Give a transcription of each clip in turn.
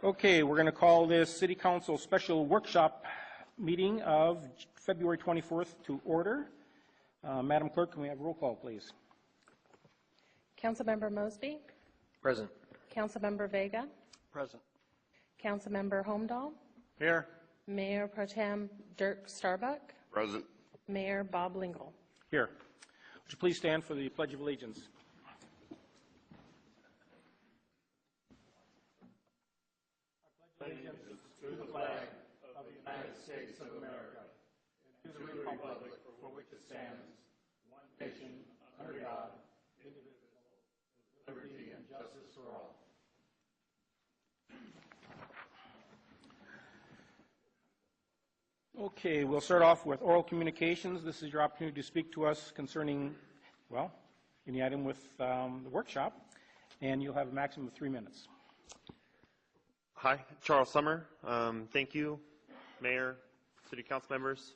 Okay, we're going to call this City Council Special Workshop meeting of February 24th to order. Madam Clerk, can we have roll call, please? Councilmember Mosby. Present. Councilmember Vega. Present. Councilmember Holmdahl. Here. Mayor Pro Tem Dirk Starbuck. Present. Mayor Bob Lingle. Here. Would you please stand for the Pledge of Allegiance? Allegiance to the flag of the United States of America and to the republic for which it stands, one nation, under God, indivisible, with liberty and justice for all. Okay, we'll start off with oral communications. This is your opportunity to speak to us concerning, well, any item with the workshop, and you'll have a maximum of 3 minutes. Hi, Charles Summer. Thank you, Mayor, City Council members.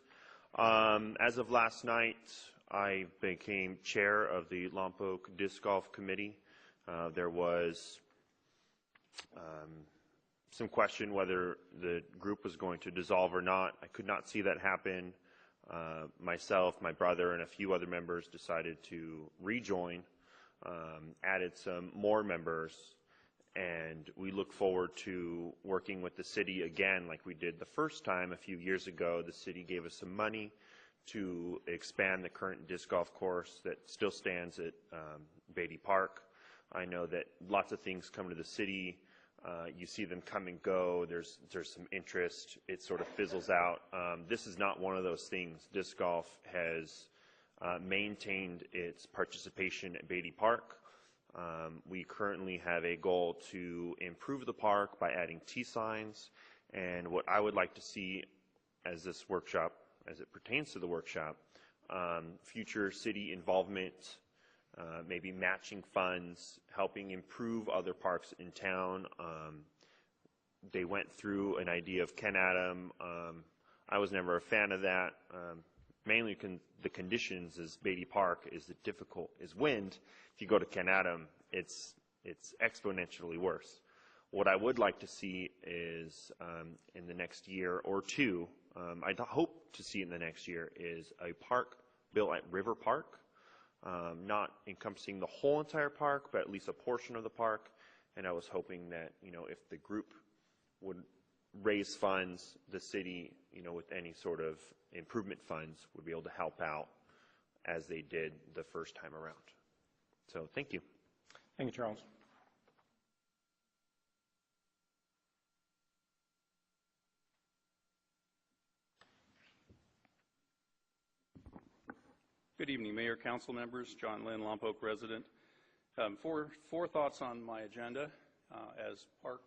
As of last night, I became chair of the Lompoc Disc Golf Committee. There was some question whether the group was going to dissolve or not. I could not see that happen. Myself, my brother, and a few other members decided to rejoin, added some more members, and we look forward to working with the city again like we did the first time a few years ago. The city gave us some money to expand the current disc golf course that still stands at Beatty Park. I know that lots of things come to the city. You see them come and go. There's some interest. It sort of fizzles out. This is not one of those things. Disc golf has maintained its participation at Beatty Park. We currently have a goal to improve the park by adding T-signs, and what I would like to see as this workshop, as it pertains to the workshop, future city involvement, maybe matching funds, helping improve other parks in town. They went through an idea of Ken Adam. I was never a fan of that. Mainly the conditions is Beatty Park is wind. If you go to Ken Adam, it's exponentially worse. What I would like to see is in the next year or two, I hope to see in the next year, is a park built at River Park, not encompassing the whole entire park, but at least a portion of the park. And I was hoping that, if the group would raise funds, the city, with any sort of improvement funds, would be able to help out as they did the first time around. So thank you. Thank you, Charles. Good evening, Mayor, Council members. John Lynn, Lompoc resident. Four thoughts on my agenda. As Park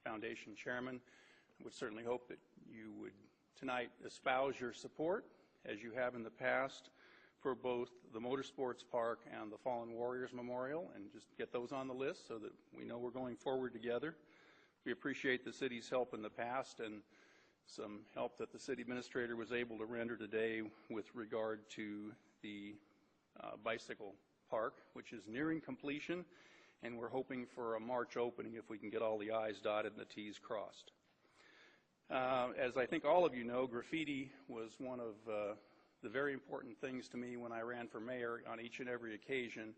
Foundation Chairman, I would certainly hope that you would tonight espouse your support, as you have in the past, for both the Motorsports Park and the Fallen Warriors Memorial, and just get those on the list so that we know we're going forward together. We appreciate the city's help in the past and some help that the city administrator was able to render today with regard to the bicycle park, which is nearing completion, and we're hoping for a March opening if we can get all the I's dotted and the T's crossed. As I think all of you know, graffiti was one of the very important things to me when I ran for mayor on each and every occasion,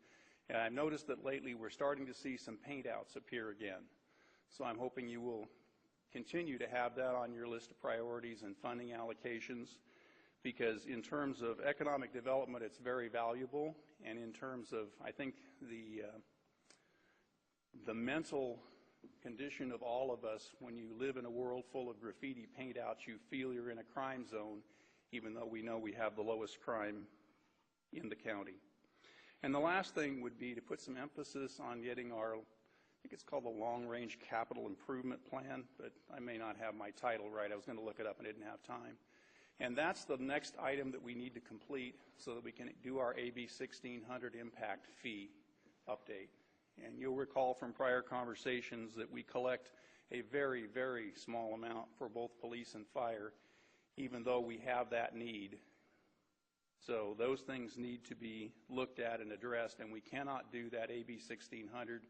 and I've noticed that lately we're starting to see some paint outs appear again. So I'm hoping you will continue to have that on your list of priorities and funding allocations, because in terms of economic development, it's very valuable, and in terms of, I think, the mental condition of all of us, when you live in a world full of graffiti paint outs, you feel you're in a crime zone, even though we know we have the lowest crime in the county. And the last thing would be to put some emphasis on getting our, I think it's called the Long Range Capital Improvement Plan, but I may not have my title right. I was going to look it up and didn't have time. And that's the next item that we need to complete so that we can do our AB 1600 impact fee update. And you'll recall from prior conversations that we collect a very, very small amount for both police and fire, even though we have that need. So those things need to be looked at and addressed, and we cannot do that AB 1600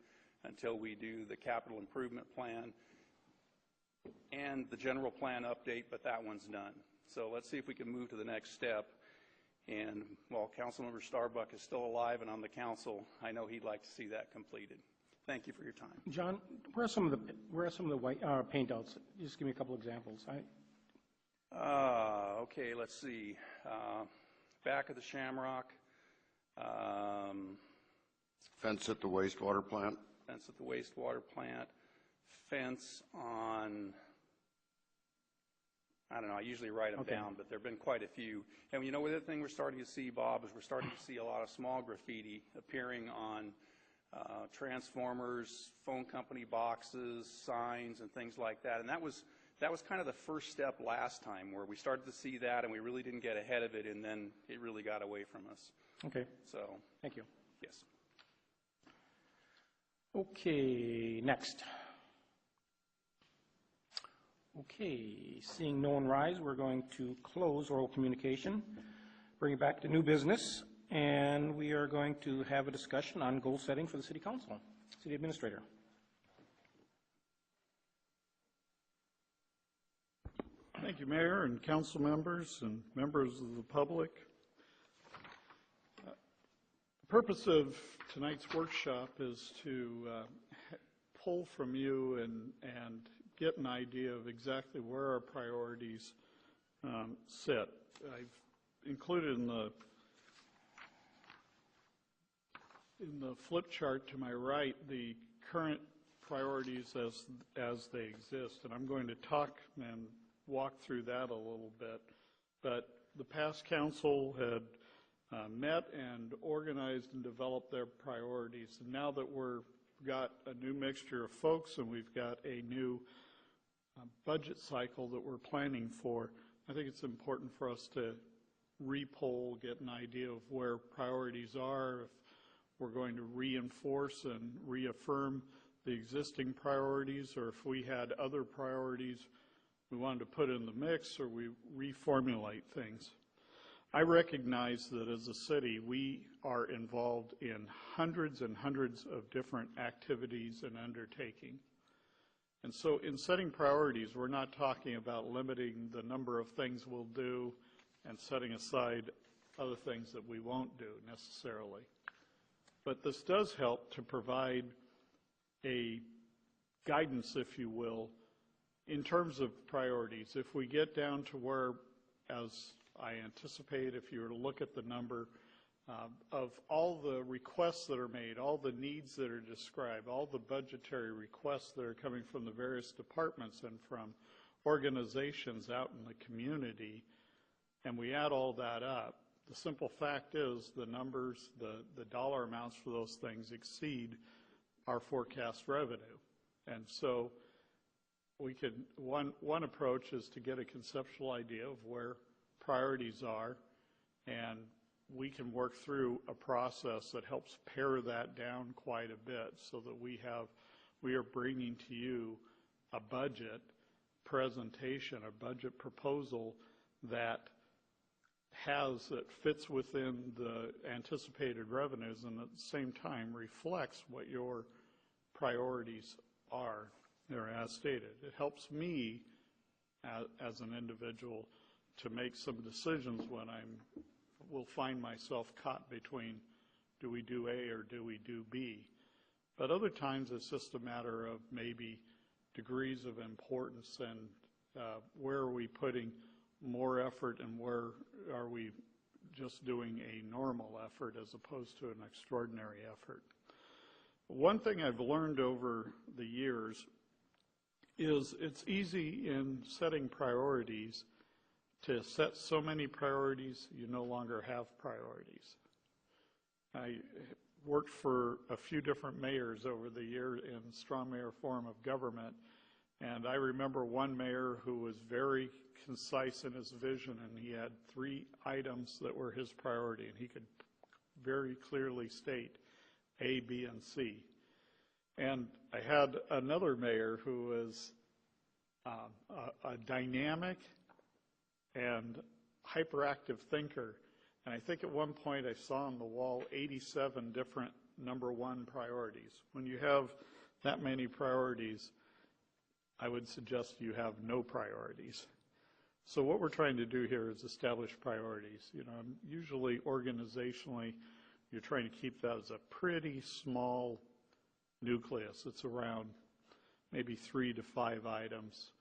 until we do the capital improvement plan and the general plan update, but that one's done. So let's see if we can move to the next step. And while Councilmember Starbuck is still alive and on the council, I know he'd like to see that completed. Thank you for your time. John, where are some of the white paint outs? Just give me a couple examples. Okay, let's see. Back of the Shamrock. Fence at the wastewater plant. Fence at the wastewater plant. Fence on, I don't know, I usually write them down, but there have been quite a few. And you know, the other thing we're starting to see, Bob, is we're starting to see a lot of small graffiti appearing on transformers, phone company boxes, signs, and things like that. And that was kind of the first step last time, where we started to see that and we really didn't get ahead of it, and then it really got away from us. Okay. So, thank you. yes. Okay, next. Okay, seeing no one rise, we're going to close oral communication, bring it back to new business, and we are going to have a discussion on goal setting for the City Council. City Administrator. Thank you, Mayor and council members and members of the public. The purpose of tonight's workshop is to pull from you and get an idea of exactly where our priorities sit. I've included in the flip chart to my right the current priorities as they exist, and I'm going to talk and walk through that a little bit. But the past council had met and organized and developed their priorities, and now that we've got a new mixture of folks and we've got a new budget cycle that we're planning for, I think it's important for us to re-poll, get an idea of where priorities are, if we're going to reinforce and reaffirm the existing priorities, or if we had other priorities we wanted to put in the mix, or we reformulate things. I recognize that as a city, we are involved in hundreds and hundreds of different activities and undertaking. And so in setting priorities, we're not talking about limiting the number of things we'll do and setting aside other things that we won't do necessarily. But this does help to provide a guidance, if you will, in terms of priorities. If we get down to where, as I anticipate, if you were to look at the number of all the requests that are made, all the needs that are described, all the budgetary requests that are coming from the various departments and from organizations out in the community, and we add all that up, the simple fact is the numbers, the dollar amounts for those things exceed our forecast revenue. And so we could, one approach is to get a conceptual idea of where priorities are, and we can work through a process that helps pare that down quite a bit so that we are bringing to you a budget presentation, a budget proposal that fits within the anticipated revenues and at the same time reflects what your priorities are there as stated. It helps me as an individual to make some decisions when will find myself caught between, do we do A or do we do B? But other times it's just a matter of maybe degrees of importance and where are we putting more effort and where are we just doing a normal effort as opposed to an extraordinary effort. One thing I've learned over the years is it's easy in setting priorities to set so many priorities you no longer have priorities. I worked for a few different mayors over the year in straw mayor form of government, and I remember one mayor who was very concise in his vision, and he had 3 items that were his priority, and he could very clearly state A, B, and C. And I had another mayor who was a dynamic and hyperactive thinker, And I think at one point I saw on the wall 87 different number one priorities. When you have that many priorities, I would suggest you have no priorities. So what we're trying to do here is establish priorities. You know, usually organizationally, you're trying to keep that as a pretty small nucleus. It's around maybe 3 to 5 items.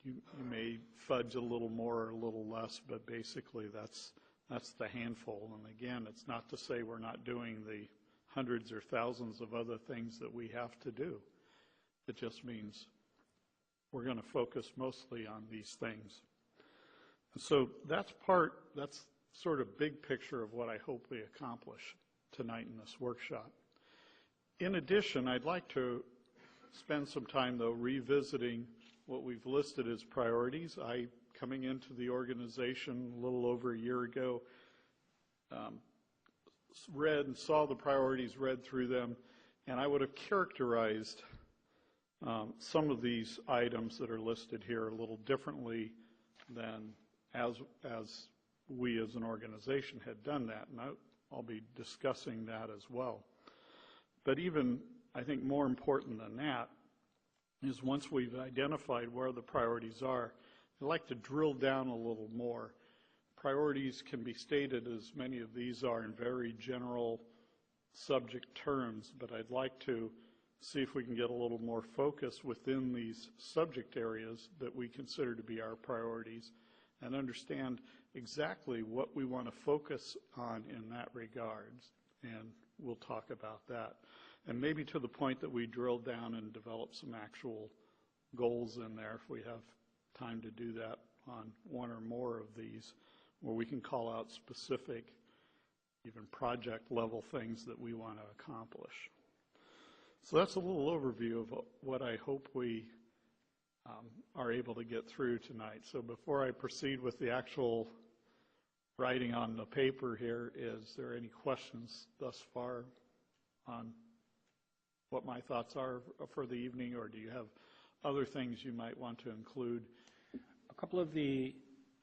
You may fudge a little more or a little less, but basically that's the handful. And again, it's not to say we're not doing the hundreds or thousands of other things that we have to do. It just means we're going to focus mostly on these things. And so that's sort of big picture of what I hope we accomplish tonight in this workshop. In addition, I'd like to spend some time, though, revisiting what we've listed as priorities. Coming into the organization a little over a year ago, read and saw the priorities, read through them, and I would have characterized some of these items that are listed here a little differently than as we as an organization had done that, and I'll be discussing that as well. But even, I think more important than that, is once we've identified where the priorities are, I'd like to drill down a little more. Priorities can be stated, as many of these are, in very general subject terms, but I'd like to see if we can get a little more focus within these subject areas that we consider to be our priorities and understand exactly what we want to focus on in that regard. And we'll talk about that. And maybe to the point that we drill down and develop some actual goals in there if we have time to do that on one or more of these, where we can call out specific, even project level things that we want to accomplish. So that's a little overview of what I hope we are able to get through tonight. So before I proceed with the actual writing on the paper here, is there any questions thus far on what my thoughts are for the evening, or do you have other things you might want to include? A couple of the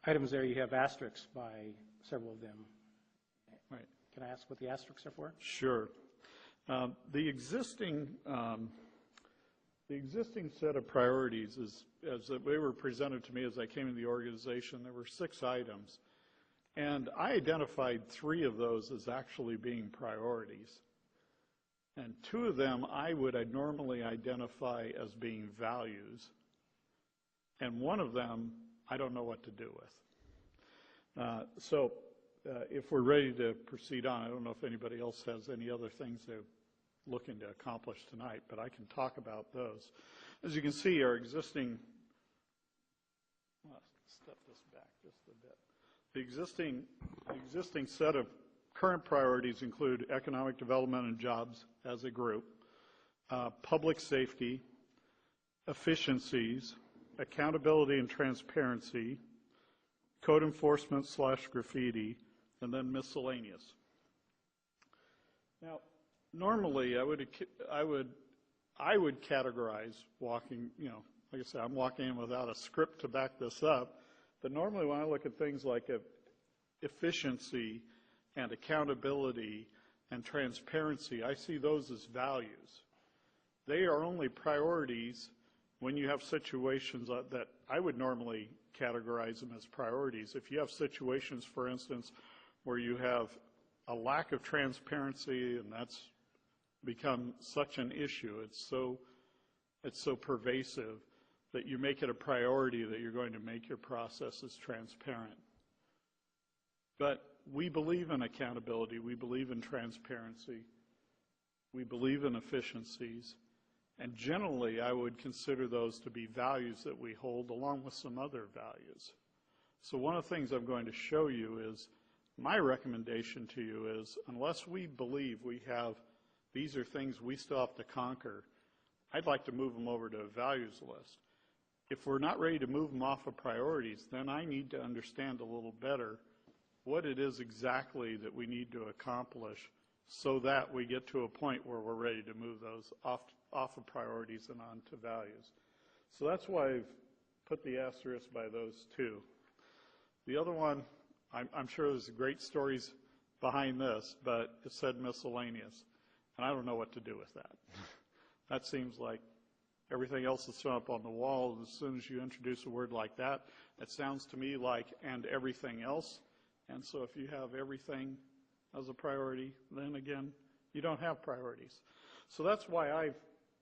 items there, you have asterisks by several of them. Right. Can I ask what the asterisks are for? Sure. The existing set of priorities, as they were presented to me as I came into the organization, there were 6 items. And I identified 3 of those as actually being priorities. And 2 of them I'd normally identify as being values. And 1 of them I don't know what to do with. So if we're ready to proceed on, I don't know if anybody else has any other things they're looking to accomplish tonight, but I can talk about those. As you can see, our existing, step this back just a bit. The existing set of current priorities include economic development and jobs as a group, public safety, efficiencies, accountability and transparency, code enforcement / graffiti, and then miscellaneous. Now, normally I would categorize walking, like I said, I'm walking in without a script to back this up, but normally when I look at things like efficiency and accountability and transparency, I see those as values. They are only priorities when you have situations that I would normally categorize them as priorities. If you have situations, for instance, where you have a lack of transparency and that's become such an issue, it's so pervasive that you make it a priority that you're going to make your processes transparent. But we believe in accountability, we believe in transparency, we believe in efficiencies, and generally I would consider those to be values that we hold along with some other values. So one of the things I'm going to show you is, my recommendation to you is, unless we believe we have, these are things we still have to conquer, I'd like to move them over to a values list. If we're not ready to move them off of priorities, then I need to understand a little better what it is exactly that we need to accomplish so that we get to a point where we're ready to move those off of priorities and on to values. So that's why I've put the asterisk by those 2. The other one I'm sure there's great stories behind this, but it said miscellaneous, and I don't know what to do with that. That seems like everything else is thrown up on the wall. As soon as you introduce a word like that, it sounds to me like and everything else. And so if you have everything as a priority, then again, you don't have priorities. So that's why I've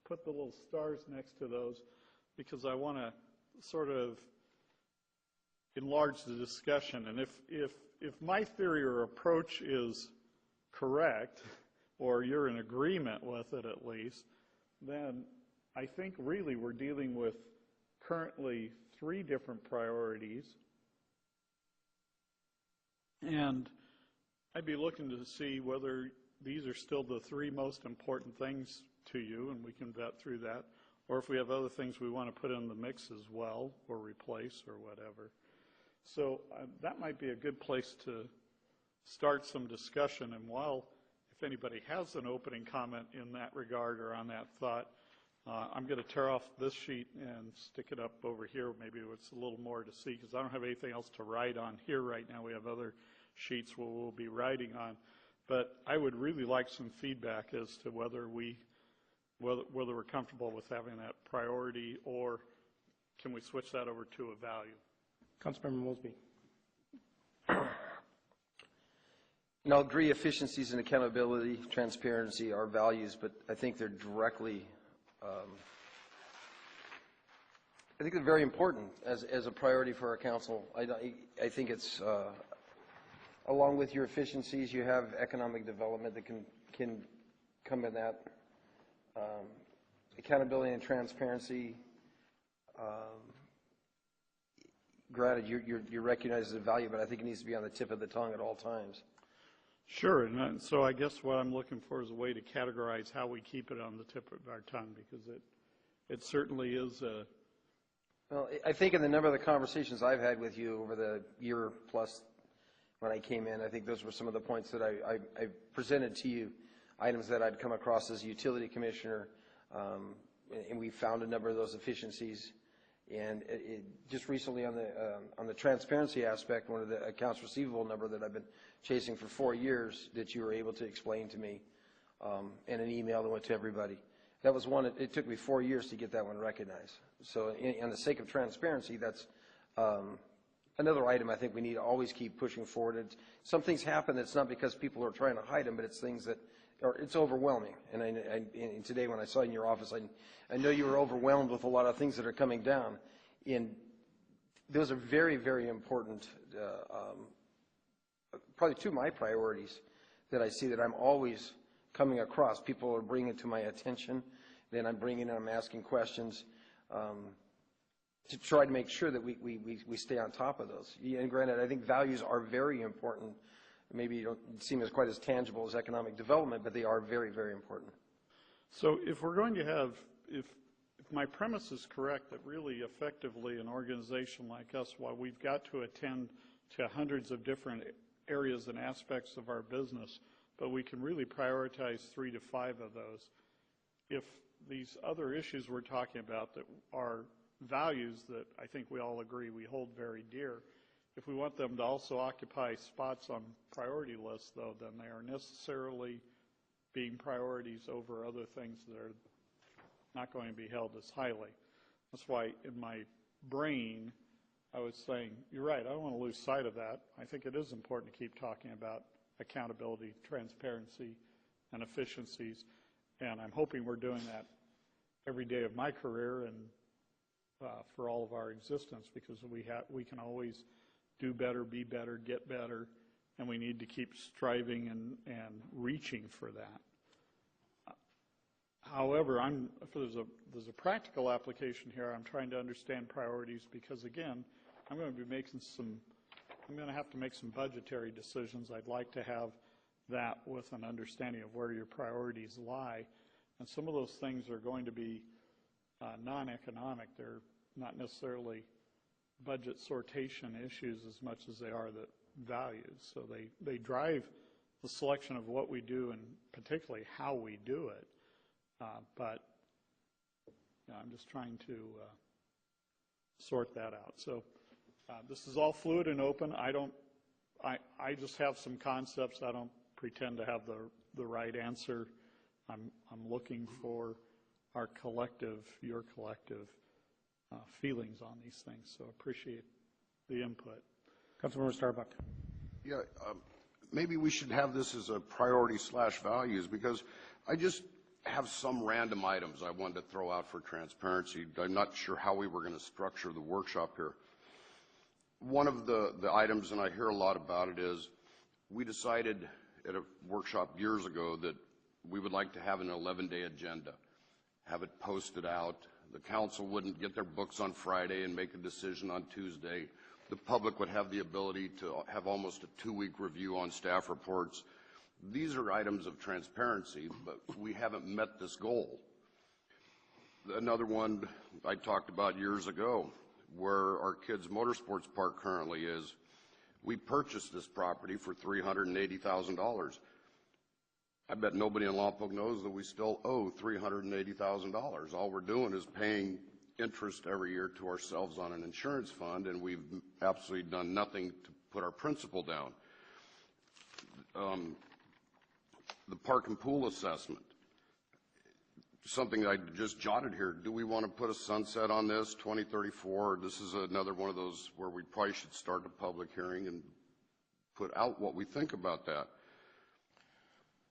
put the little stars next to those, because I want to sort of enlarge the discussion. And if my theory or approach is correct, or you're in agreement with it at least, then I think really we're dealing with currently 3 different priorities. And I'd be looking to see whether these are still the 3 most important things to you, and we can vet through that, or if we have other things we want to put in the mix as well, or replace, or whatever. So that might be a good place to start some discussion. And while, if anybody has an opening comment in that regard or on that thought, I'm going to tear off this sheet and stick it up over here. Maybe it's a little more to see, because I don't have anything else to write on here right now. We have other sheets where we'll be writing on. But I would really like some feedback as to whether we're comfortable with having that priority, or can we switch that over to a value? Councilmember Mosby. And I'll agree efficiencies and accountability, transparency are values, but I think they're directly, I think they're very important as a priority for our council. I think it's, along with your efficiencies, you have economic development that can come in that. Accountability and transparency, granted, you recognize the value, but I think it needs to be on the tip of the tongue at all times. Sure, and so I guess what I'm looking for is a way to categorize how we keep it on the tip of our tongue, because it certainly is a... Well, I think in the number of the conversations I've had with you over the year plus when I came in, I think those were some of the points that I presented to you, items that I'd come across as utility commissioner, and we found a number of those efficiencies. And just recently on the transparency aspect, one of the accounts receivable number that I've been chasing for 4 years that you were able to explain to me in an email that went to everybody. That was one, it took me 4 years to get that one recognized. So on the sake of transparency, that's another item I think we need to always keep pushing forward. Some things happen that's not because people are trying to hide them, but it's things that it's overwhelming. And today when I saw you in your office, I know you were overwhelmed with a lot of things that are coming down. And those are very, very important, probably 2 of my priorities that I see that I'm always coming across. People are bringing it to my attention. Then I'm bringing it, I'm asking questions to try to make sure that we stay on top of those. And granted, I think values are very important. Maybe you don't seem as quite as tangible as economic development, but they are very, very important. So if we're going to have, if my premise is correct, that really effectively an organization like us, while we've got to attend to hundreds of different areas and aspects of our business, but we can really prioritize 3 to 5 of those. If these other issues we're talking about that are values that I think we all agree we hold very dear, if we want them to also occupy spots on priority lists, though, then they are necessarily being priorities over other things that are not going to be held as highly. That's why in my brain I was saying, you're right, I don't want to lose sight of that. I think it is important to keep talking about accountability, transparency, and efficiencies, and I'm hoping we're doing that every day of my career and for all of our existence, because we can always do better, be better, get better, and we need to keep striving and reaching for that. However, if there's a practical application here, I'm trying to understand priorities, because again, I'm going to have to make some budgetary decisions. I'd like to have that with an understanding of where your priorities lie, and some of those things are going to be non-economic. They're not necessarily budget sortation issues as much as they are the values. So they drive the selection of what we do and particularly how we do it. But I'm just trying to sort that out. So this is all fluid and open. I don't I just have some concepts. I don't pretend to have the right answer. I'm looking for our collective, your collective feelings on these things, so appreciate the input. Councilmember Starbuck. Yeah, maybe we should have this as a priority/values, because I just have some random items I wanted to throw out for transparency. I'm not sure how we were going to structure the workshop here. One of the items, and I hear a lot about it, is we decided at a workshop years ago that we would like to have an 11-day agenda, have it posted out. The council wouldn't get their books on Friday and make a decision on Tuesday. The public would have the ability to have almost a 2-week review on staff reports. These are items of transparency, but we haven't met this goal. Another one I talked about years ago, where our kids' motorsports park currently is, we purchased this property for $380,000. I bet nobody in Lompoc knows that we still owe $380,000. All we're doing is paying interest every year to ourselves on an insurance fund, and we've absolutely done nothing to put our principal down. The park and pool assessment, something I just jotted here. Do we want to put a sunset on this, 2034? This is another one of those where we probably should start a public hearing and put out what we think about that.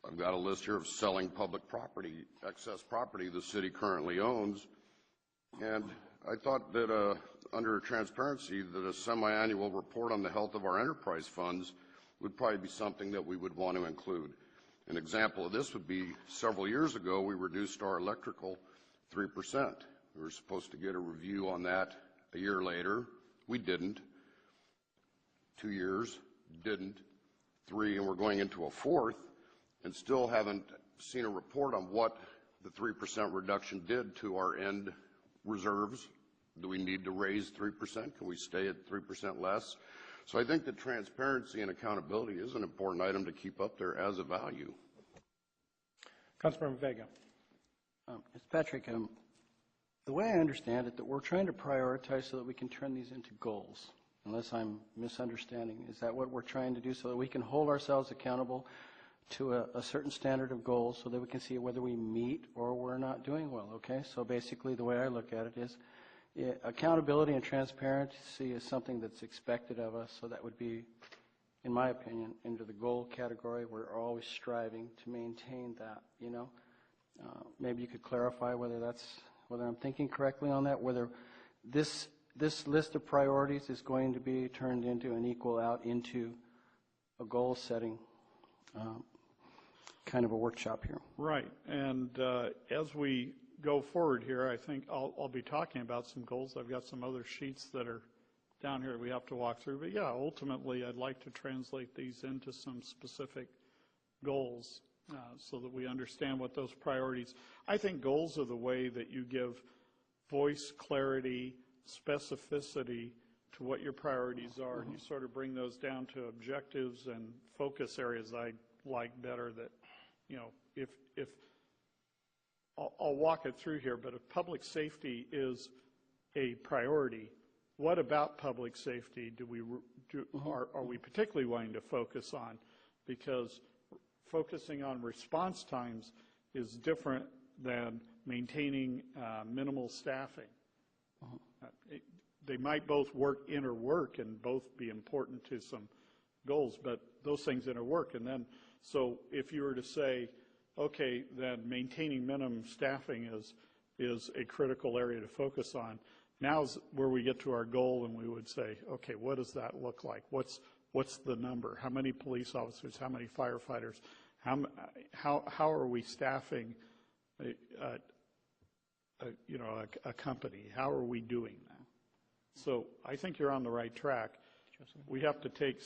I've got a list here of selling public property, excess property the city currently owns. And I thought that under transparency, that a semi-annual report on the health of our enterprise funds would probably be something that we would want to include. An example of this would be several years ago, we reduced our electrical 3%. We were supposed to get a review on that a year later. We didn't. 2 years, didn't. 3, and we're going into a 4th, and still haven't seen a report on what the 3% reduction did to our end reserves. Do we need to raise 3%? Can we stay at 3% less? So I think that transparency and accountability is an important item to keep up there as a value. Councilmember Vega. It's Patrick. The way I understand it, that we're trying to prioritize so that we can turn these into goals, unless I'm misunderstanding. Is that what we're trying to do, so that we can hold ourselves accountable to a certain standard of goals so that we can see whether we meet or we're not doing well, okay? So basically the way I look at it is accountability and transparency is something that's expected of us, so that would be, in my opinion, into the goal category. We're always striving to maintain that, you know? Maybe you could clarify whether I'm thinking correctly on that, whether this list of priorities is going to be turned into and equal out into a goal setting kind of a workshop here. Right, and as we go forward here, I think I'll be talking about some goals. I've got some other sheets that are down here we have to walk through, but yeah, ultimately I'd like to translate these into some specific goals so that we understand what those priorities. I think goals are the way that you give voice, clarity, specificity to what your priorities are, and you sort of bring those down to objectives and focus areas I like better. That, you know, if I'll walk it through here, but if public safety is a priority, what about public safety are we particularly wanting to focus on? Because focusing on response times is different than maintaining minimal staffing. They might both work interwork and both be important to some goals, but those things interwork. And then, so if you were to say, okay, then maintaining minimum staffing is a critical area to focus on. Now's where we get to our goal, and we would say, okay, what does that look like? What's the number? How many police officers? How many firefighters? How are we staffing a company? How are we doing that? So I think you're on the right track. We have to take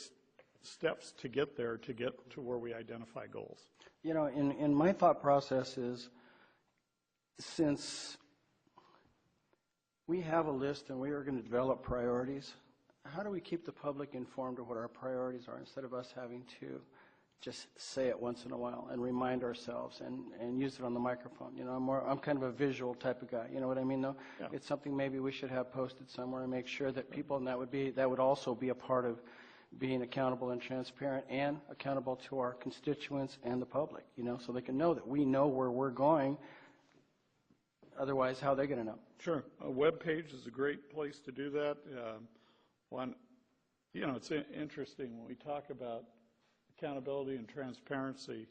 steps to get there, to get to where we identify goals. You know, in my thought process is, since we have a list and we are going to develop priorities, how do we keep the public informed of what our priorities are instead of us having to just say it once in a while and remind ourselves and use it on the microphone? You know, I'm kind of a visual type of guy. You know what I mean, though? Yeah. It's something maybe we should have posted somewhere and make sure that people, and that would also be a part of being accountable and transparent and accountable to our constituents and the public, so they can know that we know where we're going. Otherwise, how are they going to know? Sure. A web page is a great place to do that. It's interesting when we talk about accountability and transparency.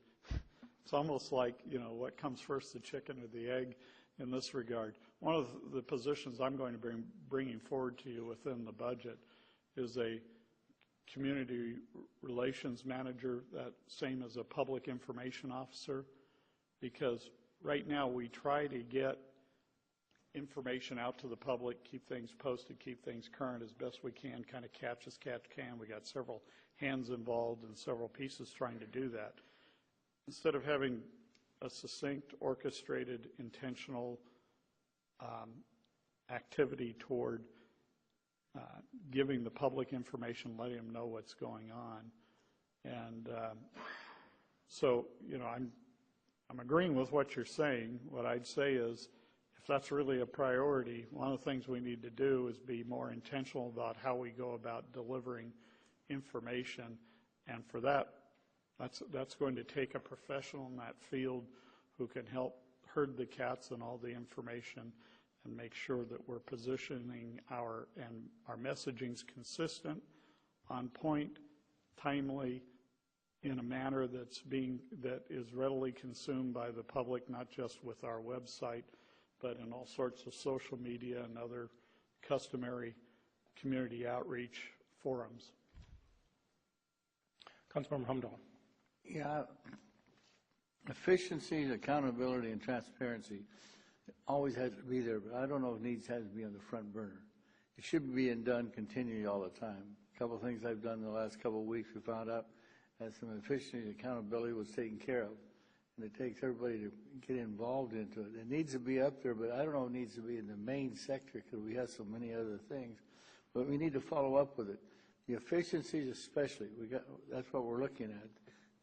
It's almost like, what comes first, the chicken or the egg in this regard. One of the positions I'm going to be bringing forward to you within the budget is a community relations manager, that same as a public information officer, because right now we try to get information out to the public, keep things posted, keep things current as best we can, kind of catch as catch can. We got several hands involved and several pieces trying to do that. Instead of having a succinct, orchestrated, intentional activity toward giving the public information, letting them know what's going on. And so, I'm agreeing with what you're saying. What I'd say is, if that's really a priority, one of the things we need to do is be more intentional about how we go about delivering information. And for that, that's going to take a professional in that field who can help herd the cats and all the information and make sure that we're positioning our messaging's consistent, on point, timely, in a manner that is readily consumed by the public, not just with our website, but in all sorts of social media and other customary community outreach forums. Councilmember Humdahl. Yeah, efficiency, accountability, and transparency always has to be there, but I don't know if needs has to be on the front burner. It should be being done continually all the time. A couple of things I've done in the last couple of weeks, we found out that some efficiency and accountability was taken care of. And it takes everybody to get involved into it. It needs to be up there, but I don't know if it needs to be in the main sector because we have so many other things. But we need to follow up with it. The efficiencies especially, that's what we're looking at.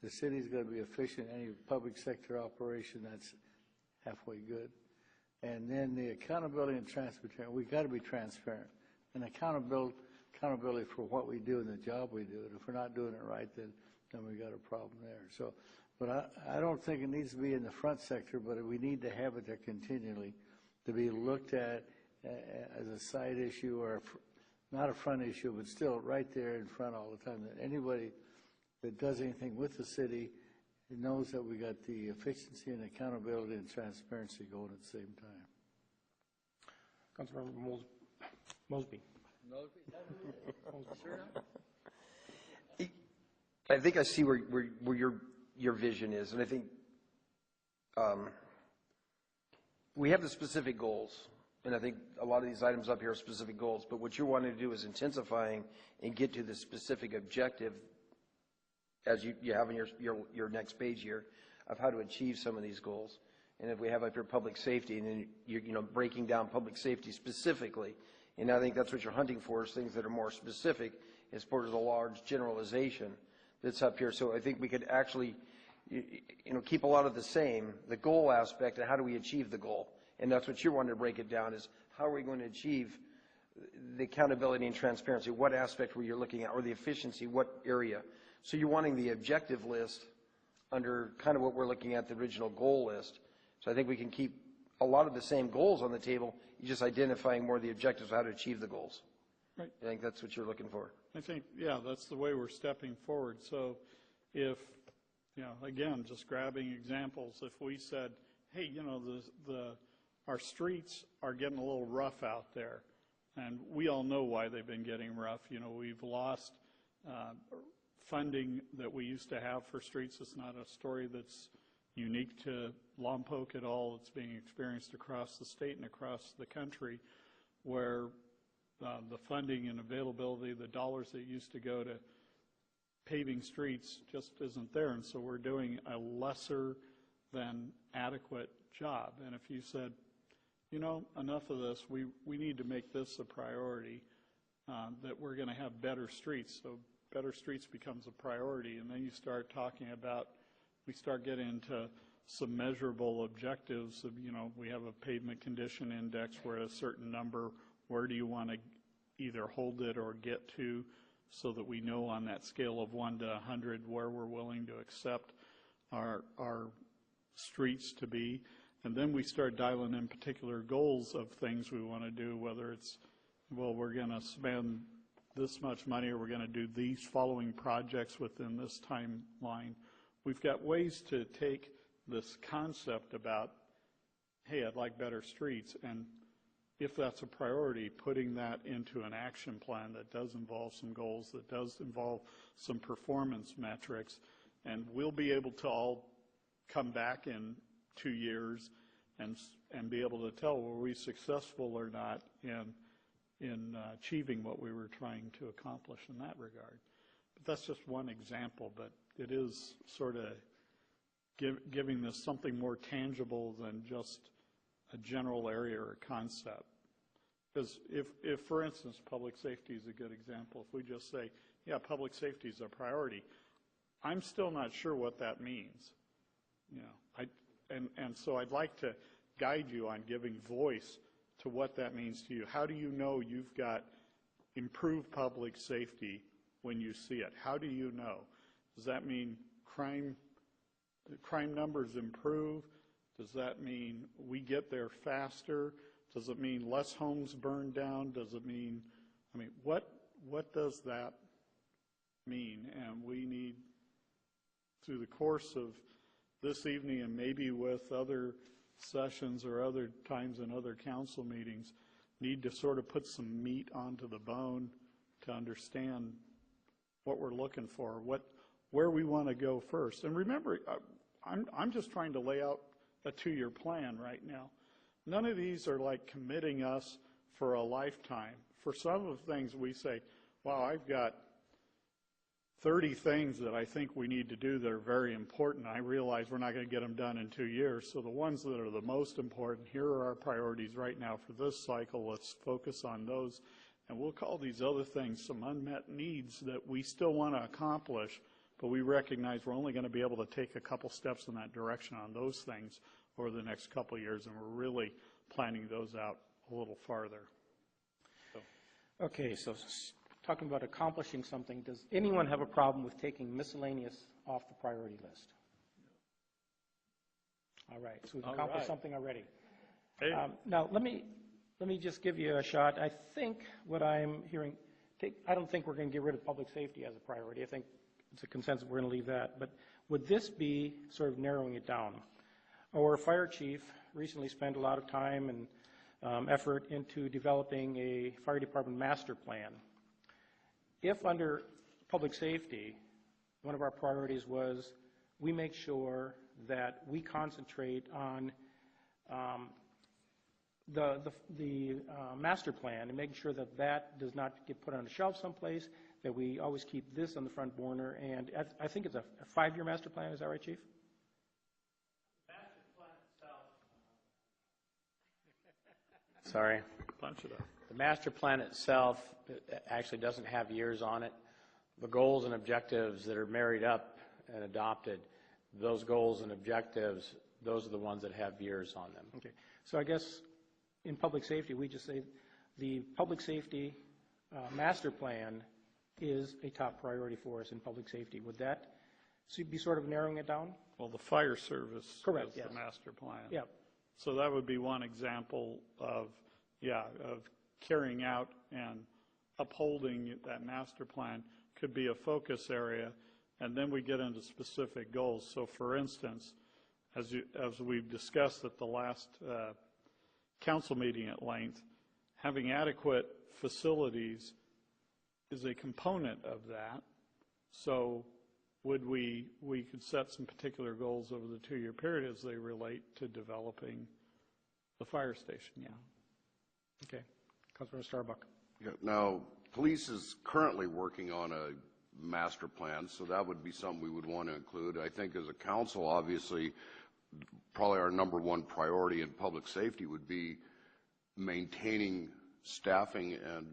The city's got to be efficient. Any public sector operation that's halfway good. And then the accountability and transparency, we've got to be transparent. And accountability for what we do and the job we do. And if we're not doing it right, then we got a problem there. So, but I don't think it needs to be in the front sector, but we need to have it there continually to be looked at as a side issue or not a front issue, but still right there in front all the time. That anybody that does anything with the city knows that we got the efficiency and accountability and transparency going at the same time. Councilmember Mosby. I think I see where your vision is, and I think we have the specific goals, and I think a lot of these items up here are specific goals, but what you're wanting to do is intensifying and get to the specific objective as you have in your next page here of how to achieve some of these goals. And if we have up here public safety, and then you're breaking down public safety specifically, and I think that's what you're hunting for, is things that are more specific as part of the large generalization that's up here. So I think we could actually keep a lot of the same, the goal aspect, and how do we achieve the goal? And that's what you're wanting to break it down, is how are we going to achieve the accountability and transparency? What aspect were you looking at, or the efficiency, what area? So you're wanting the objective list under kind of what we're looking at, the original goal list. So I think we can keep a lot of the same goals on the table, you're just identifying more of the objectives of how to achieve the goals. Right. I think that's what you're looking for. I think, yeah, that's the way we're stepping forward. So if, again, just grabbing examples, if we said, hey, our streets are getting a little rough out there, and we all know why they've been getting rough. We've lost funding that we used to have for streets. It's not a story that's unique to Lompoc at all. It's being experienced across the state and across the country, where the funding and availability, the dollars that used to go to paving streets just isn't there. And so we're doing a lesser than adequate job. And if you said, enough of this, we need to make this a priority, that we're going to have better streets. So better streets becomes a priority. And then you start talking about, we start getting into some measurable objectives of, we have a pavement condition index where a certain number, where do you want to either hold it or get to? so that we know on that scale of 1 to 100 where we're willing to accept our streets to be. And then we start dialing in particular goals of things we want to do, whether it's, well, we're going to spend this much money or we're going to do these following projects within this timeline. We've got ways to take this concept about, hey, I'd like better streets, and if that's a priority, putting that into an action plan that does involve some goals, that does involve some performance metrics, and we'll be able to all come back in 2 years and be able to tell were we successful or not in achieving what we were trying to accomplish in that regard. But that's just one example, but it is sort of giving this something more tangible than just a general area or a concept. Because if, for instance, public safety is a good example, if we just say, yeah, public safety is a priority, I'm still not sure what that means. You know, and so I'd like to guide you on giving voice to what that means to you. How do you know you've got improved public safety when you see it? How do you know? Does that mean crime numbers improve? Does that mean we get there faster? Does it mean less homes burned down? Does it mean, what does that mean? And we need, through the course of this evening and maybe with other sessions or other times in other council meetings, need to sort of put some meat onto the bone to understand what we're looking for, where we want to go first. And remember, I'm just trying to lay out a 2-year plan right now. None of these are like committing us for a lifetime. For some of the things we say, wow, I've got 30 things that I think we need to do that are very important. I realize we're not going to get them done in 2 years. So the ones that are the most important, here are our priorities right now for this cycle. Let's focus on those. And we'll call these other things some unmet needs that we still want to accomplish, but we recognize we're only going to be able to take a couple steps in that direction on those things over the next couple of years, and we're really planning those out a little farther. Okay, so talking about accomplishing something, does anyone have a problem with taking miscellaneous off the priority list? All right, so we've accomplished something already. Hey. Now, let me just give you a shot. I think what I'm hearing, I don't think we're going to get rid of public safety as a priority. I think it's a consensus we're going to leave that. But would this be sort of narrowing it down? Our fire chief recently spent a lot of time and effort into developing a fire department master plan. If under public safety, one of our priorities was we make sure that we concentrate on the master plan and making sure that that does not get put on a shelf someplace, that we always keep this on the front burner. And I think it's a 5-year master plan. Is that right, Chief? Sorry. Punch it up. The master plan itself actually doesn't have years on it. The goals and objectives that are married up and adopted, those goals and objectives, those are the ones that have years on them. Okay. So I guess in public safety, we just say the public safety master plan is a top priority for us in public safety. Would that be sort of narrowing it down? Well, the fire service Correct, is yes. the master plan. Yeah. So that would be one example of carrying out and upholding that master plan could be a focus area, and then we get into specific goals. So for instance, as we've discussed at the last council meeting at length, having adequate facilities is a component of that. So we could set some particular goals over the 2-year period as they relate to developing the fire station. Yeah. Okay. Councilor Starbuck. Yeah, now, police is currently working on a master plan, so that would be something we would want to include. I think as a council, obviously, probably our number one priority in public safety would be maintaining staffing and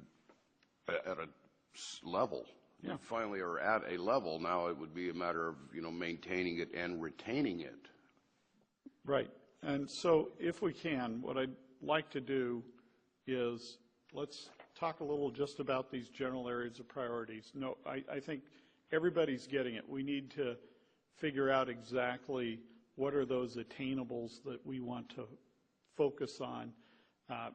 at a level. Yeah. We finally are at a level. Now it would be a matter of, maintaining it and retaining it. Right. And so if we can, what I'd like to do is let's talk a little just about these general areas of priorities. No, I think everybody's getting it. We need to figure out exactly what are those attainables that we want to focus on.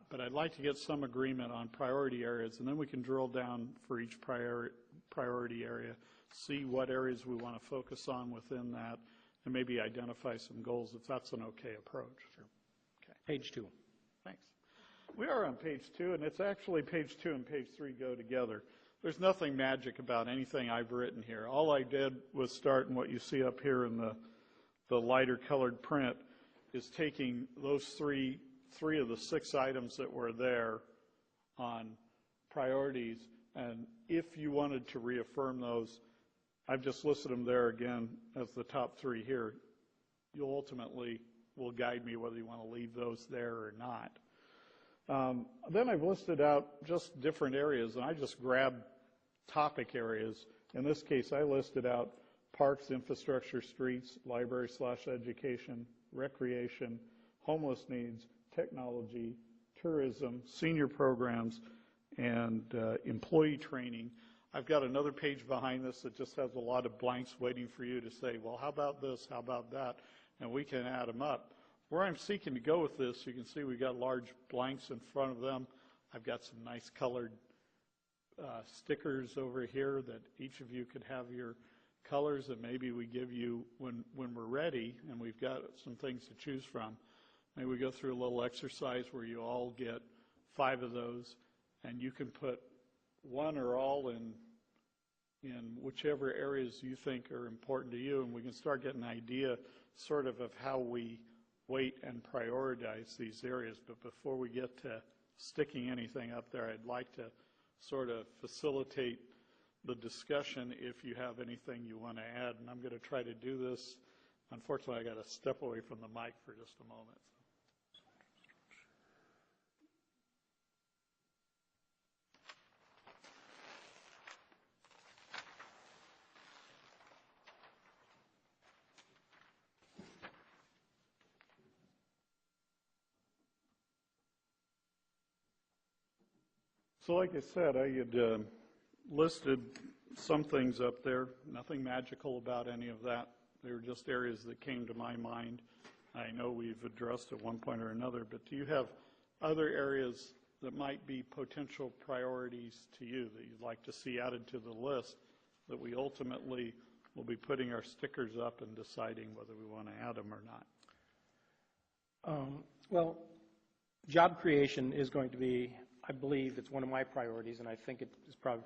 But I'd like to get some agreement on priority areas, and then we can drill down for each priority area, see what areas we want to focus on within that, and maybe identify some goals if that's an okay approach. Sure. Okay. Page 2. Thanks. We are on page 2, and it's actually page 2 and page 3 go together. There's nothing magic about anything I've written here. All I did was start in what you see up here in the lighter colored print is taking those three of the 6 items that were there on priorities, and if you wanted to reaffirm those, I've just listed them there again as the top 3 here. You ultimately will guide me whether you want to leave those there or not. Then I've listed out just different areas, and I just grabbed topic areas. In this case, I listed out parks, infrastructure, streets, library/education, recreation, homeless needs, technology, tourism, senior programs, and employee training. I've got another page behind this that just has a lot of blanks waiting for you to say, well, how about this, how about that, and we can add them up. Where I'm seeking to go with this, you can see we've got large blanks in front of them. I've got some nice colored stickers over here that each of you could have your colors that maybe we give you when we're ready, and we've got some things to choose from. Maybe we go through a little exercise where you all get 5 of those, and you can put one or all in whichever areas you think are important to you, and we can start getting an idea sort of how we weight and prioritize these areas. But before we get to sticking anything up there, I'd like to sort of facilitate the discussion if you have anything you want to add, and I'm going to try to do this. Unfortunately, I got to step away from the mic for just a moment. So like I said, I had listed some things up there, nothing magical about any of that. They were just areas that came to my mind. I know we've addressed at one point or another, but do you have other areas that might be potential priorities to you that you'd like to see added to the list that we ultimately will be putting our stickers up and deciding whether we want to add them or not? Well, job creation is going to be, I believe it's one of my priorities, and I think it is probably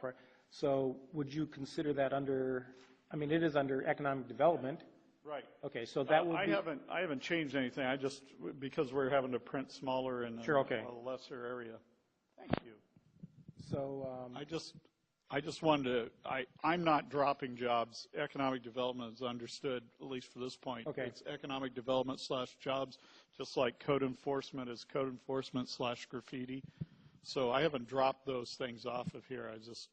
so would you consider that under, I mean, it is under economic development. Right. Okay, so that would be... I haven't changed anything. I just, because we're having to print smaller in sure, okay. a lesser area. Thank you. So... I just wanted to, I'm not dropping jobs. Economic development is understood, at least for this point. Okay. It's economic development / jobs, just like code enforcement is code enforcement / graffiti. So I haven't dropped those things off of here. I was just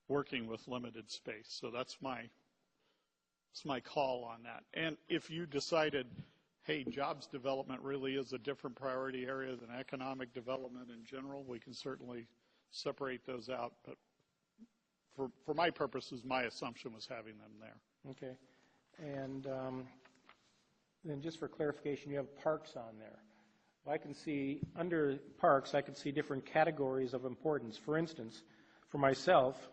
working with limited space. So that's my call on that. And if you decided, hey, jobs development really is a different priority area than economic development in general, we can certainly separate those out. But for my purposes, my assumption was having them there. Okay. And then just for clarification, you have parks on there. I can see, under parks, I can see different categories of importance. For instance, for myself,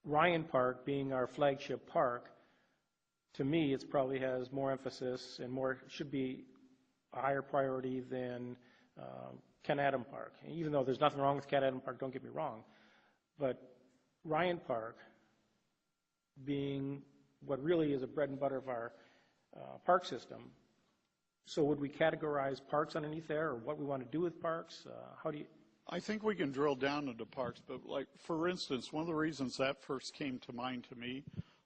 Ryan Park being our flagship park, to me, it probably has more emphasis and should be a higher priority than Ken Adam Park. Even though there's nothing wrong with Ken Adam Park, don't get me wrong. But Ryan Park being what really is a bread and butter of our park system, so would we categorize parks underneath there, or what we want to do with parks? How do you... I think we can drill down into parks, but like, for instance, one of the reasons that first came to mind to me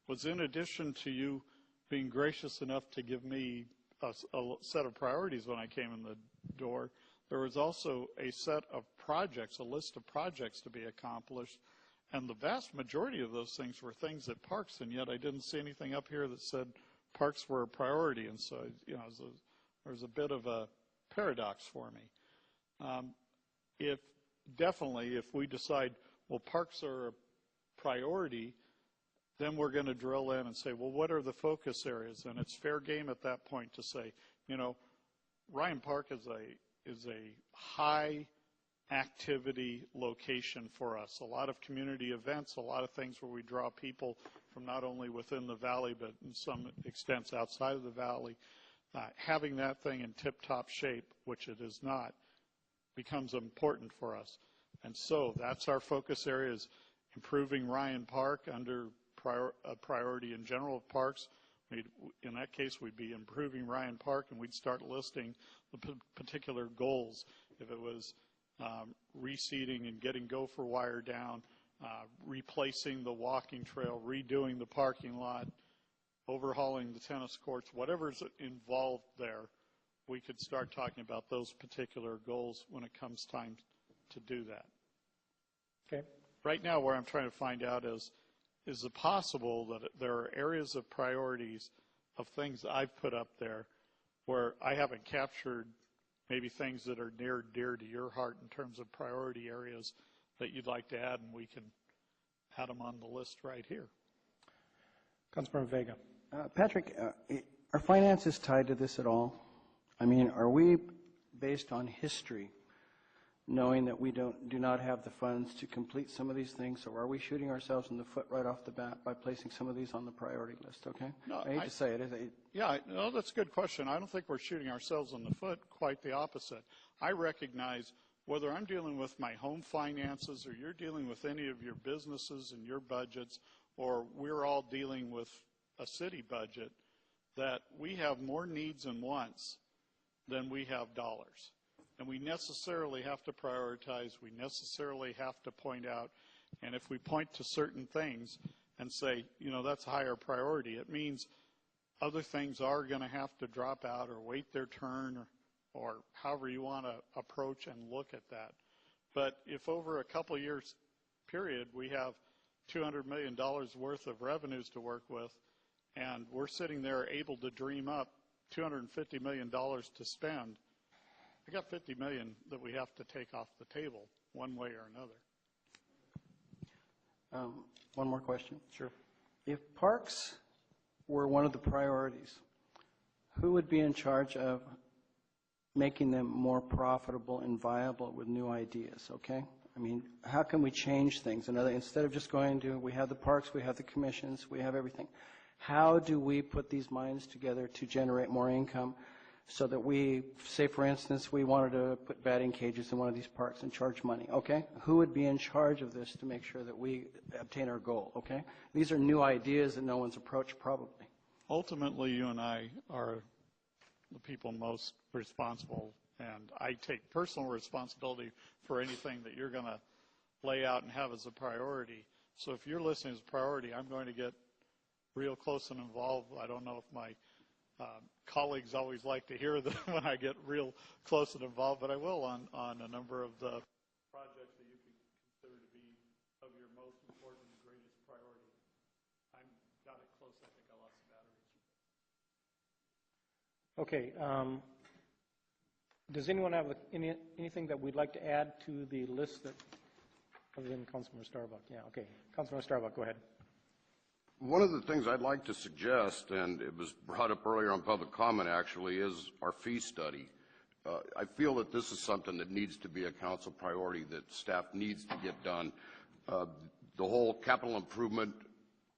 was in addition to you being gracious enough to give me a set of priorities when I came in the door, there was also a set of projects, a list of projects to be accomplished, and the vast majority of those things were things at parks, and yet I didn't see anything up here that said parks were a priority, and so, you know, there was a bit of a paradox for me. definitely, if we decide, well, parks are a priority, then we're going to drill in and say, well, what are the focus areas? And it's fair game at that point to say, Ryan Park is a high activity location for us. A lot of community events, a lot of things where we draw people from not only within the valley, but in some extents outside of the valley. Having that thing in tip-top shape, which it is not, becomes important for us. And so that's our focus area, is improving Ryan Park under a priority in general of parks. In that case, we'd be improving Ryan Park, and we'd start listing the particular goals. If it was reseeding and getting gopher wire down, replacing the walking trail, redoing the parking lot, overhauling the tennis courts, whatever's involved there, we could start talking about those particular goals when it comes time to do that. Okay. Right now, where I'm trying to find out is it possible that there are areas of priorities of things I've put up there where I haven't captured maybe things that are near dear to your heart in terms of priority areas that you'd like to add, and we can add them on the list right here. Councilmember Vega. Patrick, are finances tied to this at all? I mean, are we, based on history, knowing that we do not have the funds to complete some of these things, or are we shooting ourselves in the foot right off the bat by placing some of these on the priority list, okay? No, I hate to say it. Yeah, no, that's a good question. I don't think we're shooting ourselves in the foot, quite the opposite. I recognize whether I'm dealing with my home finances or you're dealing with any of your businesses and your budgets, or we're all dealing with a city budget, that we have more needs and wants than we have dollars. And we necessarily have to prioritize, we necessarily have to point out, and if we point to certain things and say, that's a higher priority, it means other things are going to have to drop out or wait their turn, or however you want to approach and look at that. But if over a couple of years period we have $200 million worth of revenues to work with, and we're sitting there able to dream up $250 million to spend, I got $50 million that we have to take off the table one way or another. One more question. Sure. If parks were one of the priorities, who would be in charge of making them more profitable and viable with new ideas, okay? I mean, how can we change things? Instead of just going to, we have the parks, we have the commissions, we have everything. How do we put these minds together to generate more income so that we, say for instance, we wanted to put batting cages in one of these parks and charge money, okay? Who would be in charge of this to make sure that we obtain our goal, okay? These are new ideas that no one's approached probably. Ultimately, you and I are the people most responsible, and I take personal responsibility for anything that you're going to lay out and have as a priority. So if you're listening as a priority, I'm going to get real close and involved. I don't know if my colleagues always like to hear that when I get real close and involved, but I will on a number of the projects that you can consider to be of your most important and greatest priority. I got it close. I think I lost the batteries. Okay. Does anyone have anything that we'd like to add to the list that, other than Councilmember Starbuck? Yeah, okay. Councilmember Starbuck, go ahead. One of the things I'd like to suggest, and it was brought up earlier on public comment actually, is our fee study. I feel that this is something that needs to be a council priority that staff needs to get done. The whole capital improvement,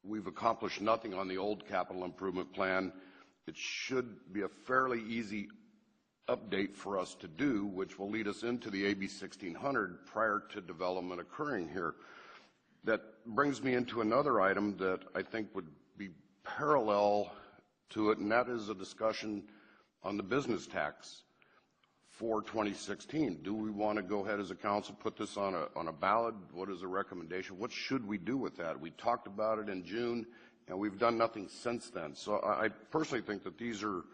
we've accomplished nothing on the old capital improvement plan. It should be a fairly easy update for us to do, which will lead us into the AB 1600 prior to development occurring here. That brings me into another item that I think would be parallel to it, and that is a discussion on the business tax for 2016. Do we want to go ahead as a council, put this on a ballot? What is the recommendation? What should we do with that? We talked about it in June, and we've done nothing since then. So I personally think that these are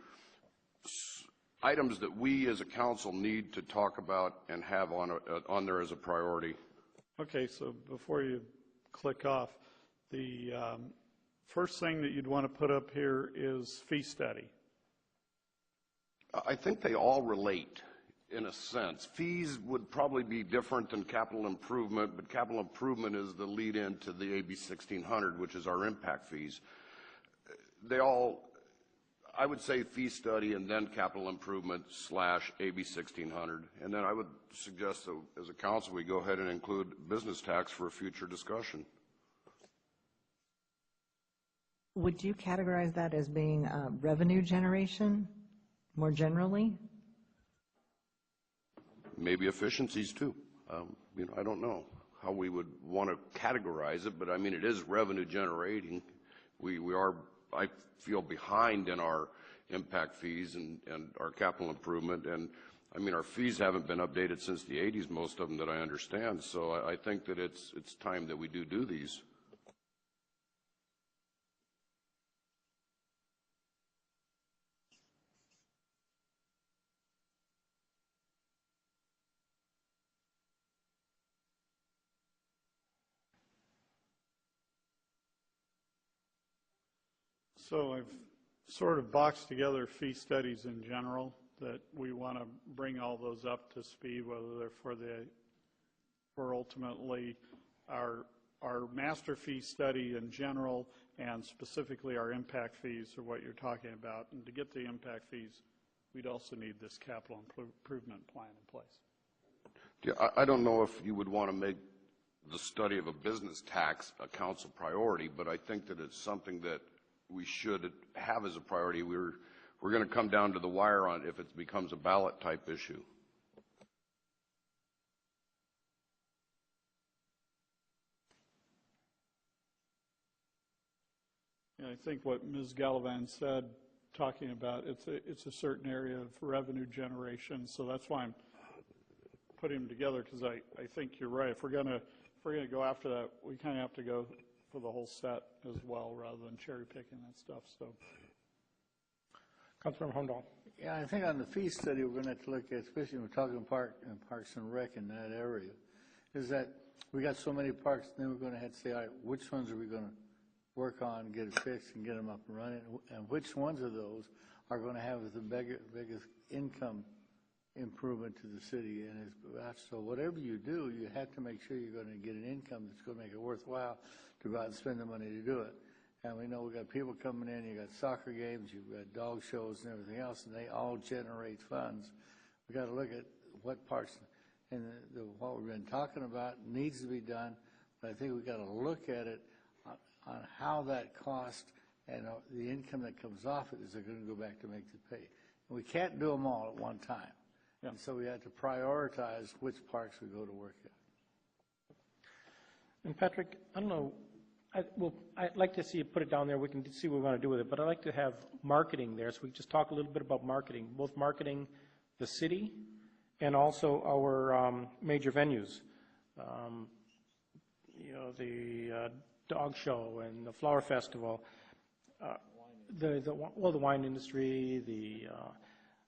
items that we as a council need to talk about and have on there as a priority. Okay, so before you click off, the first thing that you'd want to put up here is fee study. I think they all relate. in a sense. Fees would probably be different than capital improvement, but capital improvement is the lead in to the AB 1600, which is our impact fees. They all, I would say fee study and then capital improvement / AB 1600. And then I would suggest that as a council, we go ahead and include business tax for a future discussion. Would you categorize that as being revenue generation more generally? Maybe efficiencies too. I don't know how we would want to categorize it, but I mean, it is revenue generating. We are, I feel, behind in our impact fees and our capital improvement. And I mean, our fees haven't been updated since the 80s, most of them that I understand. So I think that it's time that we do these. So I've sort of boxed together fee studies in general that we want to bring all those up to speed, whether they're for ultimately our master fee study in general and specifically our impact fees are what you're talking about. And to get the impact fees, we'd also need this capital improvement plan in place. Yeah, I don't know if you would want to make the study of a business tax a council priority, but I think that it's something that we should have as a priority. We're going to come down to the wire on if it becomes a ballot type issue. Yeah, I think what Ms. Gallivan said, talking about it's a certain area of revenue generation, so that's why I'm putting them together, because I think you're right. If we're going to go after that, we kind of have to go for the whole set as well, rather than cherry picking that stuff. So, Councilmember Hondal. Yeah, I think on the fee study, we're going to have to look at, especially when we're talking Parks and Rec in that area, is that we got so many parks, then we're going to have to say, all right, which ones are we going to work on, get it fixed, and get them up and running, and which ones of those are going to have the biggest income improvement to the city. And so whatever you do, you have to make sure you're going to get an income that's going to make it worthwhile to go out and spend the money to do it. And we know we got people coming in, you got soccer games, you've got dog shows and everything else, and they all generate funds. We got to look at what parts and what we've been talking about needs to be done, but I think we got to look at it on how that cost and the income that comes off it is going to go back to make the pay. And we can't do them all at one time. Yeah. And so we have to prioritize which parks we go to work at. And Patrick, I don't know, I'd like to see you put it down there. We can see what we want to do with it, but I'd like to have marketing there, so we can just talk a little bit about marketing, both marketing the city and also our major venues. The dog show and the flower festival, the wine industry, the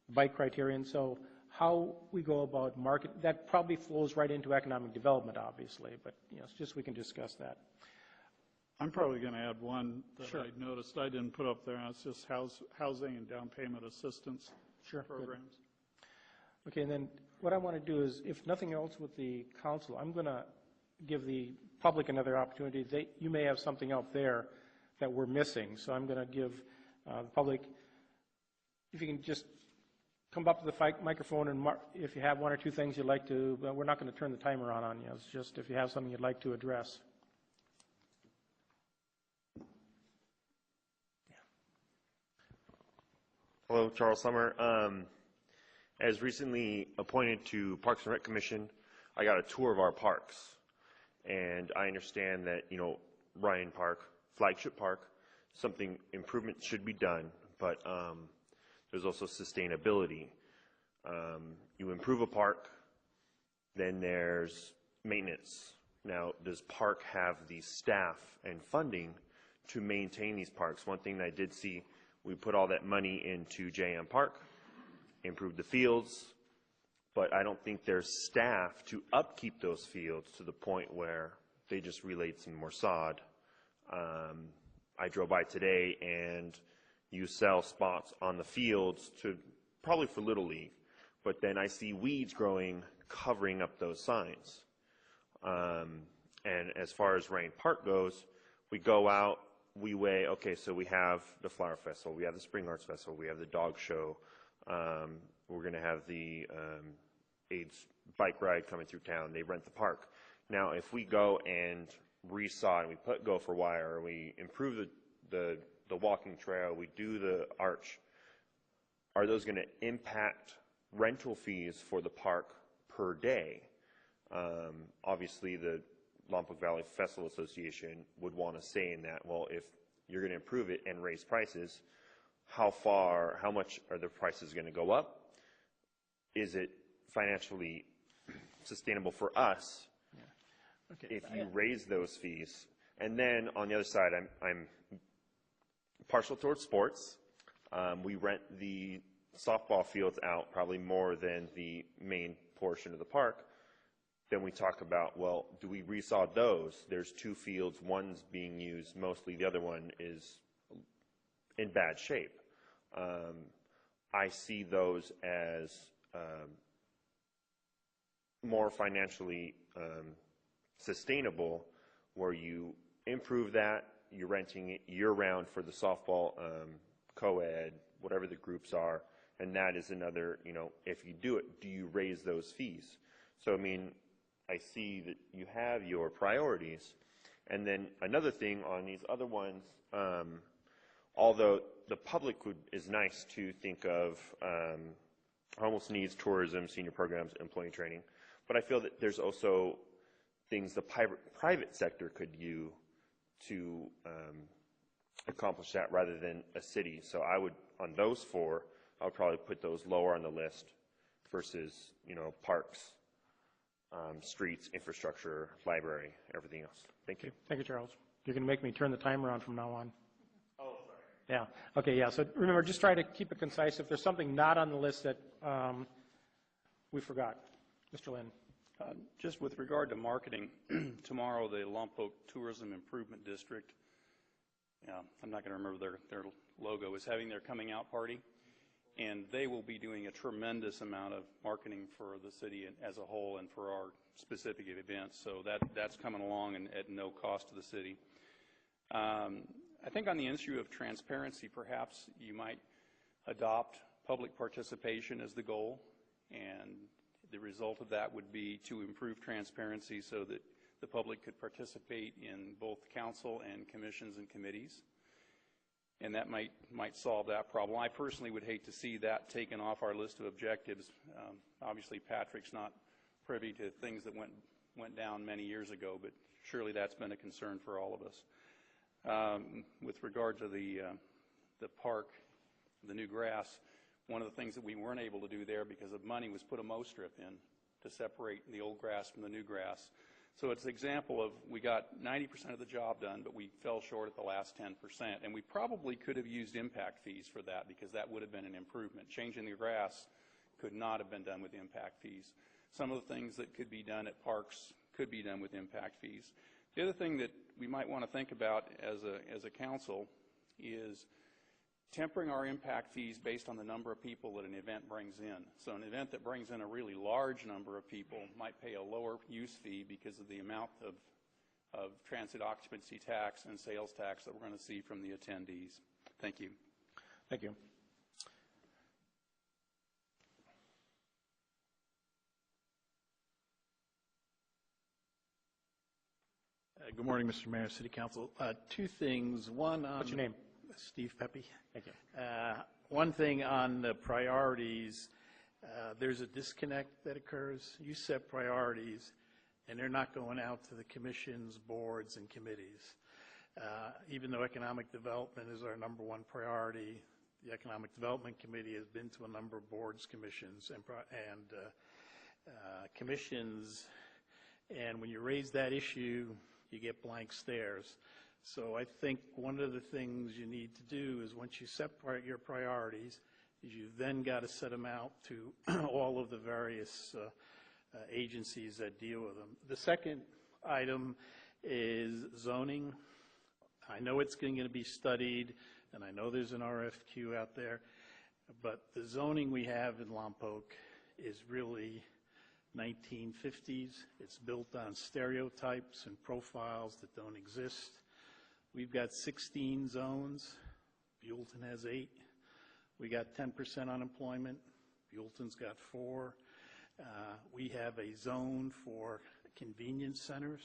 bike criterion. So how we go about market, that probably flows right into economic development, obviously, but it's just we can discuss that. I'm probably going to add one that Sure. I noticed I didn't put up there, and it's just housing and down payment assistance programs. Good. Okay, and then what I want to do is, if nothing else with the council, I'm going to give the public another opportunity. You may have something out there that we're missing, so I'm going to give the public, if you can just come up to the microphone and if you have one or two things you'd like to, we're not going to turn the timer on you. It's just if you have something you'd like to address. Hello, Charles Summer. As recently appointed to Parks and Rec Commission, I got a tour of our parks. And I understand that, Ryan Park, flagship park, improvement should be done, but there's also sustainability. You improve a park, then there's maintenance. Now, does park have the staff and funding to maintain these parks? One thing that I did see, we put all that money into JM Park, improved the fields, but I don't think there's staff to upkeep those fields to the point where they just relayed some more sod. I drove by today, and you sell spots on the fields probably for Little League, but then I see weeds growing, covering up those signs. And as far as Rain Park goes, we go out, we weigh, okay, so we have the Flower Festival, we have the Spring Arts Festival, we have the dog show, we're going to have the AIDS bike ride coming through town, they rent the park. Now, if we go and resaw and we put gopher wire, we improve the walking trail, we do the arch, are those going to impact rental fees for the park per day? Obviously, the Lompoc Valley Festival Association would want to say in that, well, if you're going to improve it and raise prices, how much are the prices going to go up? Is it financially sustainable for us if you raise those fees? And then on the other side, I'm partial towards sports. We rent the softball fields out probably more than the main portion of the park. Then we talk about, well, do we resaw those? There's 2 fields, one's being used mostly, the other one is in bad shape. I see those as more financially sustainable, where you improve that, you're renting it year-round for the softball, co-ed, whatever the groups are, and that is another, if you do it, do you raise those fees? So, I mean, I see that you have your priorities. And then another thing on these other ones, although the public is nice to think of homeless needs, tourism, senior programs, employee training, but I feel that there's also things the private sector could do to accomplish that rather than a city. So I would, on those 4, I would probably put those lower on the list versus, parks, streets, infrastructure, library, everything else. Thank you. Thank you, Charles. You're going to make me turn the timer on from now on. Oh, sorry. Yeah. Okay, yeah. So remember, just try to keep it concise. If there's something not on the list that we forgot. Mr. Lynn. Just with regard to marketing, tomorrow the Lompoc Tourism Improvement District, I'm not going to remember their logo, is having their coming out party. And they will be doing a tremendous amount of marketing for the city as a whole and for our specific events. So that's coming along and at no cost to the city. I think on the issue of transparency, perhaps you might adopt public participation as the goal. And the result of that would be to improve transparency so that the public could participate in both council and commissions and committees. And that might solve that problem. I personally would hate to see that taken off our list of objectives. Obviously, Patrick's not privy to things that went down many years ago, but surely that's been a concern for all of us. With regard to the park, the new grass, one of the things that we weren't able to do there because of money was put a mow strip in to separate the old grass from the new grass. So it's an example of we got 90% of the job done, but we fell short at the last 10%. And we probably could have used impact fees for that because that would have been an improvement. Changing the grass could not have been done with impact fees. Some of the things that could be done at parks could be done with impact fees. The other thing that we might want to think about as a council is tempering our impact fees based on the number of people that an event brings in. So an event that brings in a really large number of people might pay a lower use fee because of the amount of transit occupancy tax and sales tax that we're going to see from the attendees. Thank you. Thank you. Good morning, Mr. Mayor, City Council. 2 things. One on... What's your name? Steve Pepe. Thank you. One thing on the priorities, there's a disconnect that occurs. You set priorities, and they're not going out to the commissions, boards, and committees. Even though economic development is our #1 priority, the Economic Development Committee has been to a number of boards, commissions, and commissions, and when you raise that issue, you get blank stares. So I think one of the things you need to do is once you separate your priorities, is you've then got to set them out to all of the various agencies that deal with them. The second item is zoning. I know it's going to be studied, and I know there's an RFQ out there, but the zoning we have in Lompoc is really 1950s. It's built on stereotypes and profiles that don't exist. We've got 16 zones. Buellton has 8. We got 10% unemployment. Buellton's got 4. We have a zone for convenience centers.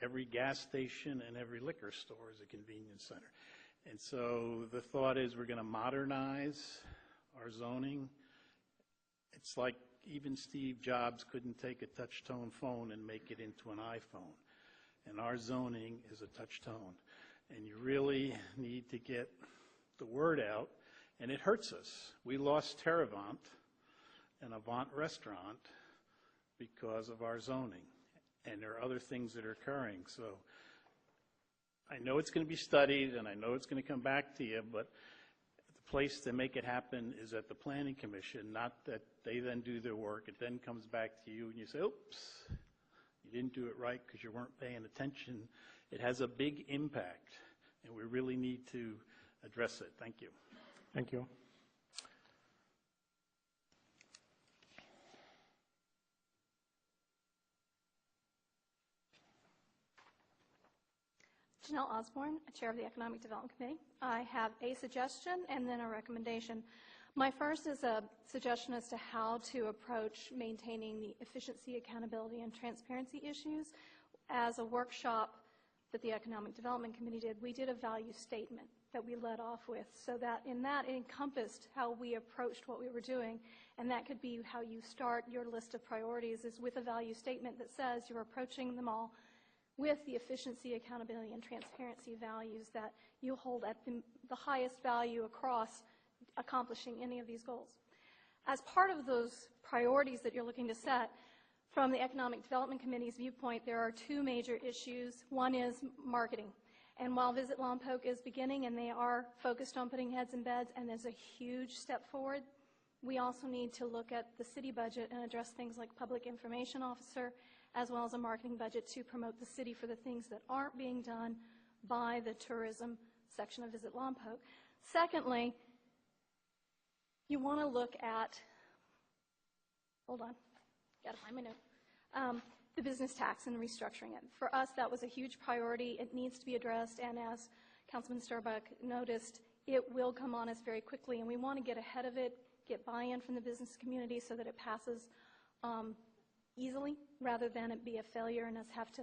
Every gas station and every liquor store is a convenience center. And so the thought is we're going to modernize our zoning. It's like even Steve Jobs couldn't take a touch-tone phone and make it into an iPhone. And our zoning is a touch-tone. And you really need to get the word out. And it hurts us. We lost Terravant, an Avant restaurant, because of our zoning. And there are other things that are occurring. So I know it's going to be studied, and I know it's going to come back to you, but the place to make it happen is at the Planning Commission, not that they then do their work. It then comes back to you, and you say, oops, you didn't do it right because you weren't paying attention. It has a big impact, and we really need to address it. Thank you. Thank you. Janelle Osborne, Chair of the Economic Development Committee. I have a suggestion and then a recommendation. My first is a suggestion as to how to approach maintaining the efficiency, accountability, and transparency issues. As a workshop that the Economic Development Committee did, we did a value statement that we led off with, so that in that it encompassed how we approached what we were doing, and that could be how you start your list of priorities is with a value statement that says you're approaching them all with the efficiency, accountability, and transparency values that you hold at the highest value across accomplishing any of these goals. As part of those priorities that you're looking to set, from the Economic Development Committee's viewpoint, there are 2 major issues. One is marketing. And while Visit Lompoc is beginning and they are focused on putting heads in beds, and there's a huge step forward, we also need to look at the city budget and address things like public information officer, as well as a marketing budget to promote the city for the things that aren't being done by the tourism section of Visit Lompoc. Secondly, you want to look at, hold on, got to find my note, the business tax and restructuring it. For us, that was a huge priority. It needs to be addressed, and as Councilman Starbuck noticed, it will come on us very quickly, and we want to get ahead of it, get buy-in from the business community so that it passes easily, rather than it be a failure and us have to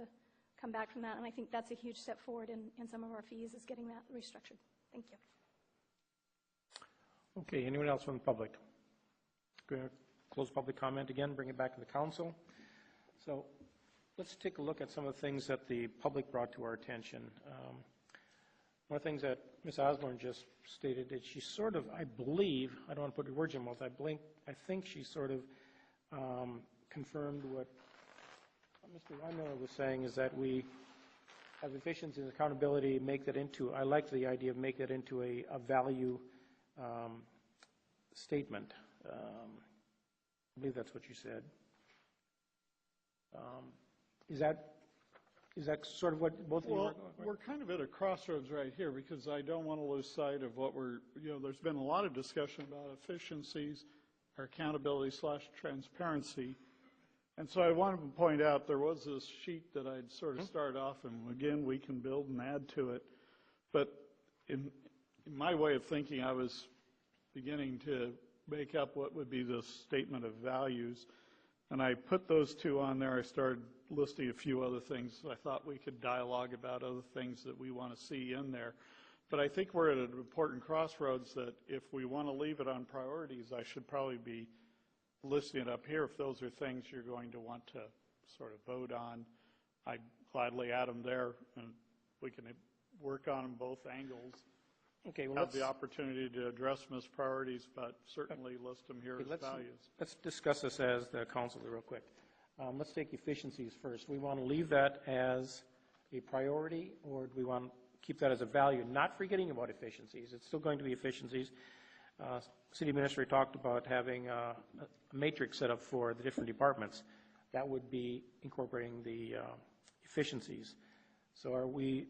come back from that. And I think that's a huge step forward in some of our fees, is getting that restructured. Thank you. Okay, anyone else from the public? Going to close public comment again, bring it back to the council. So let's take a look at some of the things that the public brought to our attention. One of the things that Ms. Osborne just stated is she sort of, I believe, I don't want to put your words in your mouth, I think she sort of confirmed what Mr. Weinmiller was saying, is that we have efficiency and accountability, make that into, I like the idea of make that into a value statement. I believe that's what you said. Is that sort of what both of you are? We're kind of at a crossroads right here, because I don't want to lose sight of what there's been a lot of discussion about efficiencies, or accountability / transparency. And so I wanted to point out there was this sheet that I'd sort of start off, and again, we can build and add to it. But in my way of thinking, I was beginning to make up what would be the statement of values. And I put those 2 on there. I started listing a few other things. I thought we could dialogue about other things that we want to see in there. But I think we're at an important crossroads that if we want to leave it on priorities, I should probably be listing it up here. If those are things you're going to want to sort of vote on, I'd gladly add them there, and we can work on them both angles. Okay, well, have the opportunity to address them as priorities, but certainly list them here as values. Let's discuss this as the council real quick. Let's take efficiencies first. We want to leave that as a priority, or do we want to keep that as a value, not forgetting about efficiencies? It's still going to be efficiencies. City Administrator talked about having a matrix set up for the different departments. That would be incorporating the efficiencies. So are we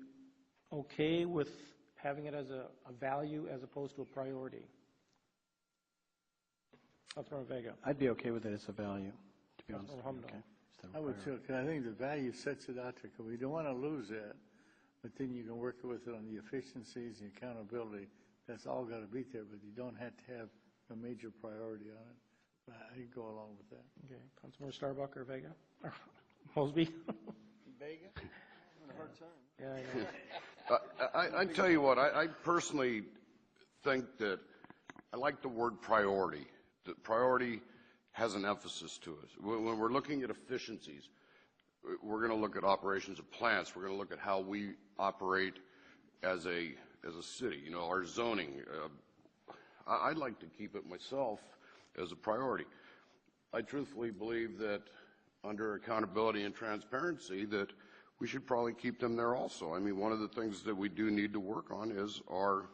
okay with having it as a value as opposed to a priority? Councilmember Vega. I'd be okay with it as a value, to be honest. Councilmember Humdahl. Okay. Instead of I would priority. too, because I think the value sets it out there, because we don't want to lose that, but then you can work with it on the efficiencies, the accountability. That's all got to be there, but you don't have to have a major priority on it. But I can go along with that. Okay, Councilmember Starbuck or Vega? Or Mosby? Vega? A hard time. Yeah, I know. I tell you what, I personally think that I like the word priority. The priority has an emphasis to it. When we're looking at efficiencies, we're going to look at operations of plants. We're going to look at how we operate as a city. You know, our zoning. I'd like to keep it myself as a priority. I truthfully believe that under accountability and transparency that we should probably keep them there also. I mean, one of the things that we do need to work on is our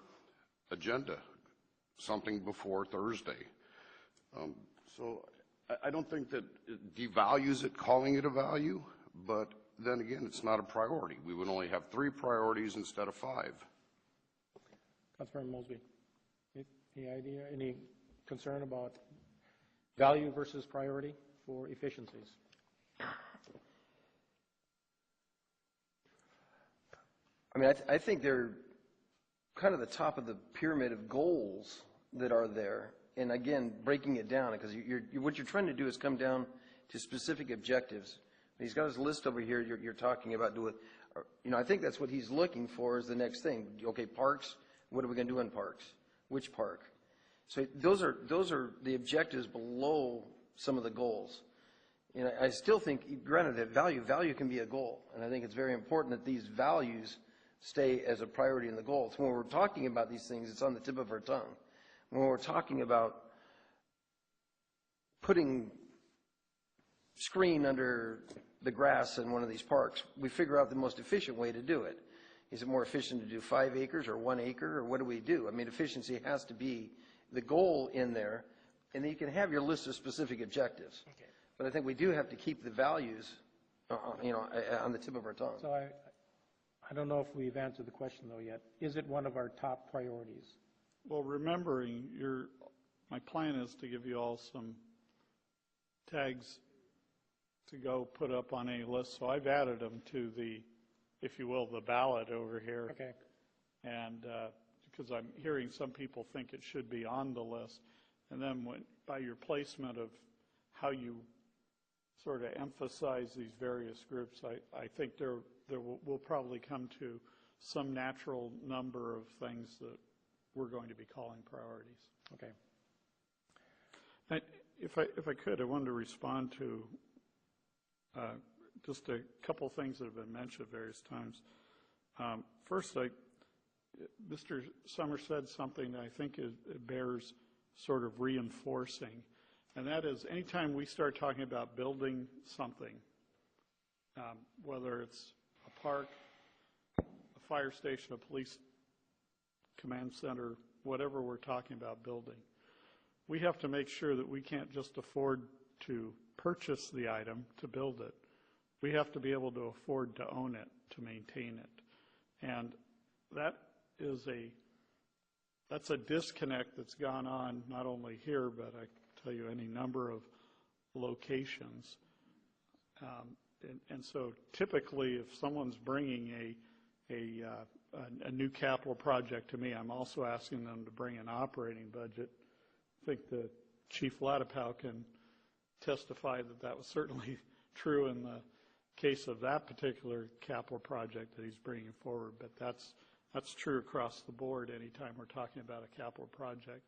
agenda, something before Thursday. So I don't think that it devalues it, calling it a value, but then again, it's not a priority. We would only have 3 priorities instead of 5. Councilmember Mosby, any idea, any concern about value versus priority for efficiencies? I mean, I think they're kind of the top of the pyramid of goals that are there. And again, breaking it down, because what you're trying to do is come down to specific objectives. He's got his list over here. You're talking about doing, you know, I think that's what he's looking for is the next thing. Okay, parks. What are we going to do in parks? Which park? So those are the objectives below some of the goals. You know, I still think, granted, that value can be a goal, and I think it's very important that these values stay as a priority in the goals. When we're talking about these things, it's on the tip of our tongue. When we're talking about putting screen under the grass in one of these parks, we figure out the most efficient way to do it. Is it more efficient to do 5 acres or 1 acre, or what do we do? I mean, efficiency has to be the goal in there, and then you can have your list of specific objectives. Okay. But I think we do have to keep the values, you know, on the tip of our tongue. So I don't know if we've answered the question, though, yet. Is it one of our top priorities? Well, remembering my plan is to give you all some tags to go put up on any list. So I've added them to the, if you will, the ballot over here. Okay. And because I'm hearing some people think it should be on the list. And then by your placement of how you sort of emphasize these various groups, I think there will probably come to some natural number of things that we're going to be calling priorities. Okay. If I could, I wanted to respond to just a couple things that have been mentioned various times. First, Mr. Summers said something that I think it bears sort of reinforcing, and that is anytime we start talking about building something, whether it's a park, a fire station, a police command center, whatever we're talking about building, we have to make sure that we can't just afford to purchase the item to build it. We have to be able to afford to own it, to maintain it. And that's a disconnect that's gone on not only here, but I can tell you any number of locations. And so typically if someone's bringing a new capital project to me, I'm also asking them to bring an operating budget. I think the Chief Latipow can testify that that was certainly true in the case of that particular capital project that he's bringing forward, but that's true across the board anytime we're talking about a capital project.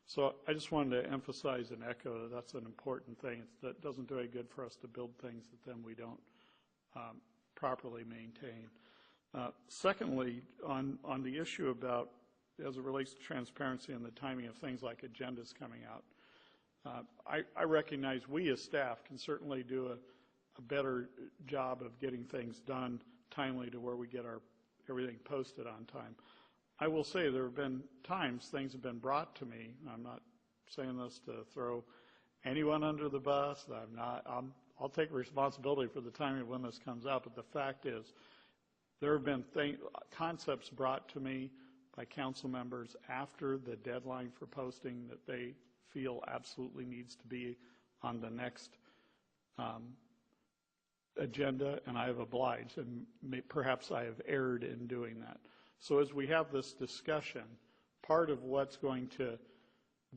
So I just wanted to emphasize and echo that that's an important thing. That doesn't do any good for us to build things that then we don't properly maintain. Secondly, on the issue about, as it relates to transparency and the timing of things like agendas coming out, I recognize we as staff can certainly do a better job of getting things done timely to where we get everything posted on time. I will say there have been times things have been brought to me. I'm not saying this to throw anyone under the bus. I'll take responsibility for the timing of when this comes out, but the fact is there have been concepts brought to me by council members after the deadline for posting that they feel absolutely needs to be on the next agenda, and I have obliged, and perhaps I have erred in doing that. So as we have this discussion, part of what's going to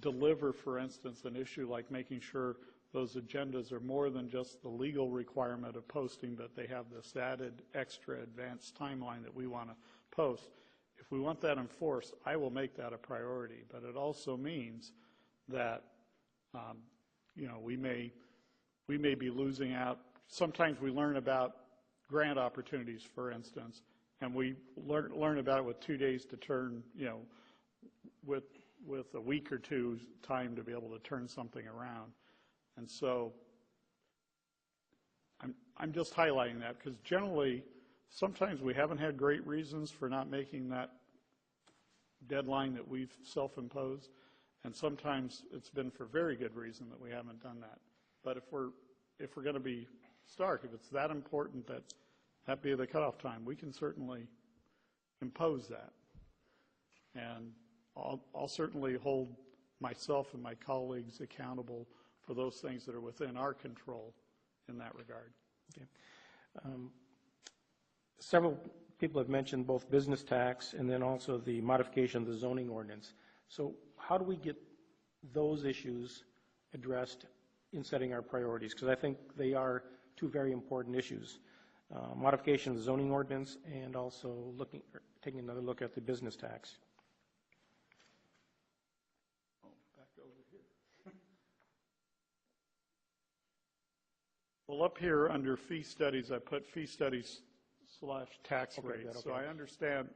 deliver, for instance, an issue like making sure those agendas are more than just the legal requirement of posting, but they have this added extra advanced timeline that we want to post. If we want that enforced, I will make that a priority, but it also means that we may be losing out. Sometimes we learn about grant opportunities, for instance, and we learn about it with 2 days to turn, with a week or two's time to be able to turn something around. And so I'm just highlighting that because generally, sometimes we haven't had great reasons for not making that deadline that we've self-imposed, and sometimes it's been for very good reason that we haven't done that. But if we're going to be stark, if it's that important that be the cutoff time, we can certainly impose that. And I'll certainly hold myself and my colleagues accountable for those things that are within our control in that regard. Okay. Several people have mentioned both business tax and then also the modification of the zoning ordinance. So how do we get those issues addressed in setting our priorities? Because I think they are two very important issues. Modification of the zoning ordinance and also taking another look at the business tax. Back over here. Well, up here under fee studies, I put fee studies / tax rates. So I understand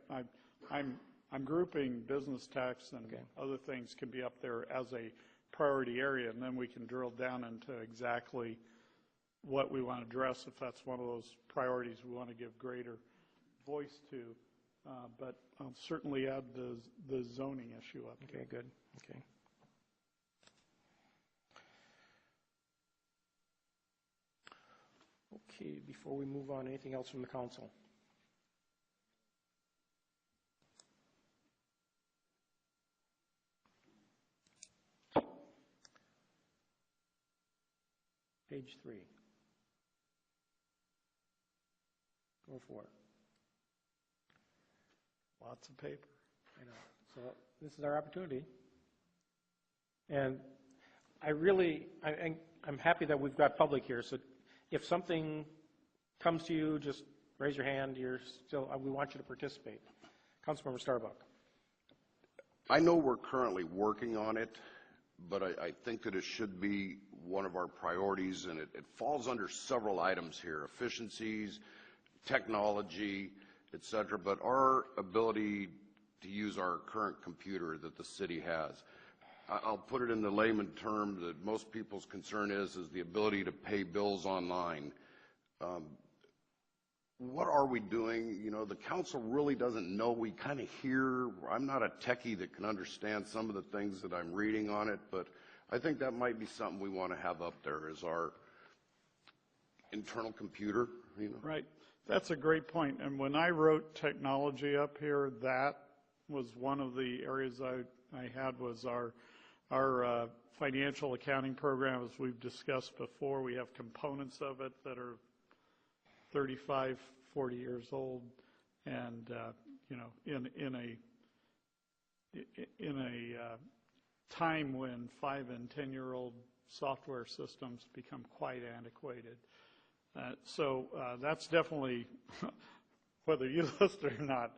I'm grouping business tax and other things can be up there as a priority area, and then we can drill down into exactly what we want to address if that's one of those priorities we want to give greater voice to. But I'll certainly add the zoning issue up here. Okay, good. Okay. Okay, before we move on, anything else from the council? Page 3. Go for it. Lots of paper. I know. So this is our opportunity. And I'm happy that we've got public here. So if something comes to you, just raise your hand. We want you to participate. Councilmember Starbuck. I know we're currently working on it, but I think that it should be one of our priorities, and it falls under several items here: efficiencies, technology, et cetera. But our ability to use our current computer that the city has, I'll put it in the layman term that most people's concern is the ability to pay bills online. What are we doing? The council really doesn't know. We kind of hear. I'm not a techie that can understand some of the things that I'm reading on it, but I think that might be something we want to have up there as our internal computer. Right. That's a great point. And when I wrote technology up here, that was one of the areas I had was our financial accounting program. As we've discussed before, we have components of it that are 35, 40 years old, and in a time when 5 and 10-year-old software systems become quite antiquated. So that's definitely, whether you list it or not,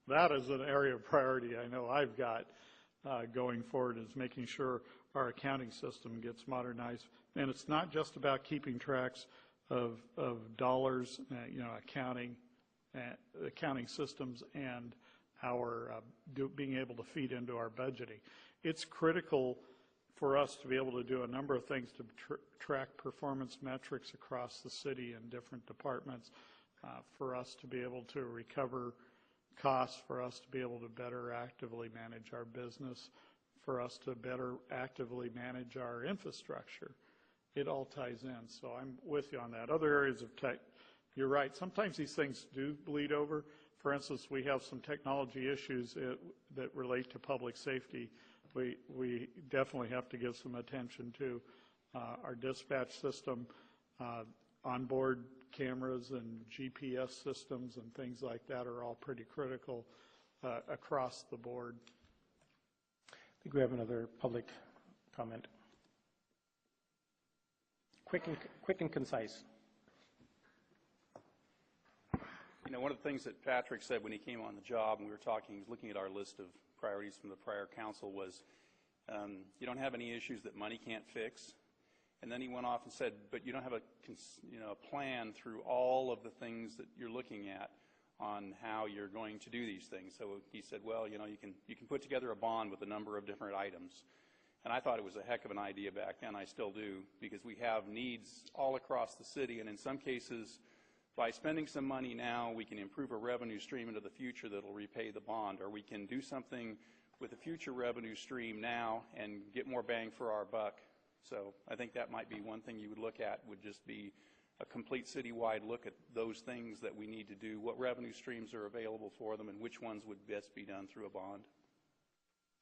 that is an area of priority I know I've got going forward, is making sure our accounting system gets modernized. And it's not just about keeping tracks of dollars, accounting systems and our being able to feed into our budgeting. It's critical for us to be able to do a number of things to track performance metrics across the city and different departments, for us to be able to recover costs, for us to be able to better actively manage our business, for us to better actively manage our infrastructure. It all ties in, so I'm with you on that. Other areas of tech, you're right, sometimes these things do bleed over. For instance, we have some technology issues that relate to public safety we definitely have to give some attention to. Our dispatch system, onboard cameras and GPS systems and things like that are all pretty critical across the board. I think we have another public comment. Quick and concise. You know, one of the things that Patrick said when he came on the job, and we were talking, he was looking at our list of priorities from the prior council, was you don't have any issues that money can't fix. And then he went off and said, but you don't have a plan through all of the things that you're looking at on how you're going to do these things. So he said, well, you can put together a bond with a number of different items. And I thought it was a heck of an idea back then. I still do, because we have needs all across the city, and in some cases, by spending some money now, we can improve a revenue stream into the future that will repay the bond, or we can do something with a future revenue stream now and get more bang for our buck. So I think that might be one thing you would look at, would just be a complete citywide look at those things that we need to do, what revenue streams are available for them, and which ones would best be done through a bond.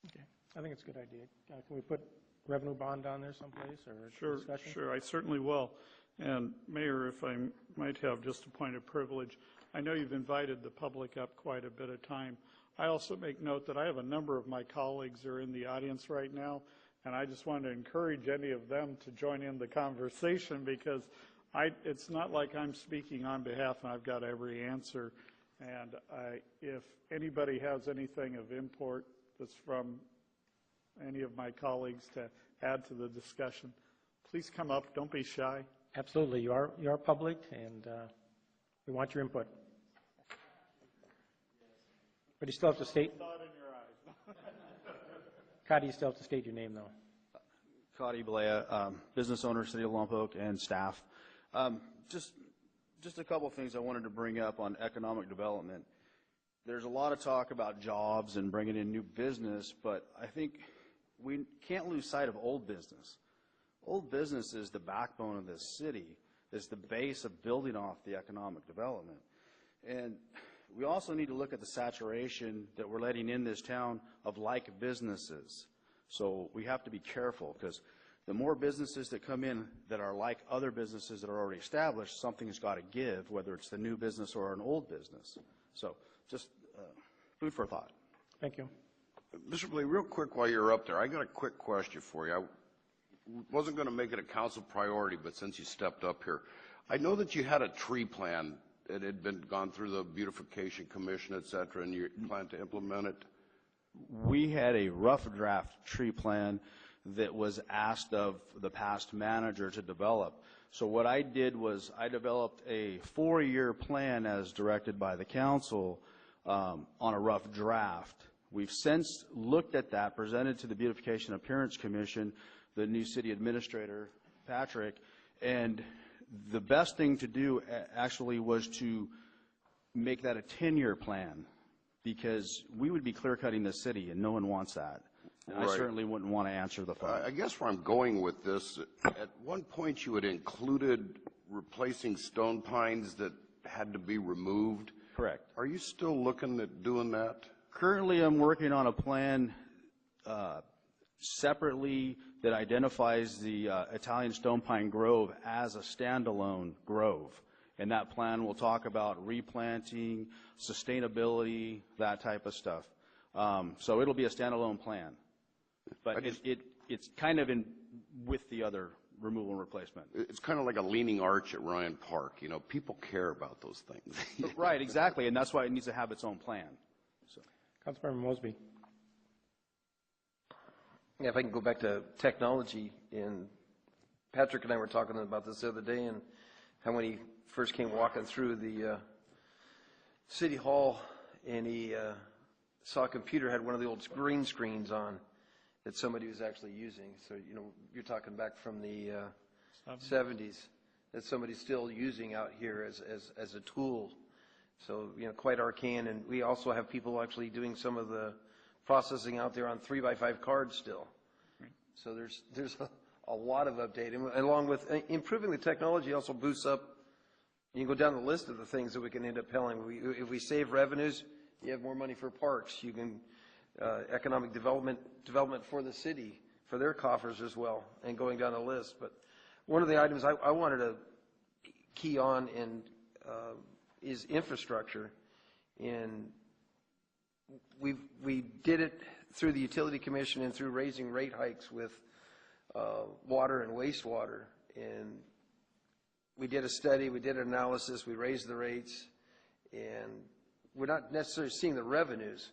Okay, I think it's a good idea. Can we put revenue bond on there someplace, or discussion? Sure, I certainly will. And Mayor, if I might have just a point of privilege, I know you've invited the public up quite a bit of time. I also make note that I have a number of my colleagues who are in the audience right now, and I just want to encourage any of them to join in the conversation, because it's not like I'm speaking on behalf and I've got every answer. And if anybody has anything of import that's from any of my colleagues to add to the discussion, please come up. Don't be shy. Absolutely. You are public, and we want your input. But you still have to state. Cody, you still have to state your name, though. Cody Balea, business owner, City of Lompoc, and staff. Just a couple of things I wanted to bring up on economic development. There's a lot of talk about jobs and bringing in new business, but I think we can't lose sight of old business. Old business is the backbone of this city. It's the base of building off the economic development. And we also need to look at the saturation that we're letting in this town of like businesses. So we have to be careful, because the more businesses that come in that are like other businesses that are already established, something's got to give, whether it's the new business or an old business. So just food for thought. Thank you. Mr. Blaine, real quick while you're up there, I got a quick question for you. I wasn't going to make it a council priority, but since you stepped up here, I know that you had a tree plan. It had been gone through the Beautification Commission, et cetera, and you plan to implement it? We had a rough draft tree plan that was asked of the past manager to develop. So what I did was I developed a 4-year plan as directed by the council on a rough draft. We've since looked at that, presented to the Beautification Appearance Commission, the new city administrator, Patrick, and the best thing to do actually was to make that a 10-year plan, because we would be clear-cutting the city, and no one wants that. And right. I certainly wouldn't want to answer the phone. I guess where I'm going with this, at one point you had included replacing stone pines that had to be removed. Correct. Are you still looking at doing that? Currently, I'm working on a plan separately that identifies the Italian stone pine grove as a standalone grove. And that plan will talk about replanting, sustainability, that type of stuff. So it'll be a standalone plan. But it's kind of in with the other removal and replacement. It's kind of like a leaning arch at Ryan Park. You know, people care about those things. Right, exactly. And that's why it needs to have its own plan. So. Councilmember Mosby. Yeah, if I can go back to technology, and Patrick and I were talking about this the other day, and how when he first came walking through the city hall, and he saw a computer had one of the old green screens on that somebody was actually using. So, you know, you're talking back from the 70s that somebody's still using out here as a tool. So, you know, quite arcane. And we also have people actually doing some of the processing out there on 3x5 cards still. Right. So there's a lot of updating. Along with improving the technology also boosts up, you can go down the list of the things that we can end up selling. If we save revenues, you have more money for parks. You can economic development for the city, for their coffers as well, and going down the list. But one of the items I wanted to key on is infrastructure. And we did it through the Utility Commission and through raising rate hikes with water and wastewater. And we did a study, we did an analysis, we raised the rates, and we're not necessarily seeing the revenues.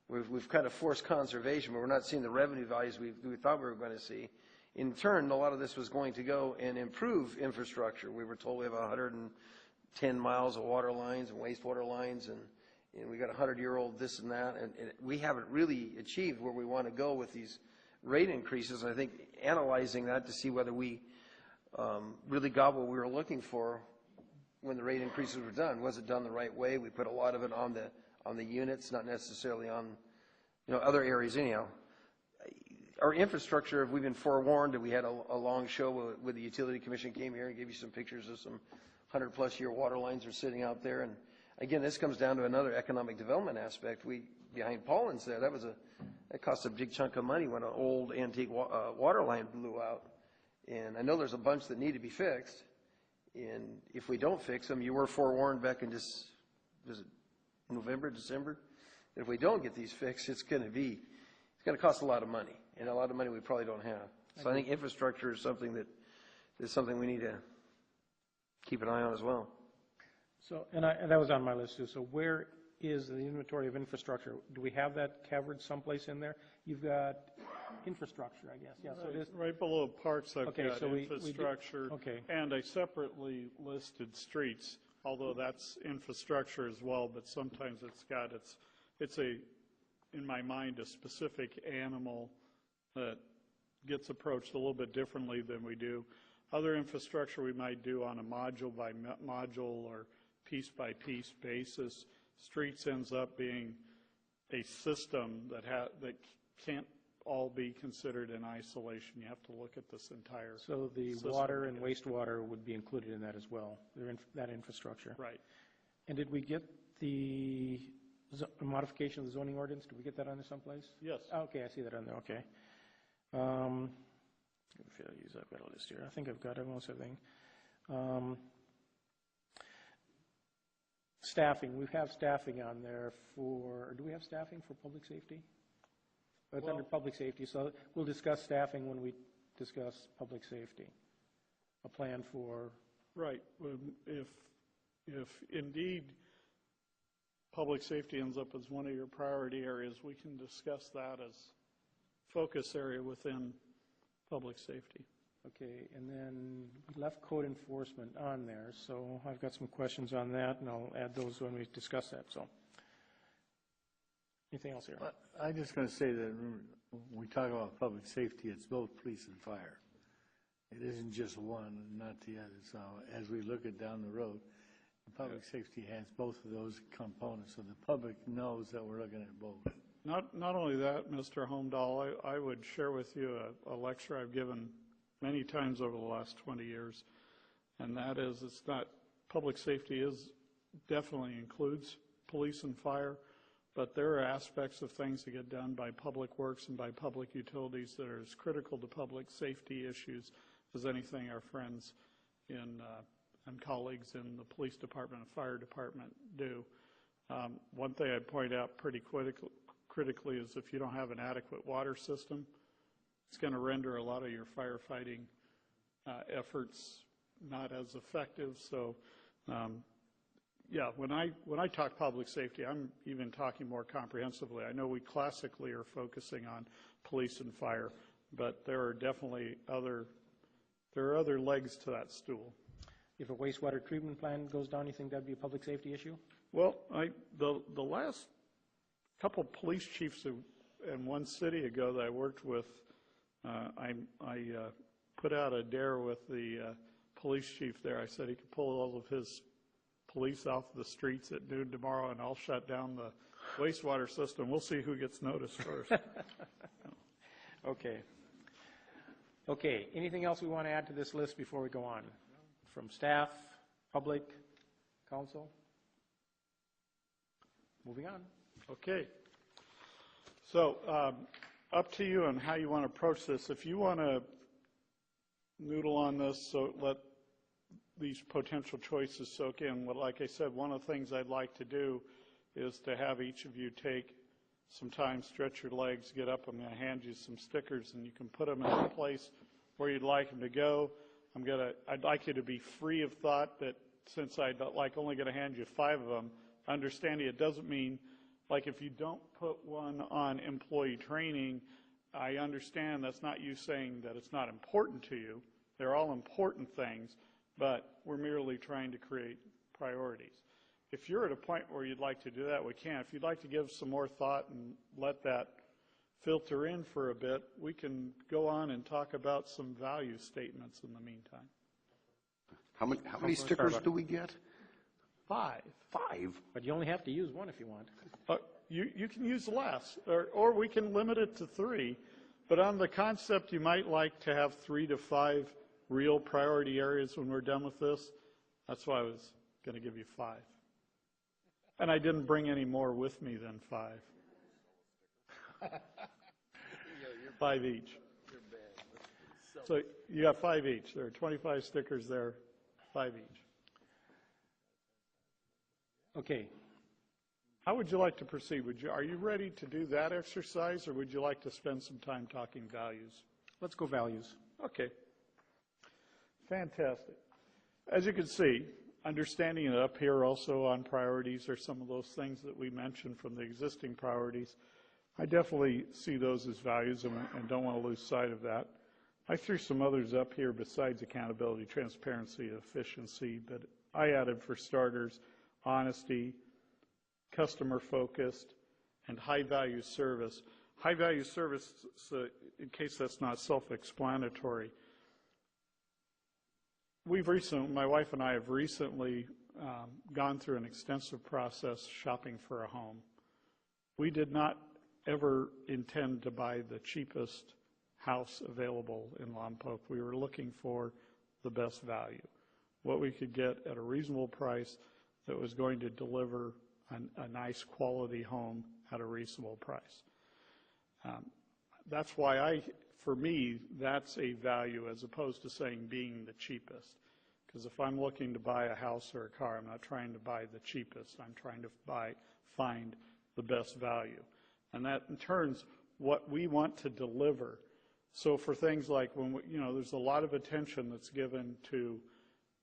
We've kind of forced conservation, but we're not seeing the revenue values we thought we were going to see. In turn, a lot of this was going to go and improve infrastructure. We were told we have 110 miles of water lines and wastewater lines, and we got 100-year-old this and that, and we haven't really achieved where we want to go with these rate increases. And I think analyzing that to see whether we really got what we were looking for when the rate increases were done. Was it done the right way? We put a lot of it on the units, not necessarily on other areas anyhow. Our infrastructure, have we been forewarned? We had a long show with the Utility Commission came here and gave you some pictures of some 100-plus year water lines are sitting out there. And again, this comes down to another economic development aspect. Behind Paulins there, that cost a big chunk of money when an old antique water line blew out. And I know there's a bunch that need to be fixed. And if we don't fix them, you were forewarned back in November, December. If we don't get these fixed, it's going to cost a lot of money, and a lot of money we probably don't have. So I think infrastructure is something we need to keep an eye on as well. So, and that was on my list too. So where is the inventory of infrastructure? Do we have that covered someplace in there? You've got infrastructure, I guess. Yeah. Right, So it is right below parks, I've okay, got so infrastructure, and I separately listed streets, although that's infrastructure as well. But sometimes it's in my mind, a specific animal that gets approached a little bit differently than we do. Other infrastructure we might do on a module by module or piece by piece basis. Streets ends up being a system that can't all be considered in isolation. You have to look at this entire So the system. water and wastewater would be included in that as well, that infrastructure. Right. And did we get the modification of the zoning ordinance? Did we get that on there someplace? Yes. Okay, I see that on there, okay. I've got a list here. I think I've got almost everything. Staffing, we have staffing on there do we have staffing for public safety? It's under public safety, so we'll discuss staffing when we discuss public safety. A plan for... Right. If indeed public safety ends up as one of your priority areas, we can discuss that as focus area within public safety. Okay, and then we left code enforcement on there, so I've got some questions on that, and I'll add those when we discuss that. So, anything else here? I'm just going to say that when we talk about public safety, it's both police and fire. It isn't just one and not the other. So as we look at down the road, public safety has both of those components, so the public knows that we're looking at both. Not only that, Mr. Holmdahl, I would share with you a lecture I've given many times over the last 20 years, and that is public safety definitely includes police and fire, but there are aspects of things that get done by public works and by public utilities that are as critical to public safety issues as anything our friends and colleagues in the police department and fire department do. One thing I'd point out pretty critically is if you don't have an adequate water system, it's going to render a lot of your firefighting efforts not as effective. So, when I talk public safety, I'm even talking more comprehensively. I know we classically are focusing on police and fire, but there are definitely other legs to that stool. If a wastewater treatment plant goes down, you think that'd be a public safety issue? Well, the last couple police chiefs in one city ago that I worked with, I put out a dare with the police chief there. I said he could pull all of his police off the streets at noon tomorrow, and I'll shut down the wastewater system. We'll see who gets noticed first. Okay. Anything else we want to add to this list before we go on? From staff, public, council? Moving on. Okay. So up to you on how you want to approach this. If you want to noodle on this, so let these potential choices soak in. Well, like I said, one of the things I'd like to do is to have each of you take some time, stretch your legs, get up. I'm going to hand you some stickers, and you can put them in the place where you'd like them to go. I'd like you to be free of thought that since I'd only going to hand you 5 of them, understanding it doesn't mean, like if you don't put one on employee training, I understand that's not you saying that it's not important to you. They're all important things, but we're merely trying to create priorities. If you're at a point where you'd like to do that, we can. If you'd like to give some more thought and let that filter in for a bit, we can go on and talk about some value statements in the meantime. How many stickers do we get? 5. 5? But you only have to use one if you want. You can use less, or we can limit it to 3. But on the concept, you might like to have 3 to 5 real priority areas when we're done with this. That's why I was going to give you 5. And I didn't bring any more with me than 5. 5 each. So you got 5 each. There are 25 stickers there, 5 each. Okay. How would you like to proceed? Are you ready to do that exercise, or would you like to spend some time talking values? Let's go values. Okay. Fantastic. As you can see, understanding it up here also on priorities are some of those things that we mentioned from the existing priorities. I definitely see those as values and don't want to lose sight of that. I threw some others up here besides accountability, transparency, efficiency, but I added, for starters, honesty, customer-focused, and high-value service. High-value service, in case that's not self-explanatory, my wife and I have recently gone through an extensive process shopping for a home. We did not ever intend to buy the cheapest house available in Lompoc. We were looking for the best value, what we could get at a reasonable price that was going to deliver a nice quality home at a reasonable price. That's why for me, that's a value as opposed to saying being the cheapest. Because if I'm looking to buy a house or a car, I'm not trying to buy the cheapest. I'm trying to find the best value. And that in turns what we want to deliver. So for things like there's a lot of attention that's given to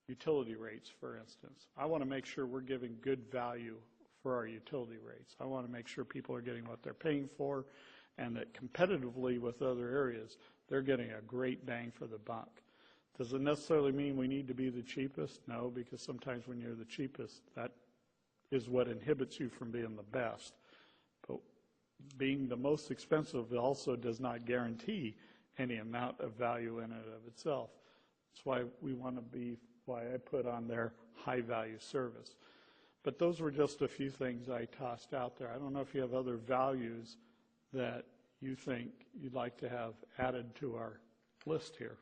utility rates, for instance. I want to make sure we're giving good value for our utility rates. I want to make sure people are getting what they're paying for, and that competitively with other areas, they're getting a great bang for the buck. Does it necessarily mean we need to be the cheapest? No, because sometimes when you're the cheapest, that is what inhibits you from being the best. But being the most expensive also does not guarantee any amount of value in and of itself. That's why why I put on there high-value service. But those were just a few things I tossed out there. I don't know if you have other values that you think you'd like to have added to our list here.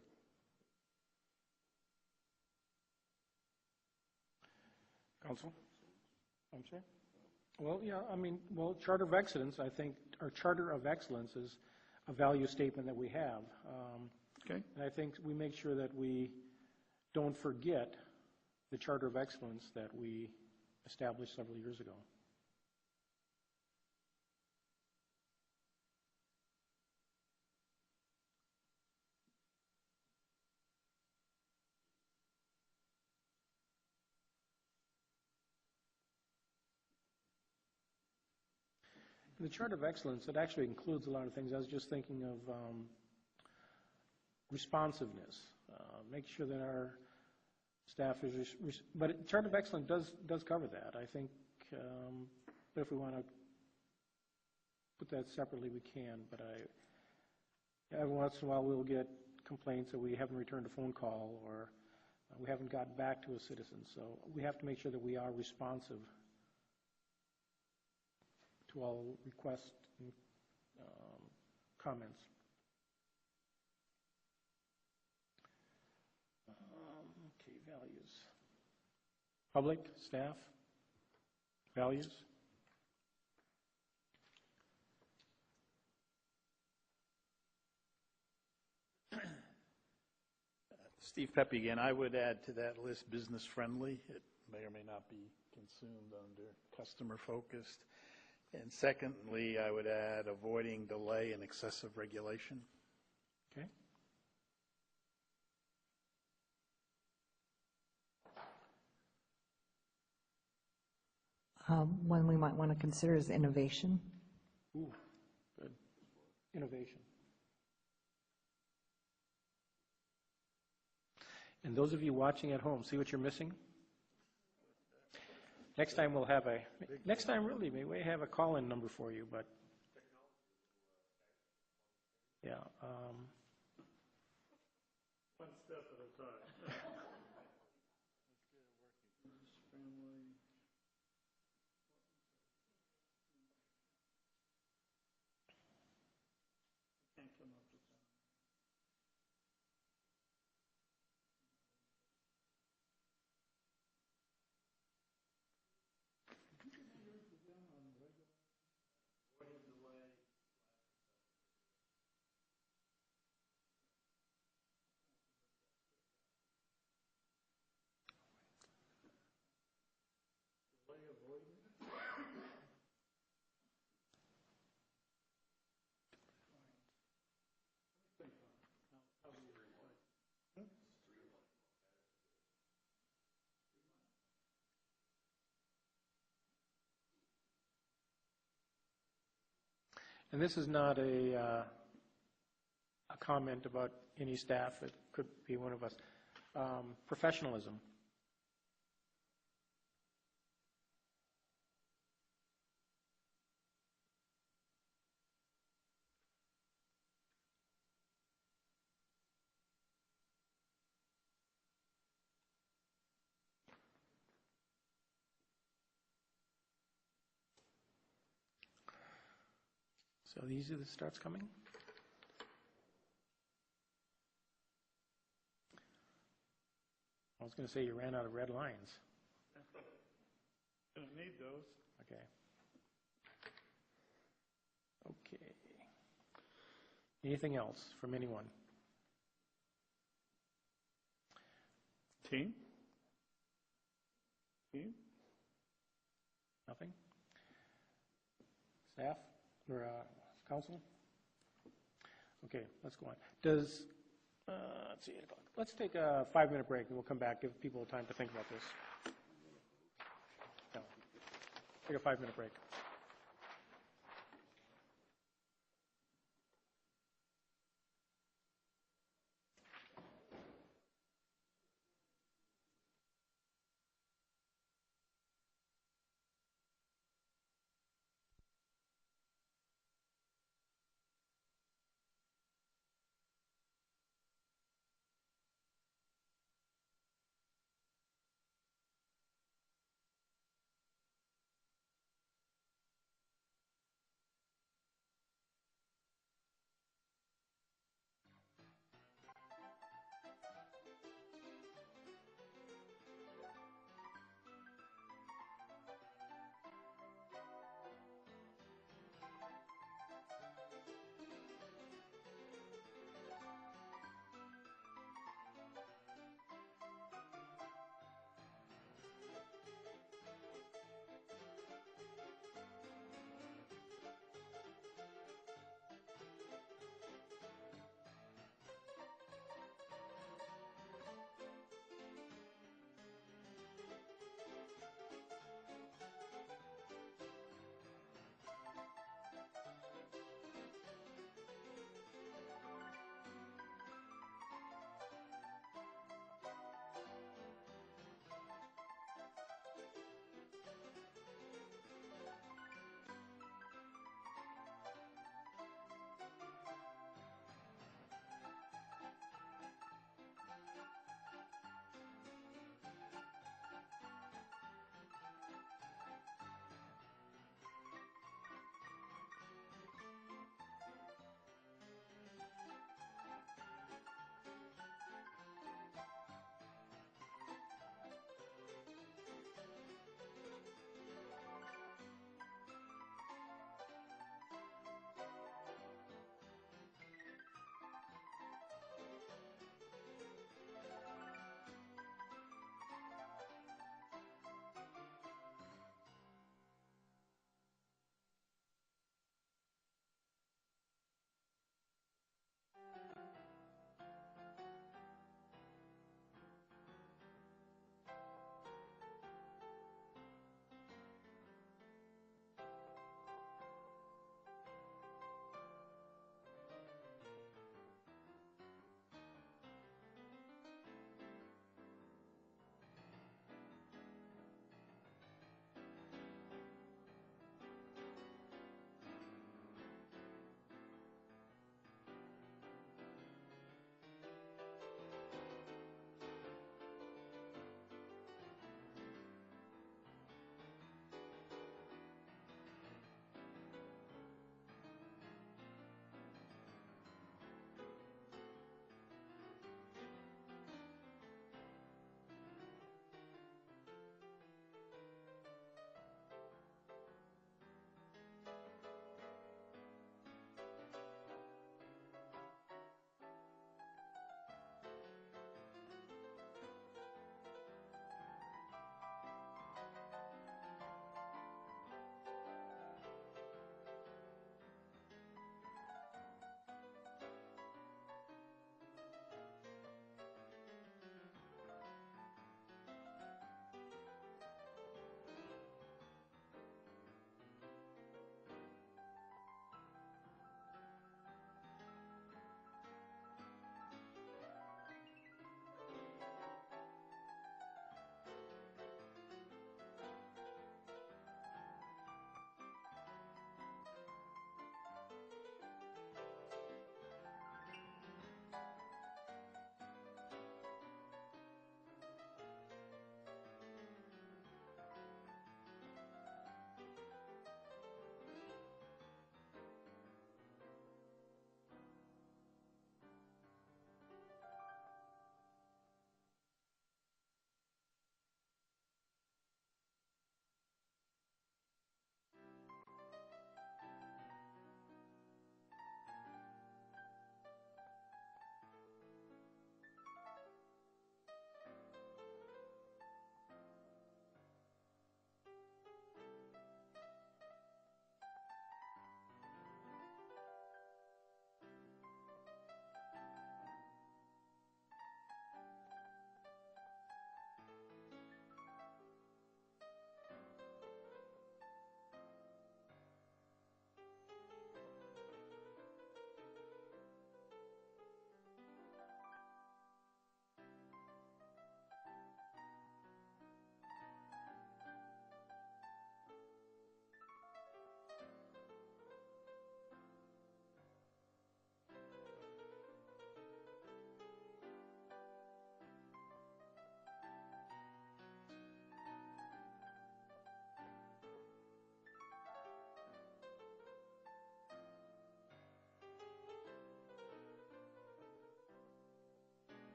Council? I'm sorry? Well, yeah, Charter of Excellence, I think our Charter of Excellence is a value statement that we have. Okay. And I think we make sure that we don't forget the Charter of Excellence that we established several years ago. The Charter of Excellence, it actually includes a lot of things. I was just thinking of responsiveness. Make sure that our staff is, but Charter of Excellence does cover that. I think if we want to put that separately, we can. But every once in a while we'll get complaints that we haven't returned a phone call or we haven't gotten back to a citizen. So we have to make sure that we are responsive to all requests and comments. Okay, values. Public, staff, values. Steve Pepe again. I would add to that list business-friendly. It may or may not be consumed under customer-focused. And secondly, I would add avoiding delay and excessive regulation. Okay. One we might want to consider is innovation. Ooh, good. Innovation. And those of you watching at home, see what you're missing? Next time we'll have next time really, maybe we have a call-in number for you, but yeah. One step at a time. And this is not a comment about any staff. It could be one of us. Professionalism. So these are the starts coming. I was going to say you ran out of red lines. Don't need those. Okay. Okay. Anything else from anyone? Team? Nothing? Staff or council? Okay, let's go on. Does, let's see, 8 o'clock. Let's take a 5-minute break and we'll come back, give people time to think about this. No. Take a 5-minute break.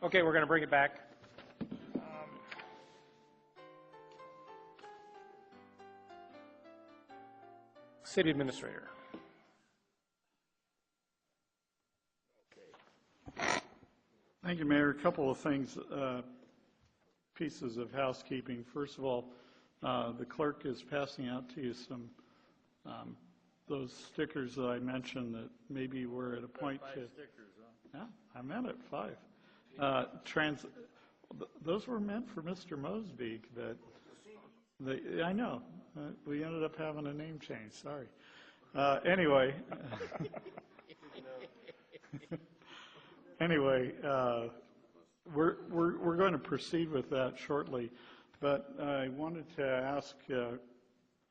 Okay, we're going to bring it back. City Administrator. Thank you, Mayor. A couple of things, pieces of housekeeping. First of all, the clerk is passing out to you some, those stickers that I mentioned that maybe we're at a point to. 5 stickers, huh? Yeah, I meant it, 5. Those were meant for Mr. Mosby, but I know. We ended up having a name change, sorry. Anyway. Anyway, we're going to proceed with that shortly, but I wanted to ask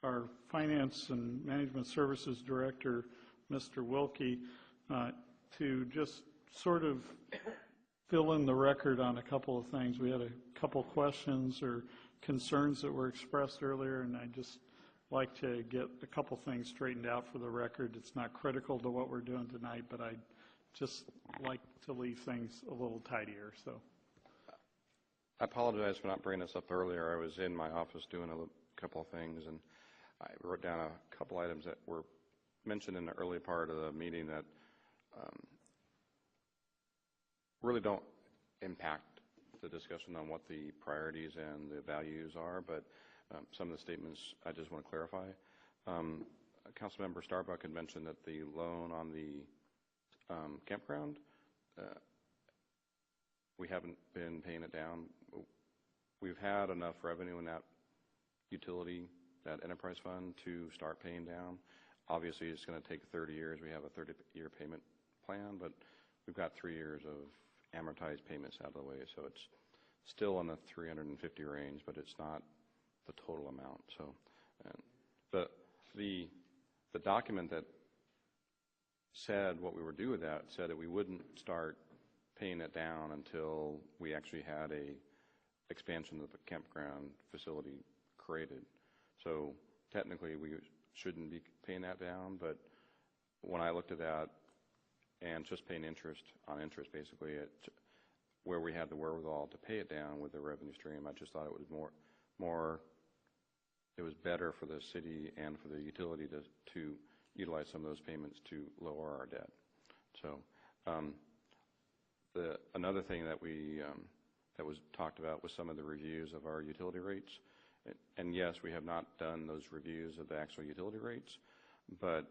our Finance and Management Services Director, Mr. Wilkie, to just sort of fill in the record on a couple of things. We had a couple questions or concerns that were expressed earlier, and I'd just like to get a couple things straightened out for the record. It's not critical to what we're doing tonight, but I'd just like to leave things a little tidier. So, I apologize for not bringing this up earlier. I was in my office doing a couple of things, and I wrote down a couple items that were mentioned in the early part of the meeting that really don't impact the discussion on what the priorities and the values are, but some of the statements I just want to clarify. Councilmember Starbuck had mentioned that the loan on the campground, we haven't been paying it down. We've had enough revenue in that utility, that enterprise fund, to start paying down. Obviously, it's going to take 30 years. We have a 30-year payment plan, but we've got 3 years of amortized payments out of the way, so it's still in the 350 range, but it's not the total amount. So, the document that said what we would do with that said that we wouldn't start paying it down until we actually had a expansion of the campground facility created. So technically we shouldn't be paying that down, but when I looked at that and just paying interest on interest, basically, where we had the wherewithal to pay it down with the revenue stream, I just thought it was it was better for the city and for the utility to utilize some of those payments to lower our debt. So another thing that that was talked about was some of the reviews of our utility rates. And yes, we have not done those reviews of the actual utility rates, but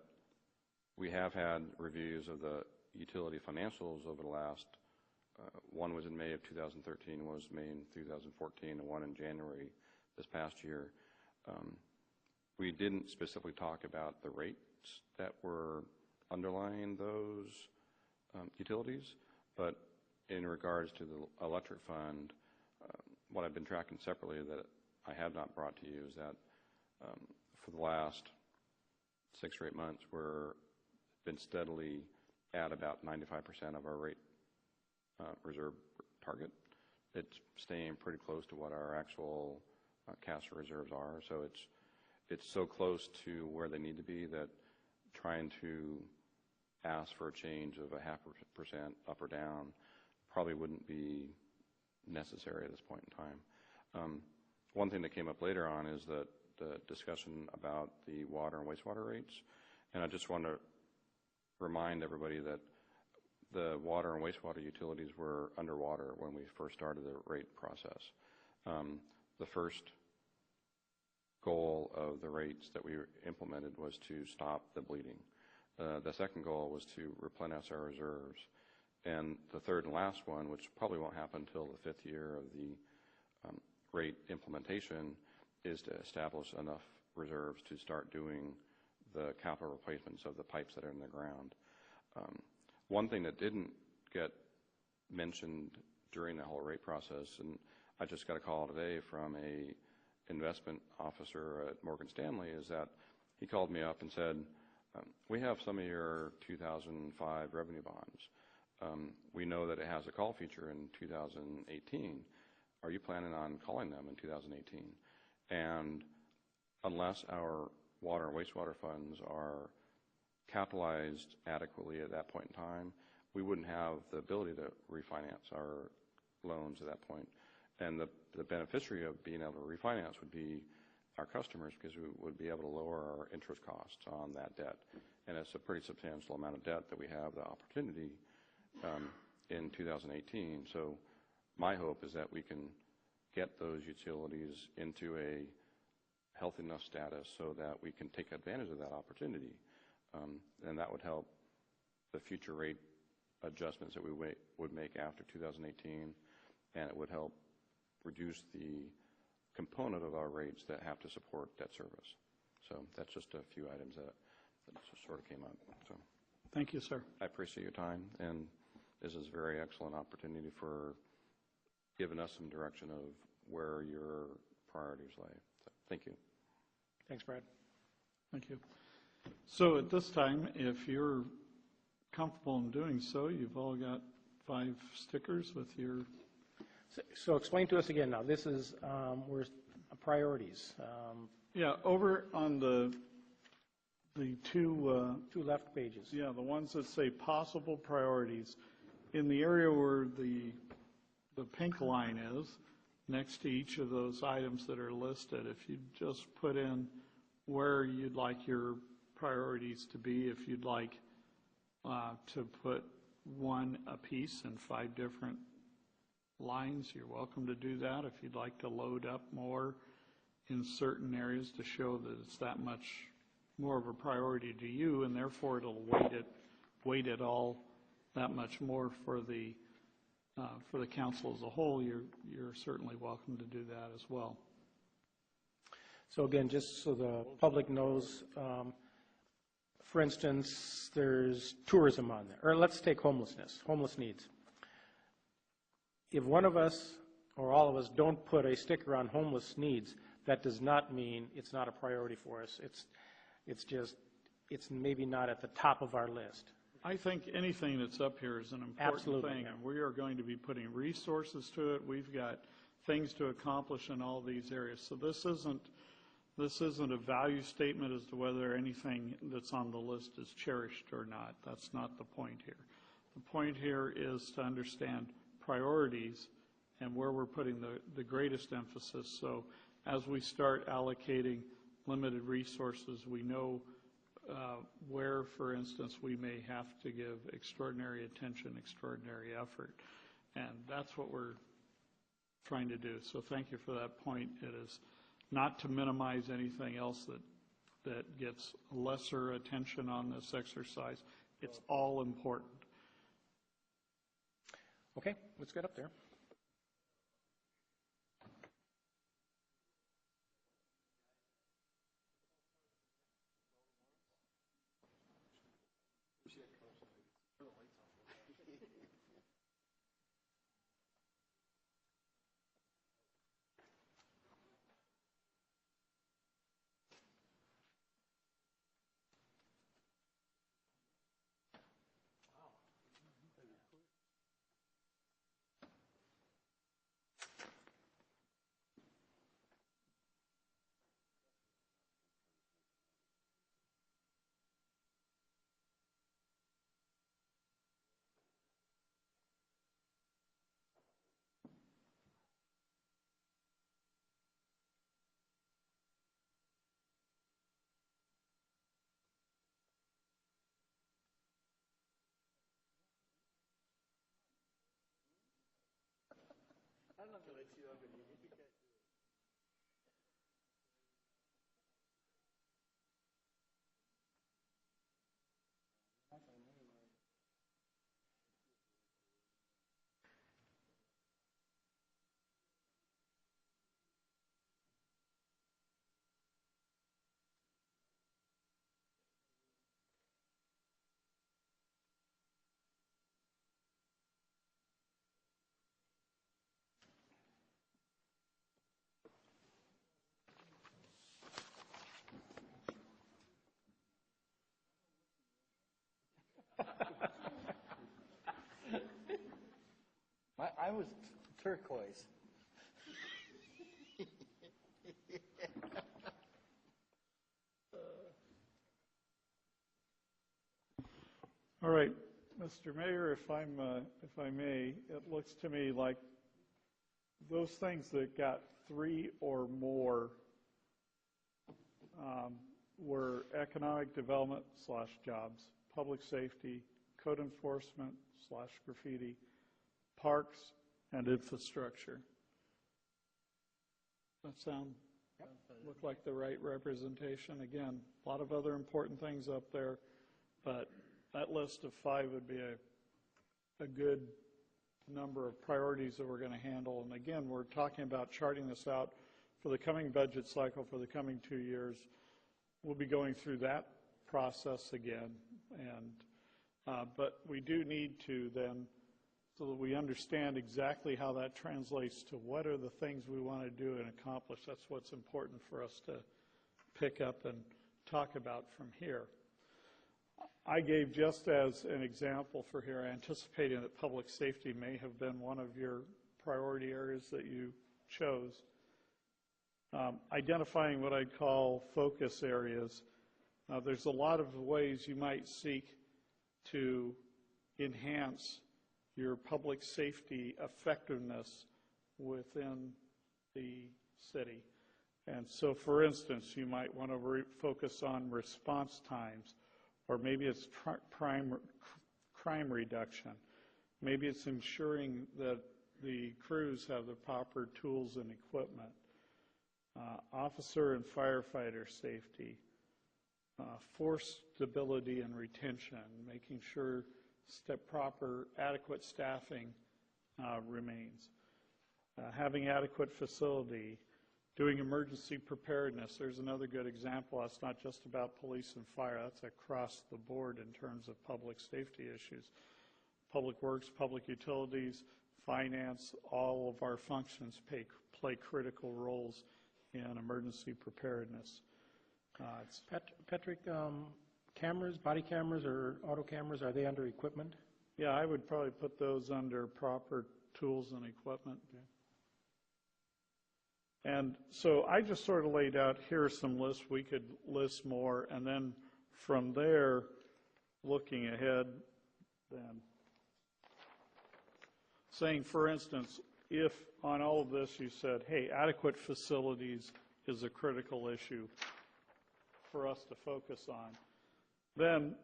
we have had reviews of the utility financials over the last, one was in May of 2013, one was May in 2014, and one in January this past year. We didn't specifically talk about the rates that were underlying those utilities, but in regards to the electric fund, what I've been tracking separately that I have not brought to you is that for the last 6 or 8 months, we're been steadily at about 95% of our rate reserve target. It's staying pretty close to what our actual cash reserves are. So it's so close to where they need to be that trying to ask for a change of 0.5% up or down probably wouldn't be necessary at this point in time. One thing that came up later on is that the discussion about the water and wastewater rates, and I just want to remind everybody that the water and wastewater utilities were underwater when we first started the rate process. The first goal of the rates that we implemented was to stop the bleeding. The second goal was to replenish our reserves. And the third and last one, which probably won't happen until the 5th year of the rate implementation, is to establish enough reserves to start doing the capital replacements of the pipes that are in the ground. One thing that didn't get mentioned during the whole rate process, and I just got a call today from a investment officer at Morgan Stanley, is that he called me up and said, we have some of your 2005 revenue bonds. We know that it has a call feature in 2018. Are you planning on calling them in 2018? And unless our water and wastewater funds are capitalized adequately at that point in time, we wouldn't have the ability to refinance our loans at that point. And the beneficiary of being able to refinance would be our customers, because we would be able to lower our interest costs on that debt. And it's a pretty substantial amount of debt that we have the opportunity in 2018. So my hope is that we can get those utilities into a healthy enough status so that we can take advantage of that opportunity. And that would help the future rate adjustments that we would make after 2018, and it would help reduce the component of our rates that have to support debt service. So that's just a few items that just sort of came up. So Thank you, sir. I appreciate your time, and this is a very excellent opportunity for giving us some direction of where your priorities lay. So, thank you. Thanks, Brad. Thank you. So at this time, if you're comfortable in doing so, you've all got 5 stickers with your... So explain to us again now, this is, we're priorities. Yeah, over on the two left pages. Yeah, the ones that say possible priorities, in the area where the pink line is, next to each of those items that are listed, if you just put in where you'd like your priorities to be, if you'd like to put one apiece in 5 different lines, you're welcome to do that. If you'd like to load up more in certain areas to show that it's that much more of a priority to you, and therefore it'll weight it all that much more for the council as a whole, you're certainly welcome to do that as well. So again, just so the public knows, for instance, there's tourism on there, or let's take homelessness, homeless needs. If one of us or all of us don't put a sticker on homeless needs, that does not mean it's not a priority for us. It's just, it's maybe not at the top of our list. I think anything that's up here is an important thing, and we are going to be putting resources to it. We've got things to accomplish in all these areas. So this isn't a value statement as to whether anything that's on the list is cherished or not. That's not the point here. The point here is to understand priorities and where we're putting the greatest emphasis. So as we start allocating limited resources, we know where, for instance, we may have to give extraordinary attention, extraordinary effort. And that's what we're trying to do. So thank you for that point. It is not to minimize anything else that gets lesser attention on this exercise. It's all important. Okay, let's get up there. I'm not going to let you up in here. You guys do it. I was turquoise. All right, Mr. Mayor, if I may, it looks to me like those things that got 3 or more were economic development / jobs, public safety, code enforcement / graffiti, parks, and infrastructure. That sound look like the right representation? Again, a lot of other important things up there, but that list of 5 would be a good number of priorities that we're going to handle. And again, we're talking about charting this out for the coming budget cycle for the coming 2 years. We'll be going through that process again, and but we do need to then, so that we understand exactly how that translates to what are the things we want to do and accomplish. That's what's important for us to pick up and talk about from here. I gave just as an example for here, anticipating that public safety may have been one of your priority areas that you chose. Identifying what I'd call focus areas. There's a lot of ways you might seek to enhance your public safety effectiveness within the city. And so, for instance, you might want to focus on response times, or maybe it's crime reduction. Maybe it's ensuring that the crews have the proper tools and equipment. Officer and firefighter safety, force stability and retention, making sure proper adequate staffing remains, having adequate facility, doing emergency preparedness. There's another good example. That's not just about police and fire. That's across the board in terms of public safety issues. Public works, public utilities, finance, all of our functions play critical roles in emergency preparedness. Patrick, cameras, body cameras or auto cameras, are they under equipment? Yeah, I would probably put those under proper tools and equipment. Okay. And so I just sort of laid out, here are some lists. We could list more, and then from there, looking ahead, then saying, for instance, if on all of this you said, hey, adequate facilities is a critical issue for us to focus on, then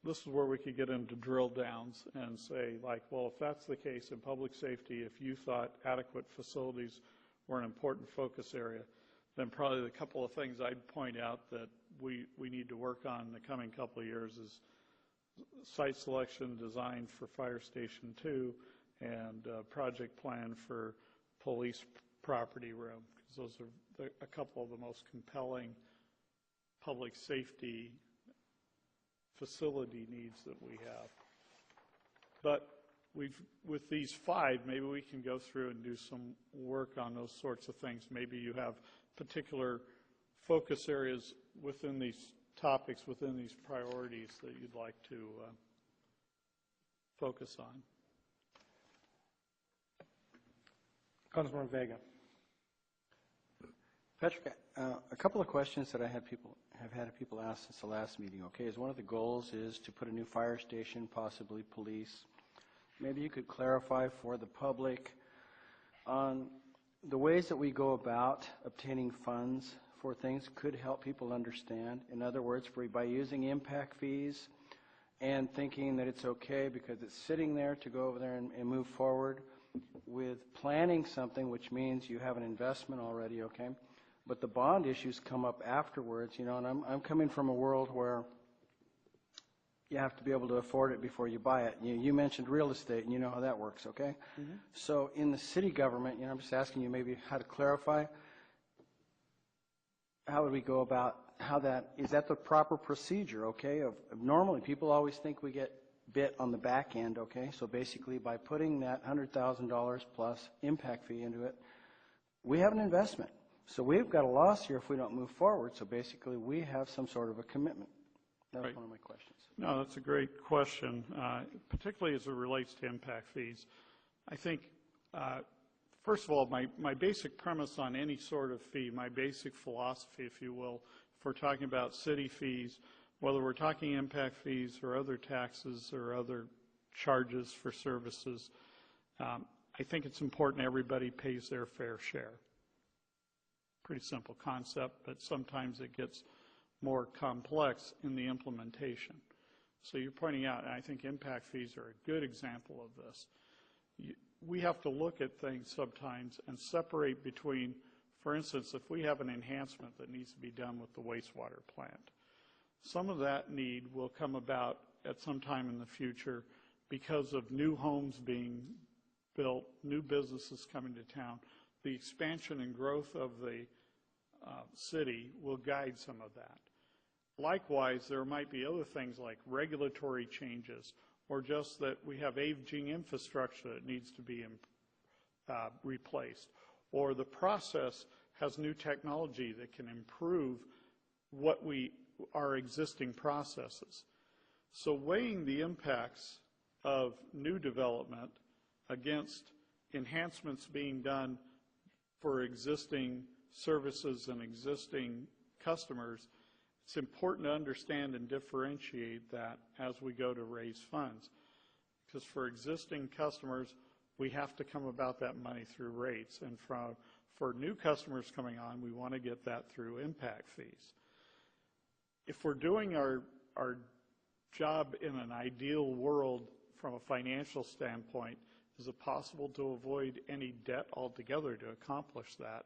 this is where we could get into drill downs and say, like, well, if that's the case in public safety, if you thought adequate facilities were an important focus area, then probably the couple of things I'd point out that we need to work on in the coming couple of years is site selection, design for Fire Station 2, and project plan for police property room, because those are a couple of the most compelling public safety facility needs that we have. But with these 5, maybe we can go through and do some work on those sorts of things. Maybe you have particular focus areas within these topics, within these priorities that you'd like to focus on. Councilman Vega. Patrick, a couple of questions that I have had people ask since the last meeting. Okay, is one of the goals is to put a new fire station, possibly police. Maybe you could clarify for the public on the ways that we go about obtaining funds for things could help people understand. In other words, by using impact fees and thinking that it's okay because it's sitting there to go over there and move forward with planning something, which means you have an investment already, okay? But the bond issues come up afterwards, you know, and I'm coming from a world where you have to be able to afford it before you buy it. You mentioned real estate, and you know how that works, okay? Mm-hmm. So in the city government, you know, I'm just asking you maybe how to clarify, how would we go about how that, is that the proper procedure, okay? Normally, people always think we get bit on the back end, okay? So basically, by putting that $100,000 plus impact fee into it, we have an investment. So we've got a loss here if we don't move forward. So basically, we have some sort of a commitment. That was one of my questions. No, that's a great question, particularly as it relates to impact fees. I think, first of all, my basic premise on any sort of fee, my basic philosophy, if you will, if we're talking about city fees, whether we're talking impact fees or other taxes or other charges for services, I think it's important everybody pays their fair share. Pretty simple concept, but sometimes it gets more complex in the implementation. So you're pointing out, and I think impact fees are a good example of this. We have to look at things sometimes and separate between, for instance, if we have an enhancement that needs to be done with the wastewater plant, some of that need will come about at some time in the future because of new homes being built, new businesses coming to town. The expansion and growth of the city will guide some of that. Likewise, there might be other things like regulatory changes, or just that we have aging infrastructure that needs to be replaced, or the process has new technology that can improve our existing processes. So weighing the impacts of new development against enhancements being done for existing services and existing customers, it's important to understand and differentiate that as we go to raise funds. Because for existing customers, we have to come about that money through rates. And for new customers coming on, we want to get that through impact fees. If we're doing our job in an ideal world from a financial standpoint, is it possible to avoid any debt altogether to accomplish that?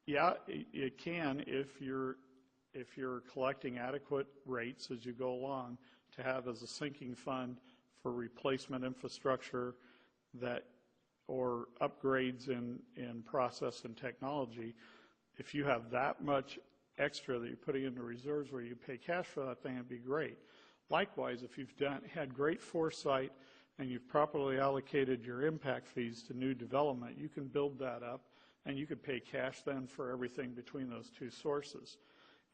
Yeah, it can if you're collecting adequate rates as you go along to have as a sinking fund for replacement infrastructure or upgrades in process and technology. If you have that much extra that you're putting into reserves where you pay cash for that thing, it'd be great. Likewise, if you've had great foresight and you've properly allocated your impact fees to new development, you can build that up and you can pay cash then for everything between those two sources.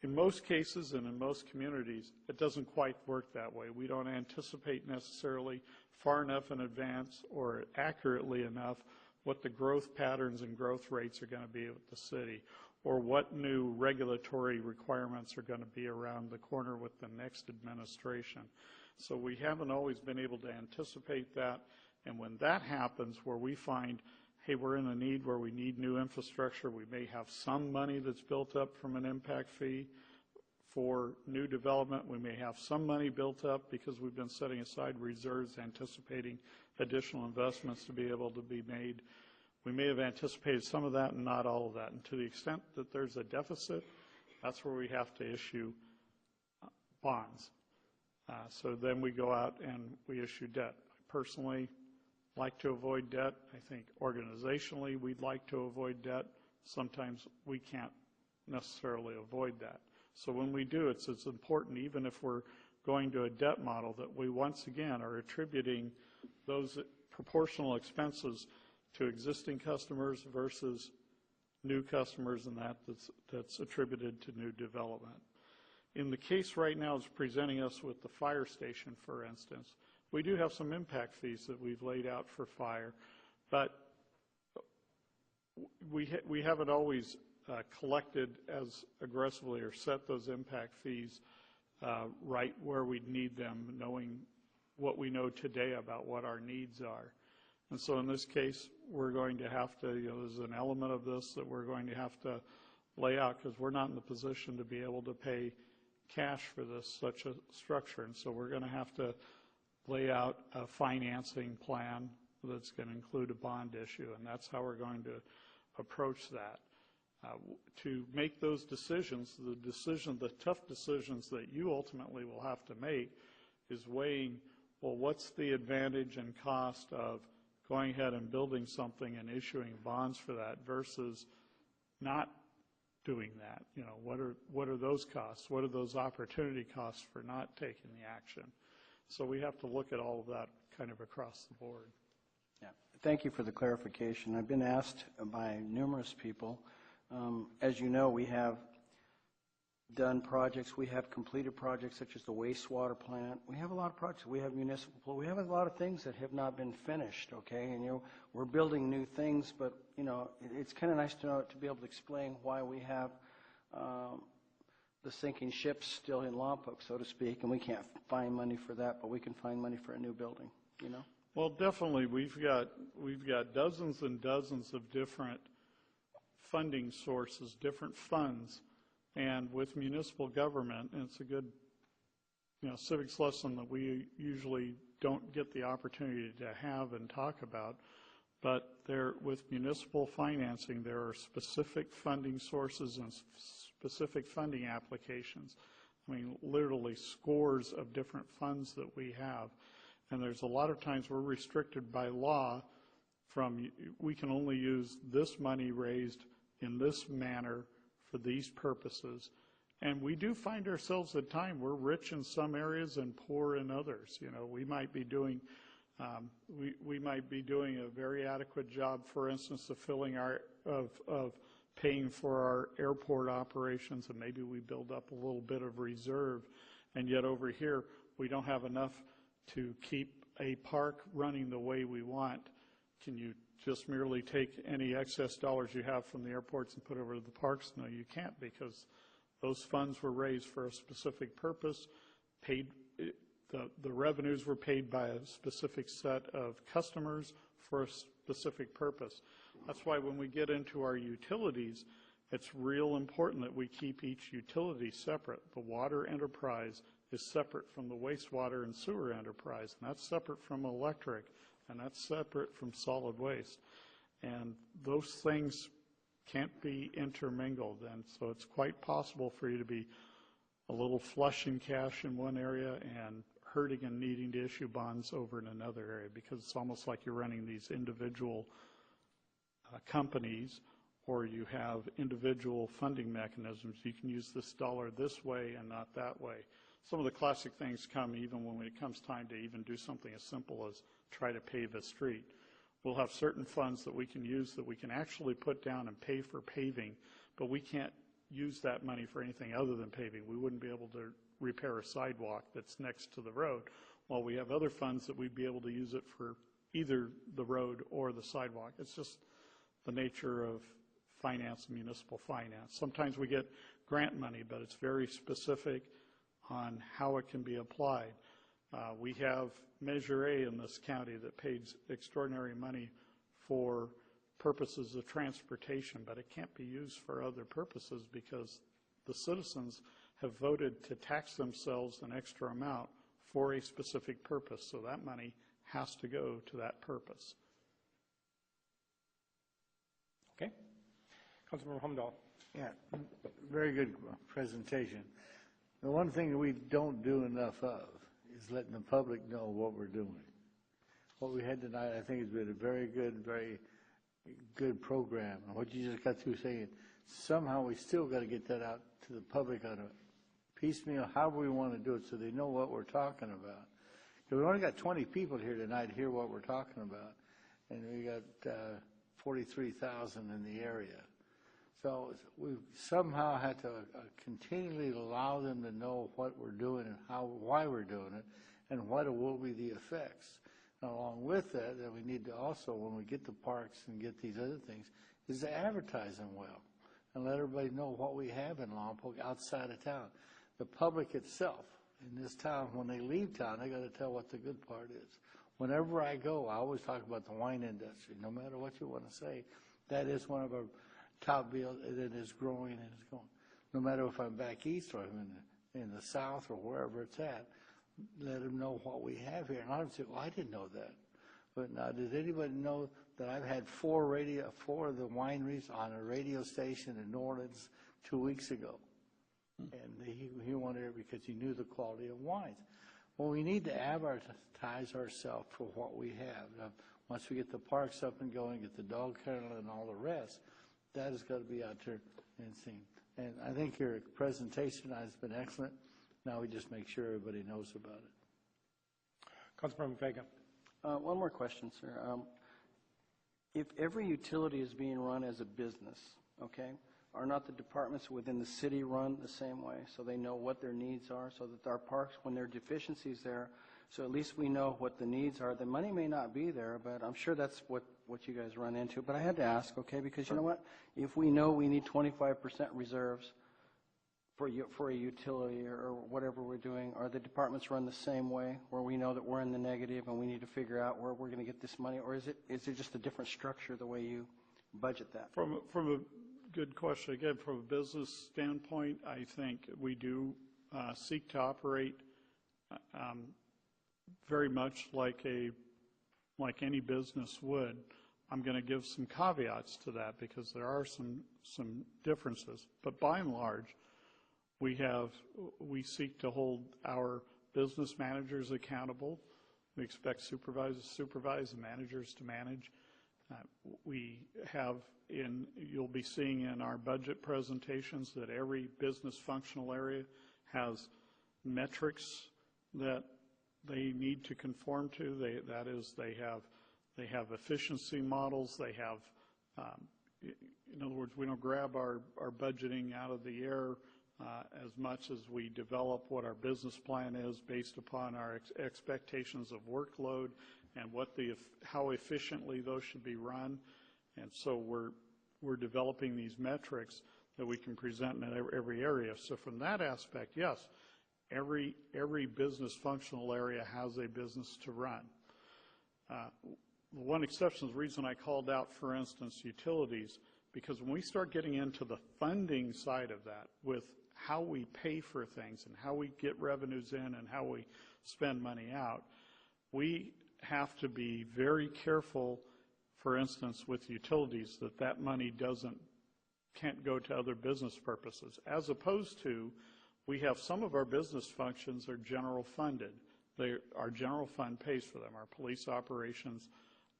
In most cases and in most communities, it doesn't quite work that way. We don't anticipate necessarily far enough in advance or accurately enough what the growth patterns and growth rates are going to be with the city, or what new regulatory requirements are going to be around the corner with the next administration. So we haven't always been able to anticipate that, and when that happens, where we find, hey, we're in a need where we need new infrastructure, we may have some money that's built up from an impact fee for new development. We may have some money built up because we've been setting aside reserves anticipating additional investments to be able to be made. We may have anticipated some of that and not all of that. And to the extent that there's a deficit, that's where we have to issue bonds. So then we go out and we issue debt. I personally like to avoid debt. I think organizationally we'd like to avoid debt. Sometimes we can't necessarily avoid that. So when we do, it's important, even if we're going to a debt model, that we once again are attributing those proportional expenses to existing customers versus new customers, and that's attributed to new development. In the case right now is presenting us with the fire station, for instance. We do have some impact fees that we've laid out for fire, but we haven't always collected as aggressively or set those impact fees right where we'd need them, knowing what we know today about what our needs are. And so in this case, we're going to have to, there's an element of this that we're going to have to lay out because we're not in the position to be able to pay cash for such a structure. And so we're going to have to lay out a financing plan that's going to include a bond issue, and that's how we're going to approach that. To make those decisions, the tough decisions that you ultimately will have to make is weighing, well, what's the advantage and cost of going ahead and building something and issuing bonds for that versus not doing that? What are those costs? What are those opportunity costs for not taking the action? So we have to look at all of that kind of across the board. Yeah. Thank you for the clarification. I've been asked by numerous people. As you know, we have done projects. We have completed projects such as the wastewater plant. We have a lot of projects. We have municipal. We have a lot of things that have not been finished, okay? And, we're building new things, but, it's kind of nice to be able to explain why we have the sinking ships still in Lompoc, so to speak, and we can't find money for that, but we can find money for a new building, Well, definitely, we've got dozens and dozens of different funding sources, different funds, and with municipal government, and it's a good, civics lesson that we usually don't get the opportunity to have and talk about. But with municipal financing, there are specific funding sources and specific funding applications. I mean, literally scores of different funds that we have. And there's a lot of times we're restricted by law from, we can only use this money raised in this manner for these purposes. And we do find ourselves at times, we're rich in some areas and poor in others. We might be doing we might be doing a very adequate job, for instance, of paying for our airport operations, and maybe we build up a little bit of reserve, and yet over here we don't have enough to keep a park running the way we want. Can you just merely take any excess dollars you have from the airports and put over to the parks? No, you can't, because those funds were raised for a specific purpose, the revenues were paid by a specific set of customers for a specific purpose. That's why when we get into our utilities, it's real important that we keep each utility separate. The water enterprise is separate from the wastewater and sewer enterprise, and that's separate from electric, and that's separate from solid waste. And those things can't be intermingled, and so it's quite possible for you to be a little flush in cash in one area and hurting and needing to issue bonds over in another area, because it's almost like you're running these individual companies, or you have individual funding mechanisms. You can use this dollar this way and not that way. Some of the classic things come even when it comes time to even do something as simple as try to pave a street. We'll have certain funds that we can use that we can actually put down and pay for paving, but we can't use that money for anything other than paving. We wouldn't be able to repair a sidewalk that's next to the road, while we have other funds that we'd be able to use it for either the road or the sidewalk. It's just the nature of finance, municipal finance. Sometimes we get grant money, but it's very specific on how it can be applied. We have Measure A in this county that pays extraordinary money for purposes of transportation, but it can't be used for other purposes because the citizens have voted to tax themselves an extra amount for a specific purpose, so that money has to go to that purpose. Okay. Councilmember Humdahl. Yeah, very good presentation. The one thing that we don't do enough of is letting the public know what we're doing. What we had tonight, I think, has been a very good program. And what you just got through saying, somehow we still got to get that out to the public on a piecemeal, however we want to do it, so they know what we're talking about. Because we only got 20 people here tonight to hear what we're talking about, and we got 43,000 in the area. So we somehow had to continually allow them to know what we're doing and why we're doing it, and what will be the effects. And along with that, we need to also, when we get the parks and get these other things, is to advertise them well and let everybody know what we have in Lompoc outside of town. The public itself in this town, when they leave town, they got to tell what the good part is. Whenever I go, I always talk about the wine industry. No matter what you want to say, that is one of our top deals that is growing and is going. No matter if I'm back east or I'm in the south or wherever it's at, let them know what we have here. And I would say, well, I didn't know that. But now, does anybody know that I've had four of the wineries on a radio station in New Orleans 2 weeks ago? And he wanted it because he knew the quality of wines. Well, we need to advertise ourselves for what we have. Now, once we get the parks up and going, get the dog kennel and all the rest, that has got to be out there and seen. And I think your presentation has been excellent. Now we just make sure everybody knows about it. Councilmember Vega. One more question, sir. If every utility is being run as a business, okay, are not the departments within the city run the same way, so they know what their needs are, so that our parks, when there are deficiencies there, so at least we know what the needs are. The money may not be there, but I'm sure that's what you guys run into. But I had to ask, okay, because you know what? If we know we need 25% reserves for a utility or whatever we're doing, are the departments run the same way, where we know that we're in the negative and we need to figure out where we're going to get this money, or is it just a different structure the way you budget that? From a good question, again, from a business standpoint, I think we do seek to operate very much like any business would. I'm going to give some caveats to that because there are some differences. But by and large, we seek to hold our business managers accountable. We expect supervisors to supervise and managers to manage. We have you'll be seeing in our budget presentations that every business functional area has metrics that they need to conform to. That is, they have efficiency models. They have, in other words, we don't grab our budgeting out of the air as much as we develop what our business plan is based upon our expectations of workload and how efficiently those should be run. And so we're developing these metrics that we can present in every area. So from that aspect, yes, every business functional area has a business to run. One exception is the reason I called out, for instance, utilities, because when we start getting into the funding side of that with how we pay for things and how we get revenues in and how we spend money out, we have to be very careful, for instance, with utilities, that money can't go to other business purposes, as opposed to we have some of our business functions are general funded. Our general fund pays for them. Our police operations,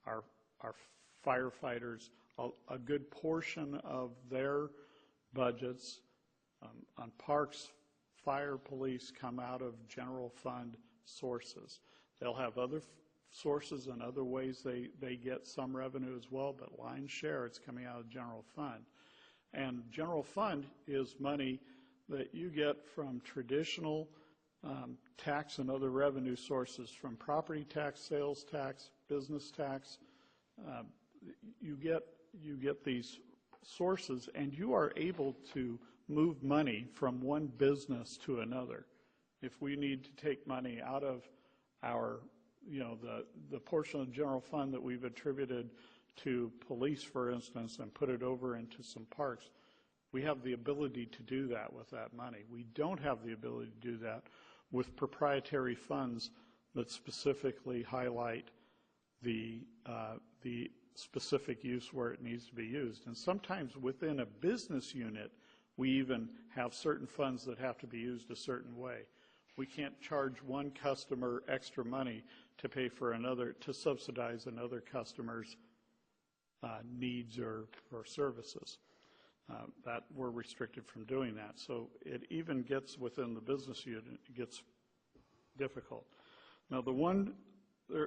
our firefighters, a good portion of their budgets on parks, fire, police come out of general fund sources. They'll have other sources and other ways they get some revenue as well, but lion's share, it's coming out of general fund. And general fund is money that you get from traditional tax and other revenue sources, from property tax, sales tax, business tax. You get these sources, and you are able to move money from one business to another. If we need to take money out of our, the portion of the general fund that we've attributed to police, for instance, and put it over into some parks, we have the ability to do that with that money. We don't have the ability to do that with proprietary funds that specifically highlight the specific use where it needs to be used. And sometimes within a business unit, we even have certain funds that have to be used a certain way. We can't charge one customer extra money to pay for another, to subsidize another customer's needs or services. That we're restricted from doing that. So it even gets within the business unit, it gets difficult. Now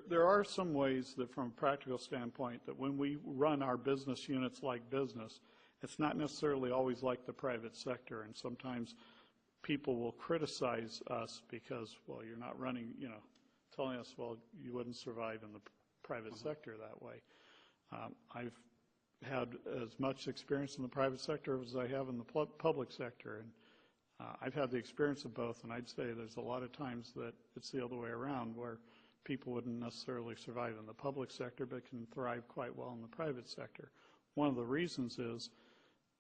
there are some ways that from a practical standpoint that when we run our business units like business, it's not necessarily always like the private sector, and sometimes people will criticize us because, well, you're not running, telling us, well, you wouldn't survive in the private sector that way. I've had as much experience in the private sector as I have in the public sector, and I've had the experience of both, and I'd say there's a lot of times that it's the other way around, where people wouldn't necessarily survive in the public sector but can thrive quite well in the private sector. One of the reasons is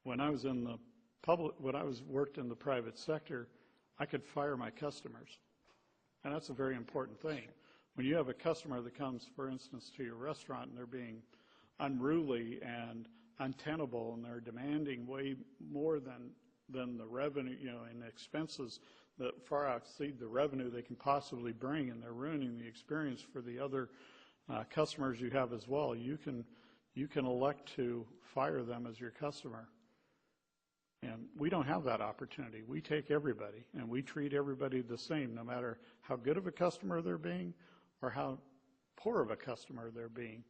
when I was worked in the private sector, I could fire my customers, and that's a very important thing. When you have a customer that comes, for instance, to your restaurant and they're being unruly and untenable, and they're demanding way more than the revenue, and expenses that far exceed the revenue they can possibly bring, and they're ruining the experience for the other customers you have as well, you can elect to fire them as your customer. And we don't have that opportunity. We take everybody, and we treat everybody the same, no matter how good of a customer they're being or how poor of a customer they're being.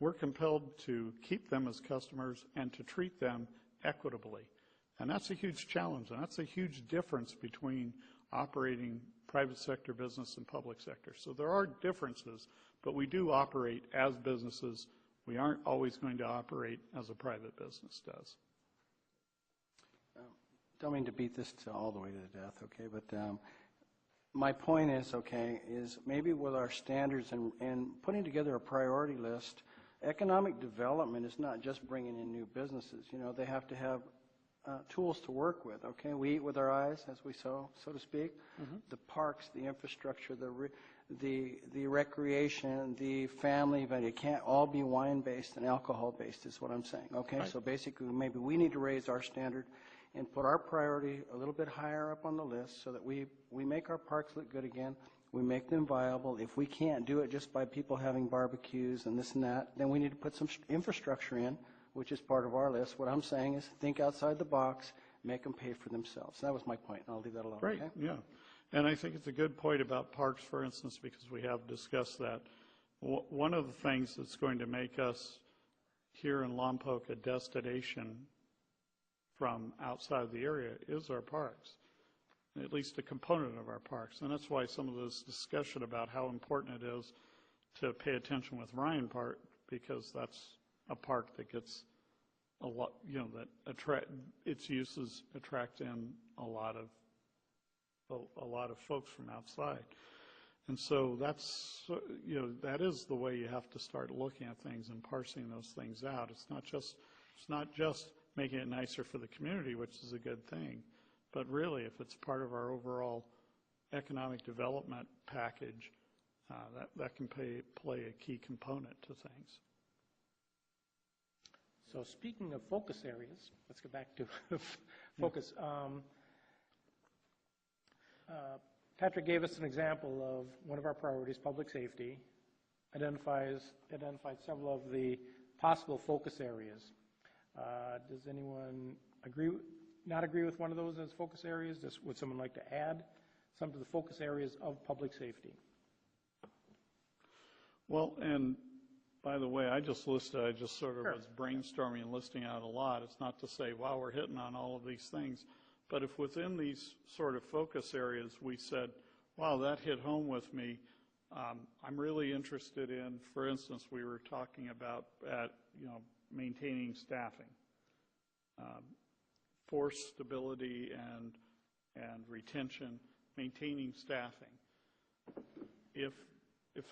We're compelled to keep them as customers and to treat them equitably. And that's a huge challenge, and that's a huge difference between operating private sector business and public sector. So there are differences, but we do operate as businesses. We aren't always going to operate as a private business does. don't mean to beat this to all the way to death, okay, but my point is, okay, is maybe with our standards and putting together a priority list, economic development is not just bringing in new businesses. You know, they have to have tools to work with, okay? We eat with our eyes, as we so to speak. The parks, the infrastructure, the recreation, the family event, it can't all be wine-based and alcohol-based is what I'm saying, okay? Right. So basically, maybe we need to raise our standard and put our priority a little bit higher up on the list so that we make our parks look good again, we make them viable. If we can't do it just by people having barbecues and this and that, then we need to put some infrastructure in, which is part of our list. What I'm saying is think outside the box, make them pay for themselves. That was my point, and I'll leave that alone. Great, okay? yeah. And I think it's a good point about parks, for instance, because we have discussed that. One of the things that's going to make us here in Lompoc a destination from outside the area is our parks, at least a component of our parks. And that's why some of this discussion about how important it is to pay attention with Ryan Park, because that's a park that gets a lot, you know, that its uses attract in a lot of folks from outside. And so that's, you know, that is the way you have to start looking at things and parsing those things out. It's not just making it nicer for the community, which is a good thing, but really if it's part of our overall economic development package, that can play a key component to things. So speaking of focus areas, let's go back to focus. Patrick gave us an example of one of our priorities, public safety, identified several of the possible focus areas. Does anyone not agree with one of those as focus areas? Would someone like to add some to the focus areas of public safety? Well, and by the way, I just sort of was brainstorming and listing out a lot. It's not to say, wow, we're hitting on all of these things. But if within these sort of focus areas we said, wow, that hit home with me, I'm really interested in, for instance, we were talking about maintaining staffing, force stability and retention, maintaining staffing. If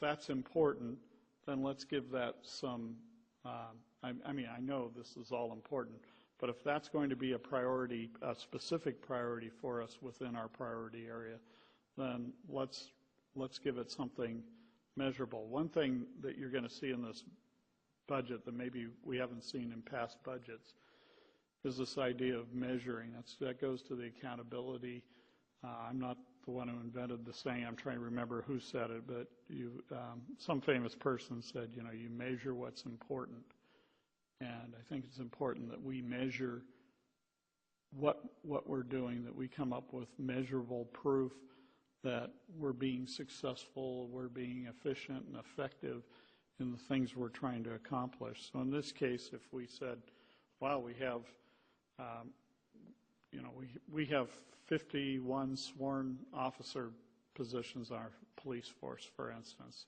that's important, then let's give that some, I mean, I know this is all important, but if that's going to be a priority, a specific priority for us within our priority area, then let's give it something measurable. One thing that you're going to see in this budget that maybe we haven't seen in past budgets is this idea of measuring. That goes to the accountability. I'm not the one who invented the saying. I'm trying to remember who said it, but some famous person said, you measure what's important. And I think it's important that we measure what we're doing, that we come up with measurable proof that we're being successful, we're being efficient and effective in the things we're trying to accomplish. So in this case, if we said, wow, we have, we have 51 sworn officer positions in our police force, for instance.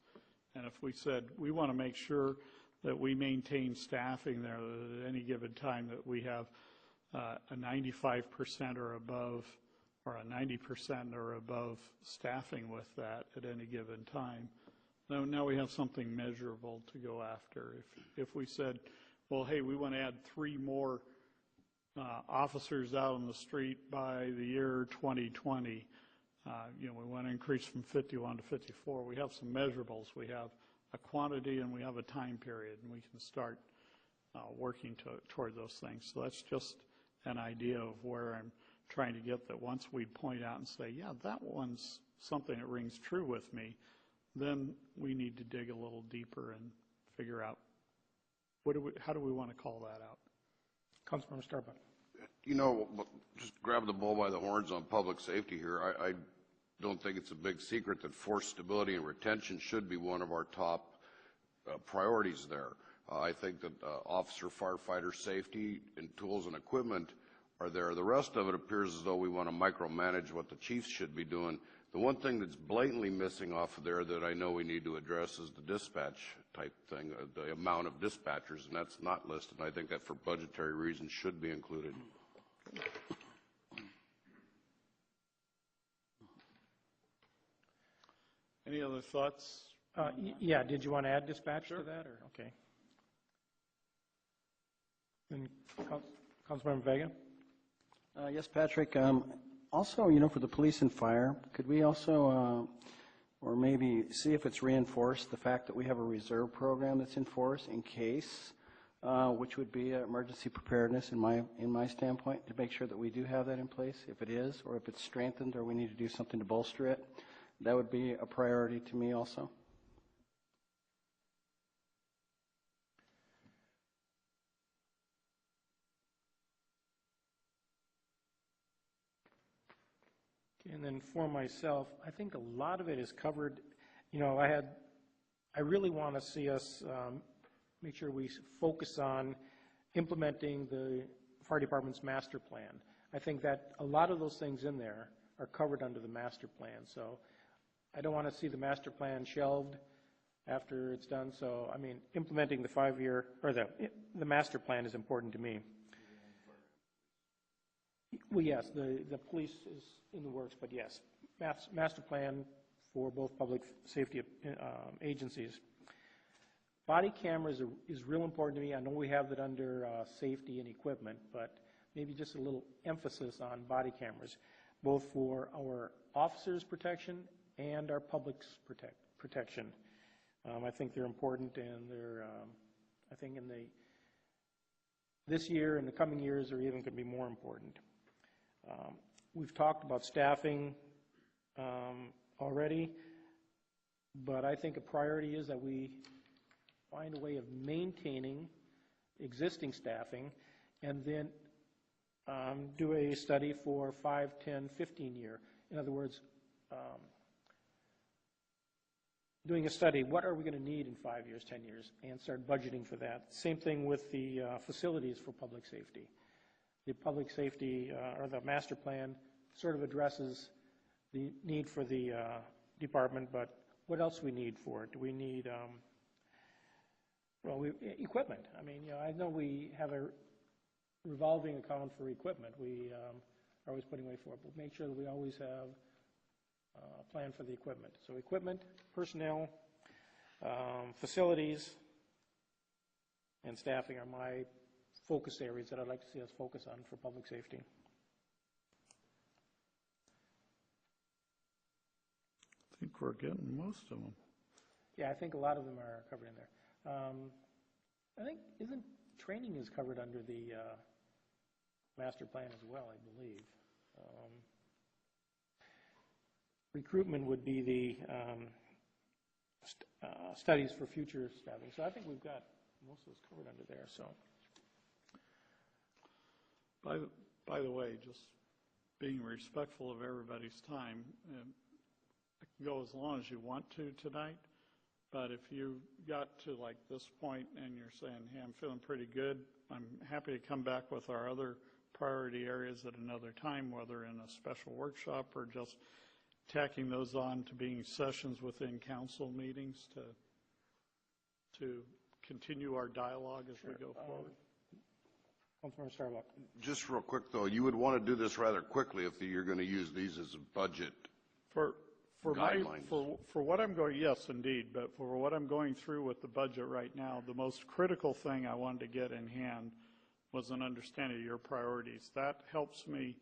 And if we said, we want to make sure that we maintain staffing there, that at any given time that we have a 95% or above, or a 90% or above staffing with that at any given time, now we have something measurable to go after. If we said, well, hey, we want to add 3 more officers out on the street by the year 2020, we want to increase from 51 to 54. We have some measurables. We have a quantity and we have a time period, and we can start working toward those things. So that's just an idea of where I'm trying to get, that once we point out and say, yeah, that one's something that rings true with me, then we need to dig a little deeper and figure out how do we want to call that out. Councilmember Starbuck. Just grab the bull by the horns on public safety here. I don't think it's a big secret that force stability and retention should be one of our top priorities there. I think that officer firefighter safety and tools and equipment are there. The rest of it appears as though we want to micromanage what the chiefs should be doing. The one thing that's blatantly missing off of there that I know we need to address is the dispatch type thing, the amount of dispatchers, and that's not listed. And I think that for budgetary reasons should be included. Any other thoughts? Yeah, did you want to add dispatch to that, or, okay. And Councilmember Vega? Yes, Patrick. Also, for the police and fire, could we also, or maybe see if it's reinforced, the fact that we have a reserve program that's in force in case, which would be emergency preparedness in my standpoint, to make sure that we do have that in place, if it is, or if it's strengthened, or we need to do something to bolster it. That would be a priority to me also. And then for myself, I think a lot of it is covered. I really want to see us make sure we focus on implementing the fire department's master plan. I think that a lot of those things in there are covered under the master plan. So I don't want to see the master plan shelved after it's done. So, I mean, implementing the 5-year, or the master plan is important to me. Well, yes, the police is in the works, but yes, master plan for both public safety agencies. Body cameras is real important to me. I know we have that under safety and equipment, but maybe just a little emphasis on body cameras, both for our officers' protection and our public's protection. I think they're important, and they're, I think this year and the coming years are even going to be more important. We've talked about staffing already, but I think a priority is that we find a way of maintaining existing staffing and then do a study for 5, 10, 15 year. In other words, doing a study, what are we going to need in 5 years, 10 years, and start budgeting for that. Same thing with the facilities for public safety. The public safety, or the master plan, sort of addresses the need for the department, but what else do we need for it? Do we need, equipment? I mean, I know we have a revolving account for equipment. We are always putting away for it, but make sure that we always have a plan for the equipment. So equipment, personnel, facilities, and staffing are my focus areas that I'd like to see us focus on for public safety. I think we're getting most of them. Yeah, I think a lot of them are covered in there. I think, training is covered under the master plan as well, I believe. Recruitment would be the studies for future staffing. So I think we've got most of those covered under there. So. By the way, just being respectful of everybody's time, I can go as long as you want to tonight, but if you got to like this point and you're saying, hey, I'm feeling pretty good, I'm happy to come back with our other priority areas at another time, whether in a special workshop or just tacking those on to being sessions within council meetings to continue our dialogue as we go forward. Councilmember Starbuck. Just real quick, though, you would want to do this rather quickly if you're going to use these as a budget guidelines. For what I'm going, yes, indeed, but for what I'm going through with the budget right now, the most critical thing I wanted to get in hand was an understanding of your priorities. That helps me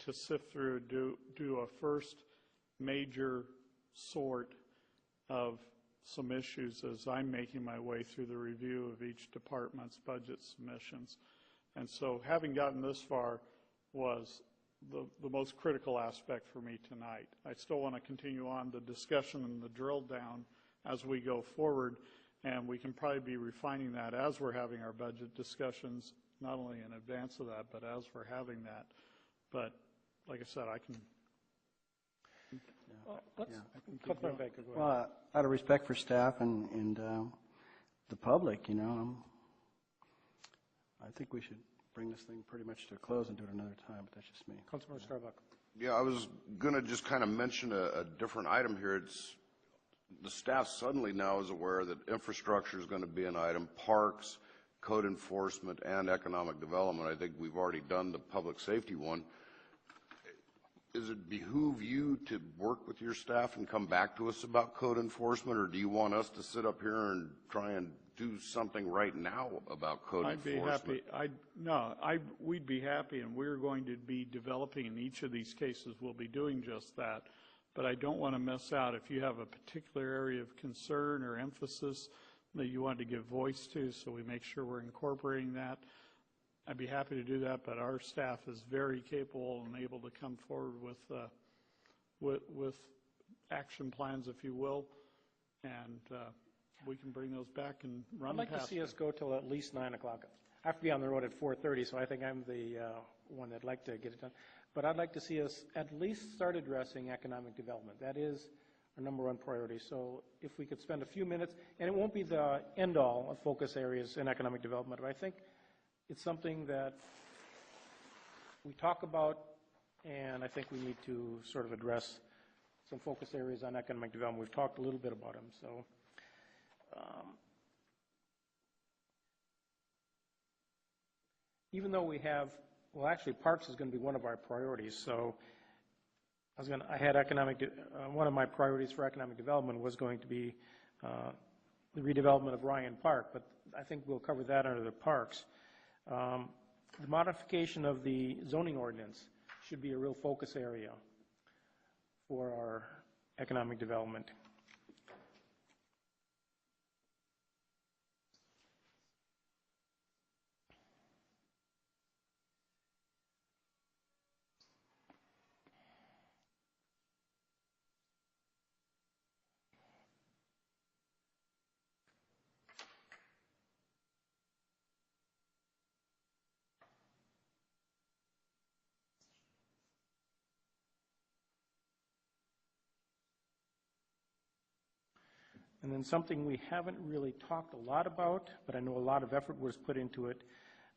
to sift through, do a first major sort of some issues as I'm making my way through the review of each department's budget submissions. And so having gotten this far was the most critical aspect for me tonight. I still want to continue on the discussion and the drill down as we go forward, and we can probably be refining that as we're having our budget discussions, not only in advance of that, but as we're having that. But like I said, I can... Well, out of respect for staff and the public, I think we should bring this thing pretty much to a close and do it another time, but that's just me. Councilmember Starbuck. Yeah, I was going to just kind of mention a different item here. It's the staff suddenly now is aware that infrastructure is going to be an item, parks, code enforcement, and economic development. I think we've already done the public safety one. Does it behoove you to work with your staff and come back to us about code enforcement, or do you want us to sit up here and try and do something right now about code enforcement? We'd be happy, and we're going to be developing in each of these cases. We'll be doing just that. But I don't want to miss out. If you have a particular area of concern or emphasis that you want to give voice to, so we make sure we're incorporating that, I'd be happy to do that, but our staff is very capable and able to come forward with action plans, if you will, and we can bring those back and run I'd like to see us go till at least 9 o'clock. I have to be on the road at 4:30, so I think I'm the one that'd like to get it done. But I'd like to see us at least start addressing economic development. That is our number one priority. So if we could spend a few minutes, and it won't be the end-all of focus areas in economic development, but I think it's something that we talk about, and I think we need to sort of address some focus areas on economic development. We've talked a little bit about them. So even though we have, well, actually, parks is going to be one of our priorities. So one of my priorities for economic development was going to be the redevelopment of Ryan Park, but I think we'll cover that under the parks. The modification of the zoning ordinance should be a real focus area for our economic development. And then something we haven't really talked a lot about, but I know a lot of effort was put into it,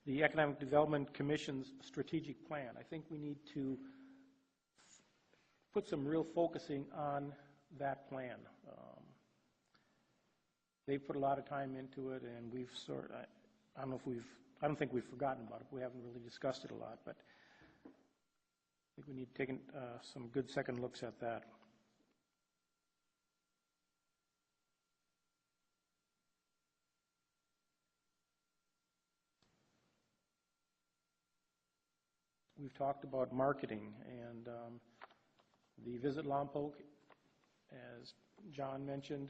the Economic Development Commission's strategic plan. I think we need to put some real focusing on that plan. They've put a lot of time into it, and we've I don't think we've forgotten about it. We haven't really discussed it a lot, but I think we need to take some good second looks at that. We've talked about marketing, and the Visit Lompoc, as John mentioned,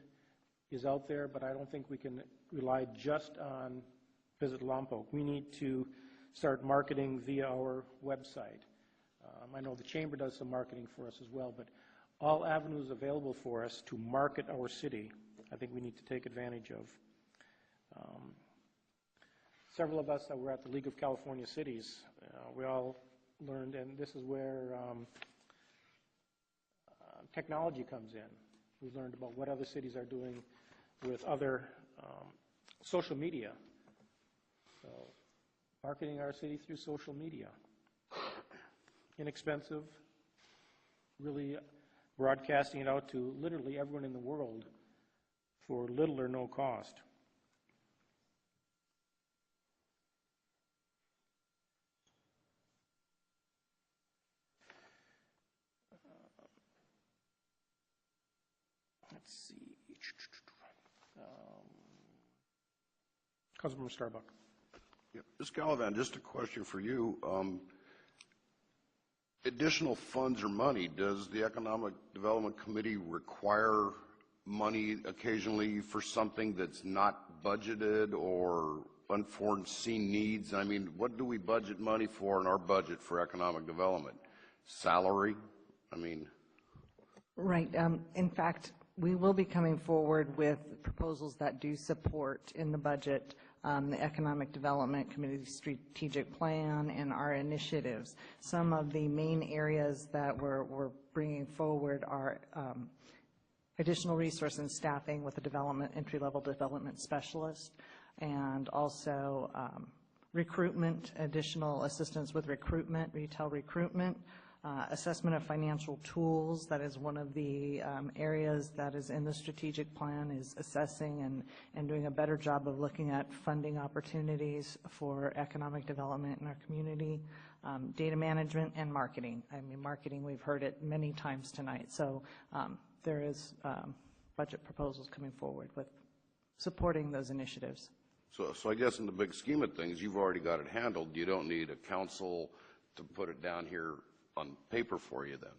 is out there, but I don't think we can rely just on Visit Lompoc. We need to start marketing via our website. I know the Chamber does some marketing for us as well, but all avenues available for us to market our city, I think we need to take advantage of. Several of us that were at the League of California Cities, we all learned, and this is where technology comes in. We've learned about what other cities are doing with other social media. So marketing our city through social media. Inexpensive, really broadcasting it out to literally everyone in the world for little or no cost. Let's see. Councilmember Starbuck. Yeah. Ms. Gallivan, just a question for you. Additional funds or money, does the Economic Development Committee require money occasionally for something that's not budgeted or unforeseen needs? I mean, what do we budget money for in our budget for economic development? Salary? I mean. Right. In fact, we will be coming forward with proposals that do support in the budget the Economic Development Committee's strategic plan and our initiatives. Some of the main areas that we're bringing forward are additional resource and staffing with a entry-level development specialist, and also recruitment, additional assistance with recruitment, retail recruitment, Assessment of financial tools, that is one of the areas that is in the strategic plan, is assessing and doing a better job of looking at funding opportunities for economic development in our community. Data management and marketing. I mean, marketing, we've heard it many times tonight. So there is budget proposals coming forward with supporting those initiatives. So I guess in the big scheme of things, you've already got it handled. You don't need a council to put it down here on paper for you then.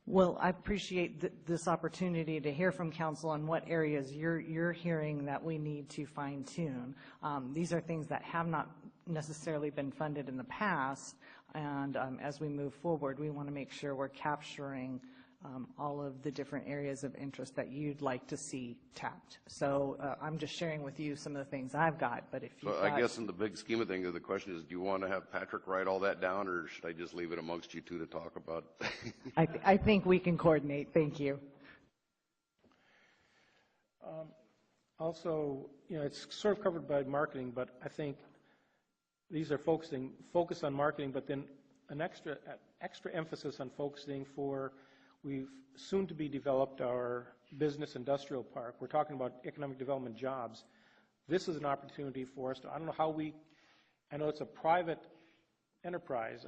Well, I appreciate this opportunity to hear from council on what areas you're hearing that we need to fine tune. These are things that have not necessarily been funded in the past, and as we move forward, we want to make sure we're capturing all of the different areas of interest that you'd like to see tapped. So I'm just sharing with you some of the things I've got, but if you I guess in the big scheme of things, the question is, do you want to have Patrick write all that down, or should I just leave it amongst you two to talk about? I think we can coordinate. Thank you. Also, it's sort of covered by marketing, but I think these are focus on marketing, but then an extra emphasis on focusing for, we've soon to be developed our business industrial park. We're talking about economic development jobs. This is an opportunity for us to, I don't know how I know it's a private enterprise,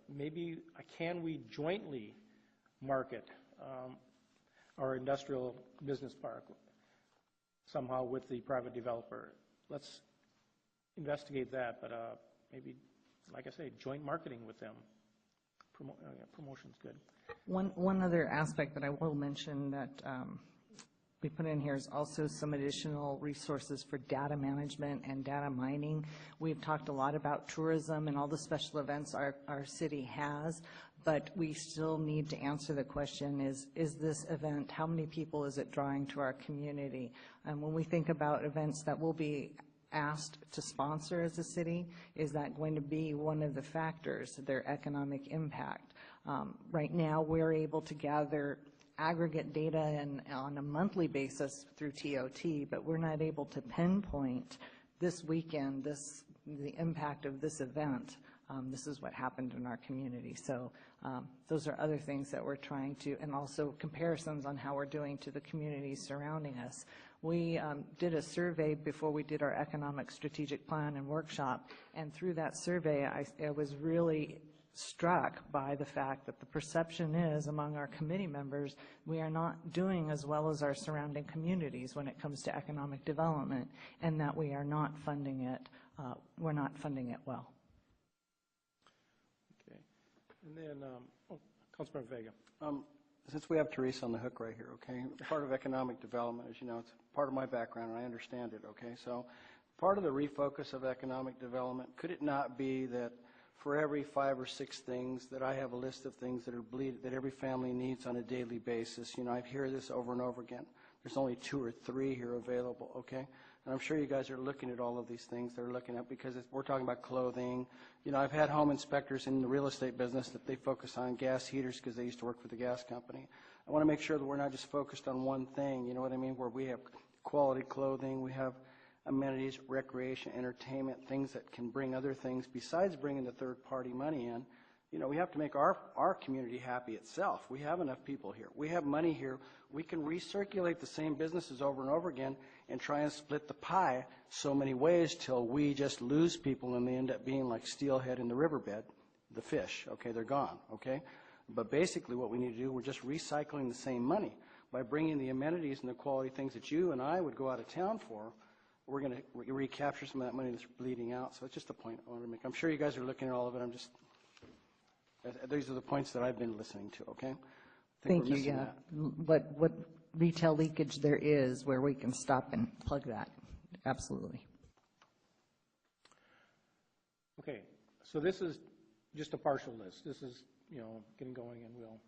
maybe can we jointly market our industrial business park somehow with the private developer? Let's investigate that, but maybe, like I say, joint marketing with them. Promotion's good. One other aspect that I will mention that we put in here is also some additional resources for data management and data mining. We've talked a lot about tourism and all the special events our city has, but we still need to answer the question, is this event, how many people is it drawing to our community? And when we think about events that will be asked to sponsor as a city, is that going to be one of the factors, their economic impact? Right now, we're able to gather aggregate data on a monthly basis through TOT, but we're not able to pinpoint this weekend, the impact of this event. This is what happened in our community. So those are other things that we're trying to, and also comparisons on how we're doing to the communities surrounding us. We did a survey before we did our economic strategic plan and workshop, and through that survey, I was really struck by the fact that the perception is among our committee members, we are not doing as well as our surrounding communities when it comes to economic development, and that we are not funding it, we're not funding it well. Okay. And then, Councilmember Vega. Since we have Teresa on the hook right here, okay, part of economic development, as you know, it's part of my background, and I understand it, okay? So part of the refocus of economic development, could it not be that for every 5 or 6 things that I have a list of things that that every family needs on a daily basis? I hear this over and over again. There's only 2 or 3 here available, okay? And I'm sure you guys are looking at all of these things they're looking at, because we're talking about clothing. I've had home inspectors in the real estate business that they focus on gas heaters because they used to work for the gas company. I want to make sure that we're not just focused on one thing, you know what I mean, where we have quality clothing, we have amenities, recreation, entertainment, things that can bring other things besides bringing the third-party money in. We have to make our community happy itself. We have enough people here. We have money here. We can recirculate the same businesses over and over again and try and split the pie so many ways till we just lose people and they end up being like steelhead in the riverbed, the fish. Okay, they're gone, okay? But basically what we need to do, we're just recycling the same money. By bringing the amenities and the quality things that you and I would go out of town for, we're going to recapture some of that money that's bleeding out. So it's just a point I want to make. I'm sure you guys are looking at all of it. These are the points that I've been listening to, okay? Thank you, yeah. What retail leakage there is where we can stop and plug that, absolutely. Okay, so this is just a partial list. This is, getting going, and we'll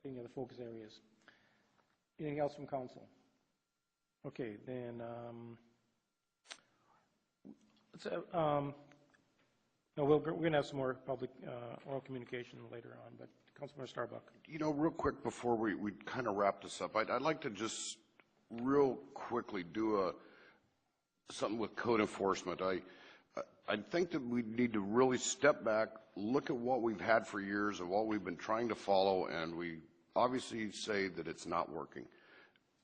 getting the focus areas. Anything else from council? Okay, then we're going to have some more public oral communication later on, but Councilmember Starbuck. Real quick before we kind of wrap this up, I'd like to just real quickly do something with code enforcement. I think that we need to really step back, look at what we've had for years and what we've been trying to follow, and we obviously say that it's not working.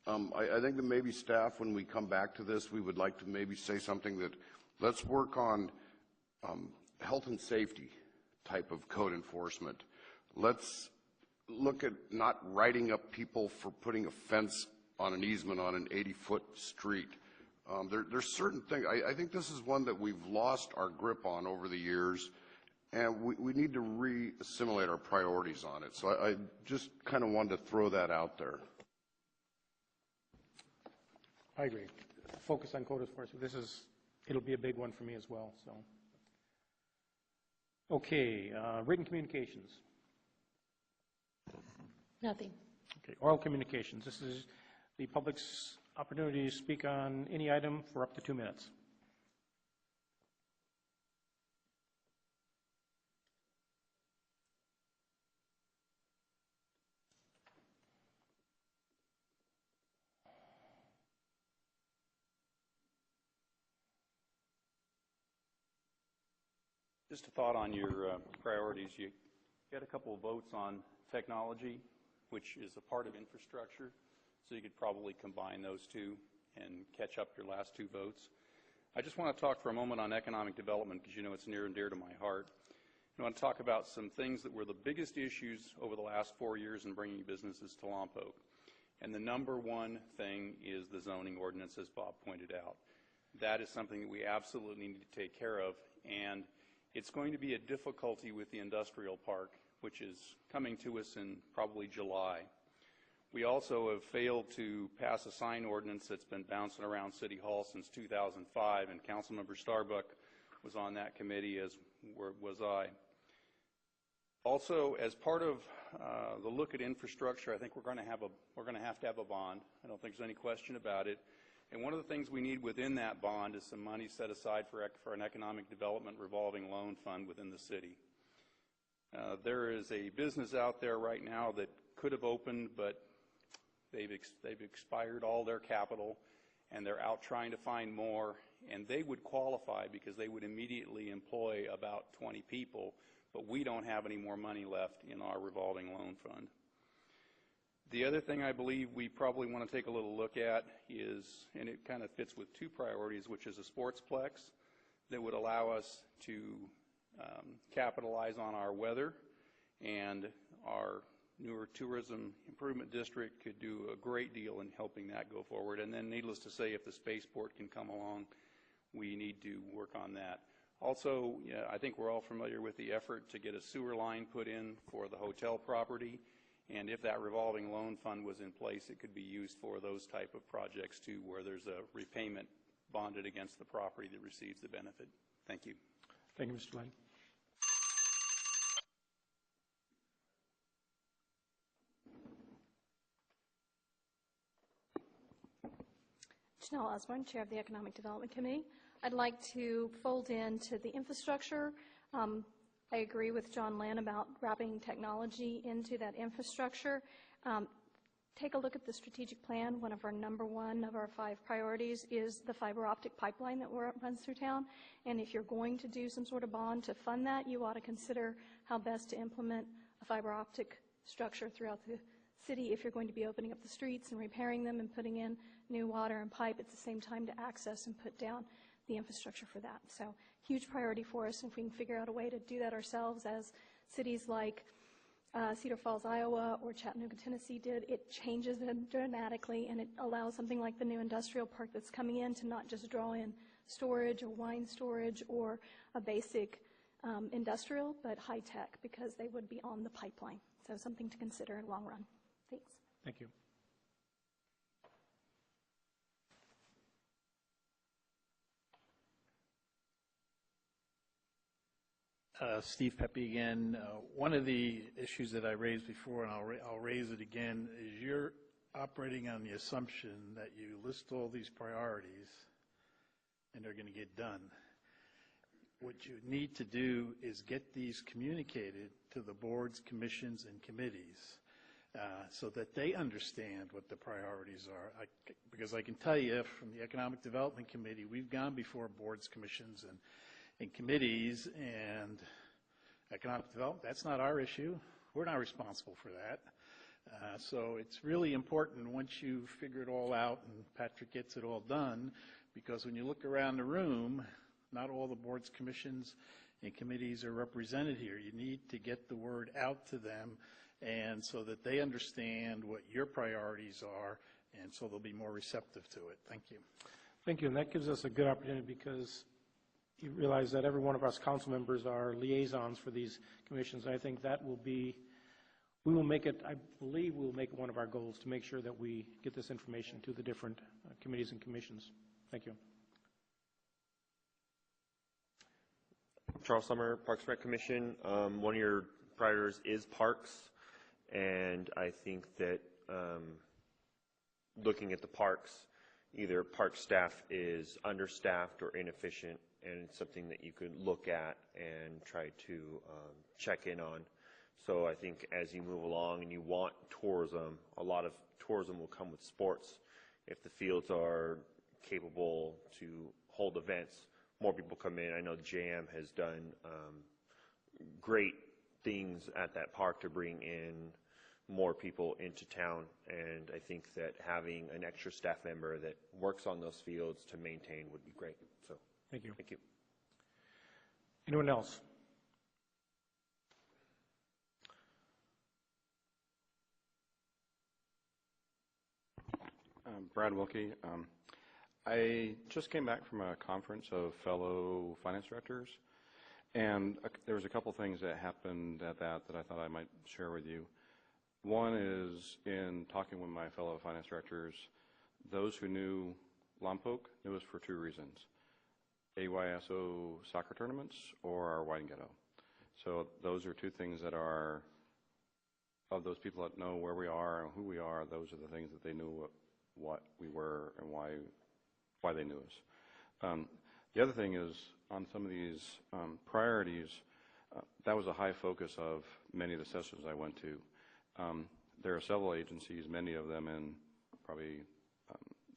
I think that maybe staff, when we come back to this, we would like to maybe say something that let's work on health and safety type of code enforcement. Let's look at not writing up people for putting a fence on an easement on an 80-foot street. There's certain things. I think this is one that we've lost our grip on over the years, and we need to re-assimilate our priorities on it. So I just kind of wanted to throw that out there. I agree. Focus on code enforcement. It'll be a big one for me as well, so. Okay, written communications. Nothing. Okay, oral communications. This is the public's opportunity to speak on any item for up to 2 minutes. Just a thought on your priorities. You had a couple of votes on technology, which is a part of infrastructure, so you could probably combine those two and catch up your last 2 votes. I just want to talk for a moment on economic development because you know it's near and dear to my heart. I want to talk about some things that were the biggest issues over the last 4 years in bringing businesses to Lompoc. And the number one thing is the zoning ordinance, as Bob pointed out. That is something that we absolutely need to take care of, and it's going to be a difficulty with the industrial park, which is coming to us in probably July. We also have failed to pass a sign ordinance that's been bouncing around City Hall since 2005, and Councilmember Starbuck was on that committee, as was I. Also, as part of the look at infrastructure, I think we're going to have to have a bond. I don't think there's any question about it. And one of the things we need within that bond is some money set aside for an economic development revolving loan fund within the city. There is a business out there right now that could have opened, but they've expired all their capital, and they're out trying to find more, and they would qualify because they would immediately employ about 20 people, but we don't have any more money left in our revolving loan fund. The other thing I believe we probably want to take a little look at is, and it kind of fits with 2 priorities, which is a sportsplex that would allow us to capitalize on our weather, and our newer tourism improvement district could do a great deal in helping that go forward. And then needless to say, if the spaceport can come along, we need to work on that. Also, I think we're all familiar with the effort to get a sewer line put in for the hotel property. And if that revolving loan fund was in place, it could be used for those type of projects too, where there's a repayment bonded against the property that receives the benefit. Thank you. Thank you, Mr. Lane. Janelle Osborne, Chair of the Economic Development Committee. I'd like to fold into the infrastructure. I agree with John Lynn about wrapping technology into that infrastructure. Take a look at the strategic plan. One of our number 1 of our 5 priorities is the fiber optic pipeline that runs through town. And if you're going to do some sort of bond to fund that, you ought to consider how best to implement a fiber optic structure throughout the city if you're going to be opening up the streets and repairing them and putting in new water and pipe at the same time to access and put down the infrastructure for that. So huge priority for us. If we can figure out a way to do that ourselves, as cities like Cedar Falls, Iowa, or Chattanooga, Tennessee did, it changes it dramatically, and it allows something like the new industrial park that's coming in to not just draw in storage or wine storage or a basic industrial, but high tech, because they would be on the pipeline. So something to consider in the long run. Thanks. Thank you. Steve Pepe again. One of the issues that I raised before, and I'll raise it again, is you're operating on the assumption that you list all these priorities and they're going to get done. What you need to do is get these communicated to the boards, commissions, and committees so that they understand what the priorities are. Because I can tell you from the Economic Development Committee, we've gone before boards, commissions, in committees and economic development, that's not our issue. We're not responsible for that. So it's really important once you figure it all out and Patrick gets it all done, because when you look around the room, not all the boards, commissions, and committees are represented here. You need to get the word out to them, and so that they understand what your priorities are, and so they'll be more receptive to it. Thank you. Thank you, and that gives us a good opportunity because you realize that every one of us council members are liaisons for these commissions. I think that will be, we will make it, I believe we'll make it one of our goals to make sure that we get this information to the different committees and commissions. Thank you. Charles Summer, Parks and Rec Commission. One of your priorities is parks, and I think that looking at the parks, either park staff is understaffed or inefficient, and it's something that you could look at and try to check in on. So I think as you move along and you want tourism, a lot of tourism will come with sports. If the fields are capable to hold events, more people come in. I know JAM has done great things at that park to bring in more people into town, and I think that having an extra staff member that works on those fields to maintain would be great. So thank you. Thank you. Anyone else? Brad Wilkie. I just came back from a conference of fellow finance directors, and there was a couple things that happened at that I thought I might share with you. One is, in talking with my fellow finance directors, those who knew Lompoc knew us for two reasons: AYSO soccer tournaments or our wine ghetto. So those are two things that are, of those people that know where we are and who we are, those are the things that they knew what we were and why they knew us. The other thing is, on some of these priorities, that was a high focus of many of the sessions I went to. There are several agencies, many of them in probably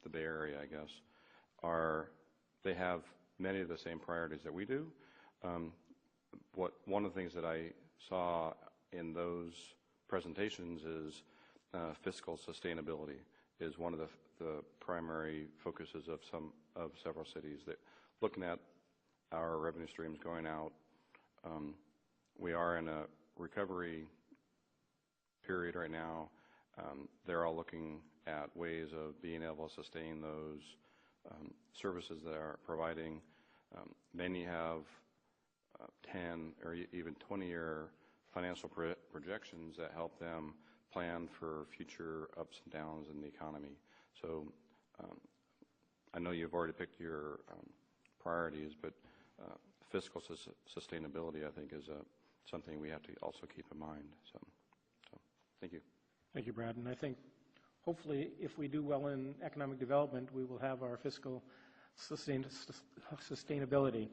the Bay Area, I guess, they have many of the same priorities that we do. One of the things that I saw in those presentations is fiscal sustainability is one of the primary focuses of several cities. That looking at our revenue streams going out, we are in a recovery period right now. They're all looking at ways of being able to sustain those services they are providing. Many have 10 or even 20-year financial projections that help them plan for future ups and downs in the economy. So I know you've already picked your priorities, but fiscal sustainability, I think, is something we have to also keep in mind. So thank you. Thank you, Brad. And I think hopefully if we do well in economic development, we will have our fiscal sustainability.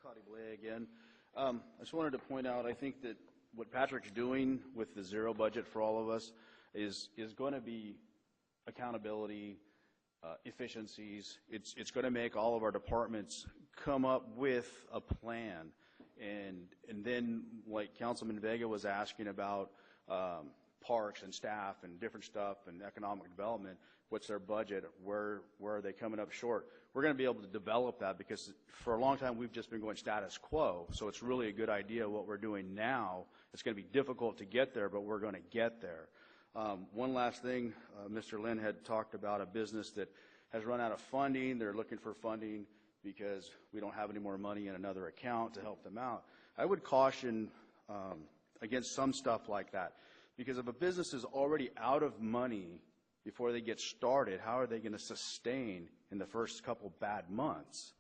Cotty Blay again. I just wanted to point out, I think that what Patrick's doing with the zero budget for all of us is going to be accountability, efficiencies. It's going to make all of our departments come up with a plan. And then, like Councilman Vega was asking about parks and staff and different stuff and economic development, what's their budget, where are they coming up short? We're going to be able to develop that, because for a long time we've just been going status quo. So it's really a good idea what we're doing now. It's going to be difficult to get there, but we're going to get there. One last thing, Mr. Lynn had talked about a business that has run out of funding. They're looking for funding because we don't have any more money in another account to help them out. I would caution against some stuff like that, because if a business is already out of money before they get started, how are they going to sustain in the first couple bad months?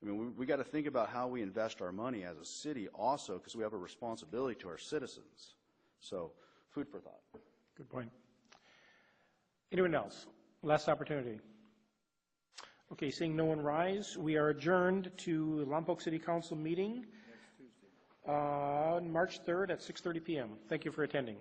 I mean, we got to think about how we invest our money as a city also, because we have a responsibility to our citizens. So, food for thought. Good point. Anyone else? Last opportunity. Okay, seeing no one rise, we are adjourned to Lompoc City Council meeting on March 3rd at 6:30 p.m. Thank you for attending.